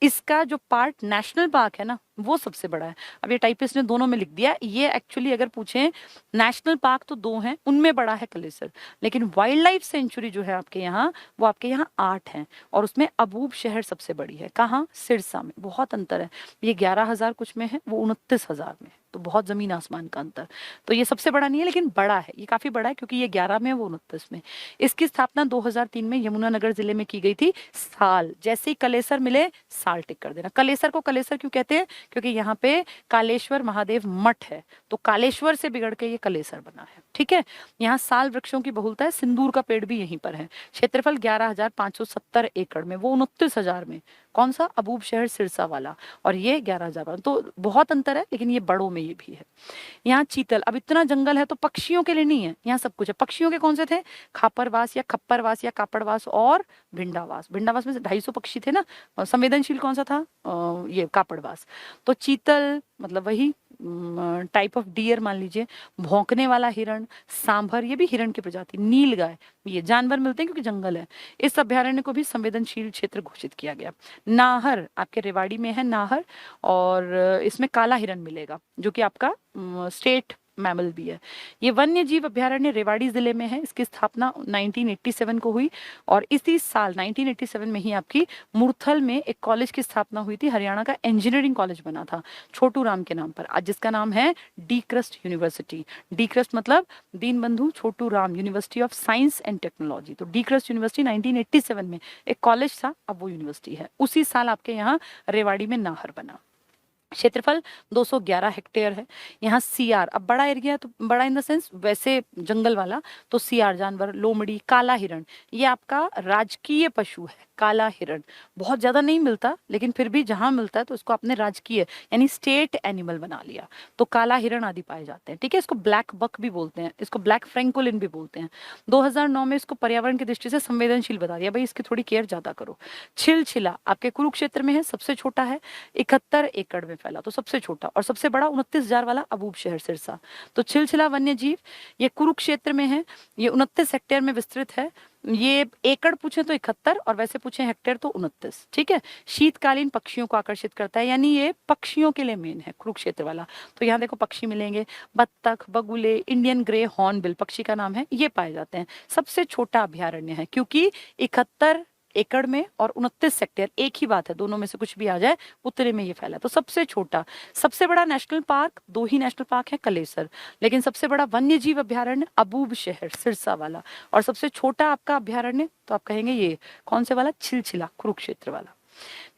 इसका जो पार्ट नेशनल पार्क है ना, वो सबसे बड़ा है। अब ये टाइपिस्ट ने दोनों में लिख दिया, ये एक्चुअली अगर पूछें, नेशनल पार्क तो 2 हैं, उनमें बड़ा है कलेसर, लेकिन वाइल्ड लाइफ सेंचुरी जो है आपके यहाँ, वो आपके यहाँ 8 है, और उसमें अबूब शहर सबसे बड़ी है। कहाँ? सिरसा में। बहुत अंतर है, ये 11,000 कुछ में है, वो 29,000 में, तो बहुत जमीन आसमान का अंतर। तो ये सबसे बड़ा नहीं है, लेकिन बड़ा है, ये काफी बड़ा है, क्योंकि ये 11 में है, वो 29 में। इसकी स्थापना 2003 में यमुनानगर जिले में की गई थी। साल जैसे ही कलेसर मिले, साल टिक कर देना। कलेसर को कलेसर क्यों कहते हैं? क्योंकि यहाँ पे कालेश्वर महादेव मठ है, तो कालेश्वर से बिगड़ के ये कलेसर बना है। ठीक है। यहाँ साल वृक्षों की बहुलता है, सिंदूर का पेड़ भी यहीं पर है। क्षेत्रफल 11,570 एकड़ में, वो 29,000 में। कौन सा? अबूब शहर सिरसा वाला, और ये 11,000। तो बहुत अंतर है, लेकिन ये बड़ों में ये भी है। यहाँ चीतल, अब इतना जंगल है तो पक्षियों के लिए नहीं है, यहाँ सब कुछ है। पक्षियों के कौन से थे? खापरवास या खप्परवास या कापड़वास और भिंडावास। भिंडावास में से 250 पक्षी थे ना, संवेदनशील कौन सा था? ये कापड़वास। तो चीतल मतलब वही टाइप ऑफ डियर मान लीजिए, भौंकने वाला हिरण, सांभर, ये भी हिरण की प्रजाति, नीलगाय, ये जानवर मिलते हैं क्योंकि जंगल है। इस अभ्यारण्य को भी संवेदनशील क्षेत्र घोषित किया गया। नाहर आपके रेवाड़ी में है, नाहर, और इसमें काला हिरण मिलेगा, जो कि आपका स्टेट मैमल भी है। ये वन्य जीव अभ्यारण्य रेवाड़ी जिले में है। इसकी स्थापना 1987 को हुई, और इसी साल 1987 में ही आपकी मुरथल में एक कॉलेज की स्थापना हुई थी। हरियाणा का इंजीनियरिंग कॉलेज बना था छोटू राम के नाम पर, आज जिसका नाम है D crust university. D crust मतलब Deen Bandhu Chhotu Ram university of science and technology. तो डी क्रस्ट यूनिवर्सिटी 1987 में एक कॉलेज था, अब वो यूनिवर्सिटी है। उसी साल आपके यहाँ रेवाड़ी में नाहर बना। क्षेत्रफल 211 हेक्टेयर है। यहाँ सियार, अब बड़ा एरिया है, तो बड़ा इन द सेंस वैसे जंगल वाला, तो सियार जानवर, लोमड़ी, काला हिरण, ये आपका राजकीय पशु है। काला हिरण, बहुत ज्यादा नहीं मिलता लेकिन फिर भी जहां मिलता है तो इसको आपने राजकीय यानी स्टेट एनिमल बना लिया। तो काला हिरण आदि पाए जाते हैं, ठीक है। इसको ब्लैक बक भी बोलते हैं, इसको ब्लैक फ्रैंकोलिन भी बोलते हैं। 2009 में इसको पर्यावरण की दृष्टि से संवेदनशील बता दिया, भाई इसकी थोड़ी केयर ज्यादा करो। छिलछिला आपके कुरुक्षेत्र में है, सबसे छोटा है, 71 एकड़ में फैला, तो सबसे छोटा, और सबसे बड़ा 29,000 वाला अबूब शहर सिरसा। तो छिलछिला वन्य जीव ये कुरुक्षेत्र में है, ये 29 हेक्टेयर में विस्तृत है। ये एकड़ पूछे तो 71 और वैसे पूछे हेक्टेयर तो 29, ठीक है। शीतकालीन पक्षियों को आकर्षित करता है, यानी ये पक्षियों के लिए मेन है कुरुक्षेत्र वाला। तो यहाँ देखो पक्षी मिलेंगे, बत्तख, बगुले, इंडियन ग्रे हॉर्नबिल पक्षी का नाम है, ये पाए जाते हैं। सबसे छोटा अभ्यारण्य है क्योंकि 71 एकड़ में और 29 हेक्टेयर, एक ही बात है, दोनों में से कुछ भी आ जाए उतने में ये फैला। तो सबसे छोटा। सबसे बड़ा नेशनल पार्क, 2 ही नेशनल पार्क है, कलेसर, लेकिन सबसे बड़ा वन्य जीव अभ्यारण्य अबूब शहर सिरसा वाला। और सबसे छोटा आपका अभ्यारण्य तो आप कहेंगे ये कौन से वाला, छिलछिला कुरुक्षेत्र वाला।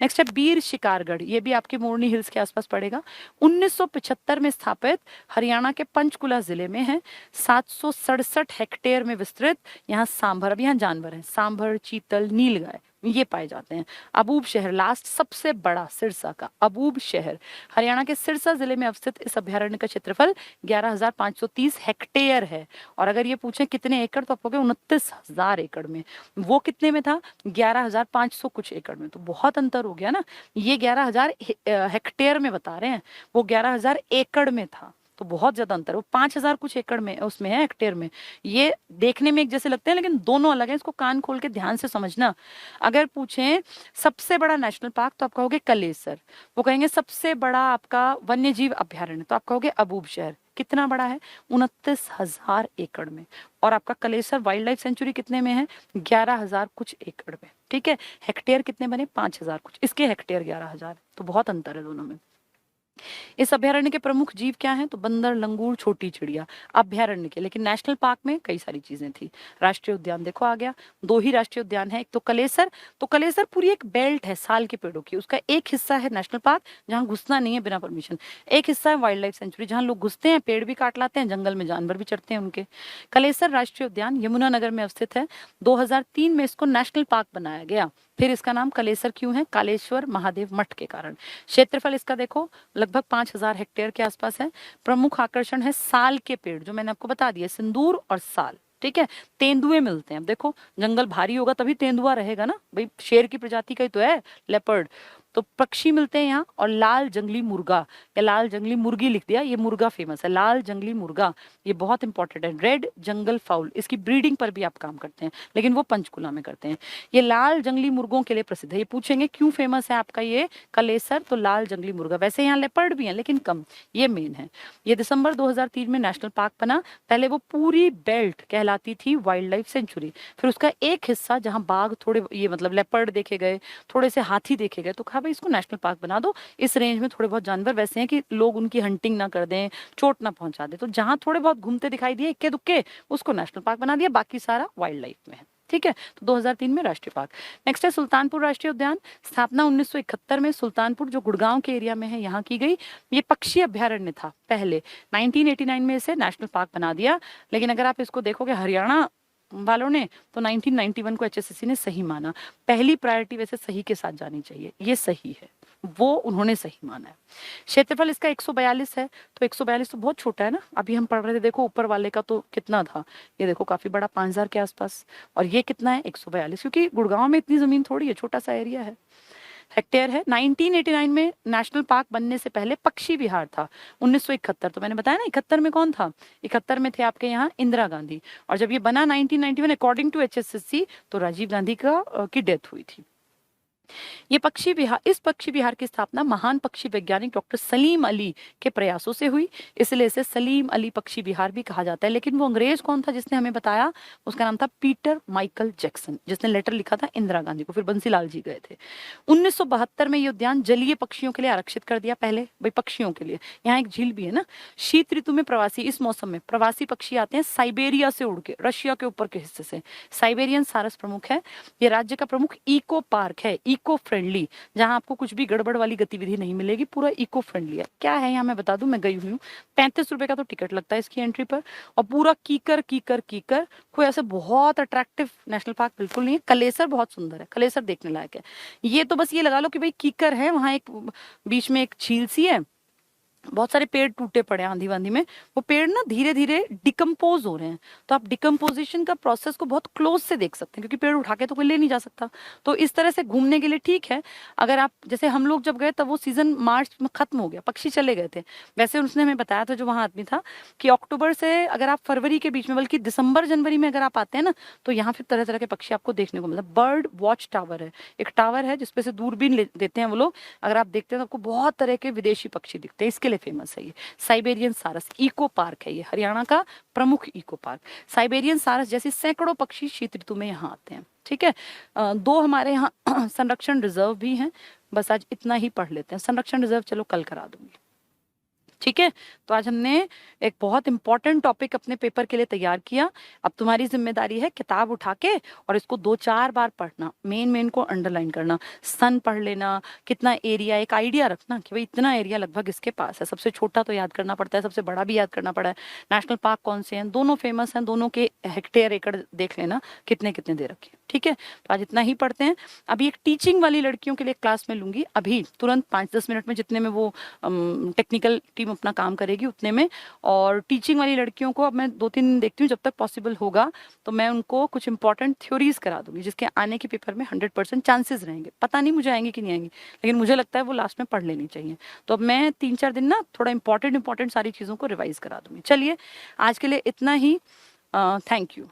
नेक्स्ट है बीर शिकारगढ़, ये भी आपके मोरनी हिल्स के आसपास पड़ेगा। 1975 में स्थापित, हरियाणा के पंचकुला जिले में है, 767 हेक्टेयर में विस्तृत। यहाँ सांभर, अब यहाँ जानवर है, सांभर, चीतल, नीलगाय ये पाए जाते हैं। अबूब शहर लास्ट सबसे बड़ा, सिरसा का अबूब शहर, हरियाणा के सिरसा जिले में अवस्थित इस अभ्यारण्य का क्षेत्रफल 11,530 हेक्टेयर है। और अगर ये पूछे कितने एकड़ तो आप कहोगे 29,000 एकड़ में। वो कितने में था, 11,500 कुछ एकड़ में। तो बहुत अंतर हो गया ना, ये 11,000 हेक्टेयर में बता रहे हैं, वो 11,000 एकड़ में था, तो बहुत ज्यादा अंतर। वो 5,000 कुछ एकड़ में उसमें है, हेक्टेयर में। ये देखने में एक जैसे लगते हैं लेकिन दोनों अलग हैं, इसको कान खोल के ध्यान से समझना। अगर पूछें सबसे बड़ा नेशनल पार्क तो आप कहोगे कलेसर, वो कहेंगे सबसे बड़ा आपका वन्य जीव अभ्यारण्य तो आप कहोगे अबूब शहर। कितना बड़ा है, 29,000 एकड़ में। और आपका कलेसर वाइल्ड लाइफ सेंचुरी कितने में है, 11,000 कुछ एकड़ में, ठीक है। हेक्टेयर कितने बने, 5,000 कुछ, इसके हेक्टेयर 11,000, तो बहुत अंतर है दोनों में। इस अभ्यारण्य के प्रमुख जीव क्या हैं, तो बंदर, लंगूर, छोटी चिड़िया अभ्यारण्य के। लेकिन नेशनल पार्क में कई सारी चीजें थी। राष्ट्रीय उद्यान देखो आ गया, 2 ही राष्ट्रीय उद्यान है, एक तो कलेसर। तो कलेसर पूरी एक बेल्ट है साल के पेड़ों की, उसका एक हिस्सा है नेशनल पार्क जहाँ घुसना नहीं है बिना परमिशन, एक हिस्सा है वाइल्ड लाइफ सेंचुरी जहाँ लोग घुसते हैं, पेड़ भी काट लाते हैं, जंगल में जानवर भी चढ़ते हैं उनके। कलेसर राष्ट्रीय उद्यान यमुनानगर में अवस्थित है। 2003 में इसको नेशनल पार्क बनाया गया। फिर इसका नाम कलेसर क्यों है, कालेश्वर महादेव मठ के कारण। क्षेत्रफल इसका देखो लगभग 5,000 हेक्टेयर के आसपास है। प्रमुख आकर्षण है साल के पेड़, जो मैंने आपको बता दिया, सिंदूर और साल, ठीक है। तेंदुए मिलते हैं, अब देखो जंगल भारी होगा तभी तेंदुआ रहेगा ना भाई, शेर की प्रजाति का ही तो है लेपर्ड। तो पक्षी मिलते हैं यहाँ, और लाल जंगली मुर्गा या लाल जंगली मुर्गी लिख दिया, ये मुर्गा फेमस है, लाल जंगली मुर्गा, ये बहुत इंपॉर्टेंट है। रेड जंगल फाउल, इसकी ब्रीडिंग पर भी आप काम करते हैं, लेकिन वो पंचकुला में करते हैं। ये लाल जंगली मुर्गों के लिए प्रसिद्ध है। ये पूछेंगे क्यों फेमस है आपका ये कलेसर, तो लाल जंगली मुर्गा। वैसे यहाँ लेपर्ड भी है लेकिन कम, ये मेन है। ये दिसंबर 2003 में नेशनल पार्क बना। पहले वो पूरी बेल्ट कहलाती थी वाइल्ड लाइफ सेंचुरी, फिर उसका एक हिस्सा जहाँ बाघ थोड़े, ये मतलब लेपर्ड देखे गए, थोड़े से हाथी देखे गए, तो कहा भाई इसको नेशनल पार्क बना दो। इस रेंज में थोड़े बहुत जानवर वैसे हैं कि लोग उनकी हंटिंग ना कर दें, चोट ना पहुंचा दे, तो जहां थोड़े बहुत घूमते दिखाई दिए इक्के दुक्के, उसको नेशनल पार्क बना दिया, बाकी सारा वाइल्ड लाइफ में है, ठीक है। तो 2003 में राष्ट्रीय पार्क। नेक्स्ट है सुल्तानपुर राष्ट्रीय उद्यान। स्थापना 1971 में सुल्तानपुर, जो गुड़गांव के एरिया में है, यहाँ की गई। ये पक्षी अभ्यारण्य था पहले, 1989 में इसे नेशनल पार्क बना दिया। लेकिन अगर आप इसको देखोगे हरियाणा वालों ने, तो 1991 को एचएससीसी ने सही माना। पहली प्रायोरिटी वैसे सही के साथ जानी चाहिए, ये सही है, वो उन्होंने सही माना है। क्षेत्रफल इसका 142 है, तो 142 तो बहुत छोटा है ना। अभी हम पढ़ रहे थे, देखो ऊपर वाले का तो कितना था, ये देखो काफी बड़ा, 5,000 के आसपास, और ये कितना है 142, क्योंकि गुड़गांव में इतनी जमीन थोड़ी है, छोटा सा एरिया है, हेक्टेयर है। 1989 में नेशनल पार्क बनने से पहले पक्षी विहार था। 1971, तो मैंने बताया ना 71 में कौन था, 71 में थे आपके यहाँ इंदिरा गांधी। और जब ये बना 1991 अकॉर्डिंग टू एचएसएससी, तो राजीव गांधी की डेथ हुई थी। ये पक्षी विहार, इस पक्षी विहार की स्थापना महान पक्षी वैज्ञानिक डॉक्टर सलीम अली के प्रयासों से हुई, इसलिए इसे सलीम अली पक्षी विहार भी कहा जाता है। लेकिन वो अंग्रेज कौन था जिसने हमें बताया, उसका नाम था पीटर माइकल जैक्सन, जिसने लेटर लिखा था इंदिरा गांधी को, फिर बंसीलाल जी गए थे। 1972 में ये उद्यान जलीय पक्षियों के लिए आरक्षित कर दिया, पहले भाई पक्षियों के लिए। यहाँ एक झील भी है ना। शीत ऋतु में प्रवासी, इस मौसम में प्रवासी पक्षी आते हैं साइबेरिया से उड़ के, रशिया के ऊपर के हिस्से से। साइबेरियन सारस प्रमुख है। ये राज्य का प्रमुख इको पार्क है। इको फ्रेंडली, जहां आपको कुछ भी गड़बड़ वाली गतिविधि नहीं मिलेगी, पूरा इको फ्रेंडली है। क्या है यहाँ मैं बता दूं, मैं गई हुई हूँ, 35 रुपए का तो टिकट लगता है इसकी एंट्री पर, और पूरा कीकर कीकर कीकर, कोई ऐसे बहुत अट्रैक्टिव नेशनल पार्क बिल्कुल नहीं है। कलेसर बहुत सुंदर है, कलेसर देखने लायक है। ये तो बस ये लगा लो कि भाई कीकर है, वहां एक बीच में एक झील सी है, बहुत सारे पेड़ टूटे पड़े हैं आंधी वांधी में, वो पेड़ ना धीरे धीरे डिकम्पोज हो रहे हैं, तो आप डिकम्पोजिशन का प्रोसेस को बहुत क्लोज से देख सकते हैं, क्योंकि पेड़ उठा के तो कोई ले नहीं जा सकता। तो इस तरह से घूमने के लिए ठीक है। अगर आप, जैसे हम लोग जब गए तब वो सीजन मार्च में खत्म हो गया, पक्षी चले गए थे। वैसे उसने हमें बताया था जो वहाँ आदमी था कि अक्टूबर से अगर आप फरवरी के बीच में, बल्कि दिसंबर जनवरी में अगर आप आते हैं ना, तो यहाँ फिर तरह तरह के पक्षी आपको देखने को मिलता है। बर्ड वॉच टावर है, एक टावर है जिसपे से दूरबीन देते हैं वो लोग, अगर आप देखते हैं तो आपको बहुत तरह के विदेशी पक्षी दिखते हैं, इसके लिए फेमस है ये। साइबेरियन सारस इको पार्क है ये, हरियाणा का प्रमुख इको पार्क। साइबेरियन सारस जैसे सैकड़ों पक्षी शीत ऋतु में यहाँ आते हैं। ठीक है, दो हमारे यहाँ संरक्षण रिजर्व भी हैं। बस आज इतना ही पढ़ लेते हैं, संरक्षण रिजर्व चलो कल करा दूंगी। ठीक है, तो आज हमने एक बहुत इंपॉर्टेंट टॉपिक अपने पेपर के लिए तैयार किया। अब तुम्हारी जिम्मेदारी है किताब उठा के और इसको 2-4 बार पढ़ना, मेन को अंडरलाइन करना, सन पढ़ लेना, कितना एरिया, एक आइडिया रखना कि भाई इतना एरिया लगभग इसके पास है। सबसे छोटा तो याद करना पड़ता है, सबसे बड़ा भी याद करना पड़ा है। नेशनल पार्क कौन से हैं, दोनों फेमस हैं, दोनों के हेक्टेयर एकड़ देख लेना कितने कितने दे रखे। ठीक है, तो आज इतना ही पढ़ते हैं। अभी एक टीचिंग वाली लड़कियों के लिए क्लास में लूंगी, अभी तुरंत 5-10 मिनट में, जितने में वो टेक्निकल टीम अपना काम करेगी उतने में। और टीचिंग वाली लड़कियों को अब मैं 2-3 देखती हूँ, जब तक पॉसिबल होगा तो मैं उनको कुछ इंपॉर्टेंट थ्योरीज करा दूंगी, जिसके आने के पेपर में 100% चांसेस रहेंगे। पता नहीं मुझे आएंगे कि नहीं आएंगी, लेकिन मुझे लगता है वो लास्ट में पढ़ लेनी चाहिए। तो अब मैं 3-4 दिन ना थोड़ा इंपॉर्टेंट सारी चीज़ों को रिवाइज करा दूंगी। चलिए आज के लिए इतना ही, थैंक यू।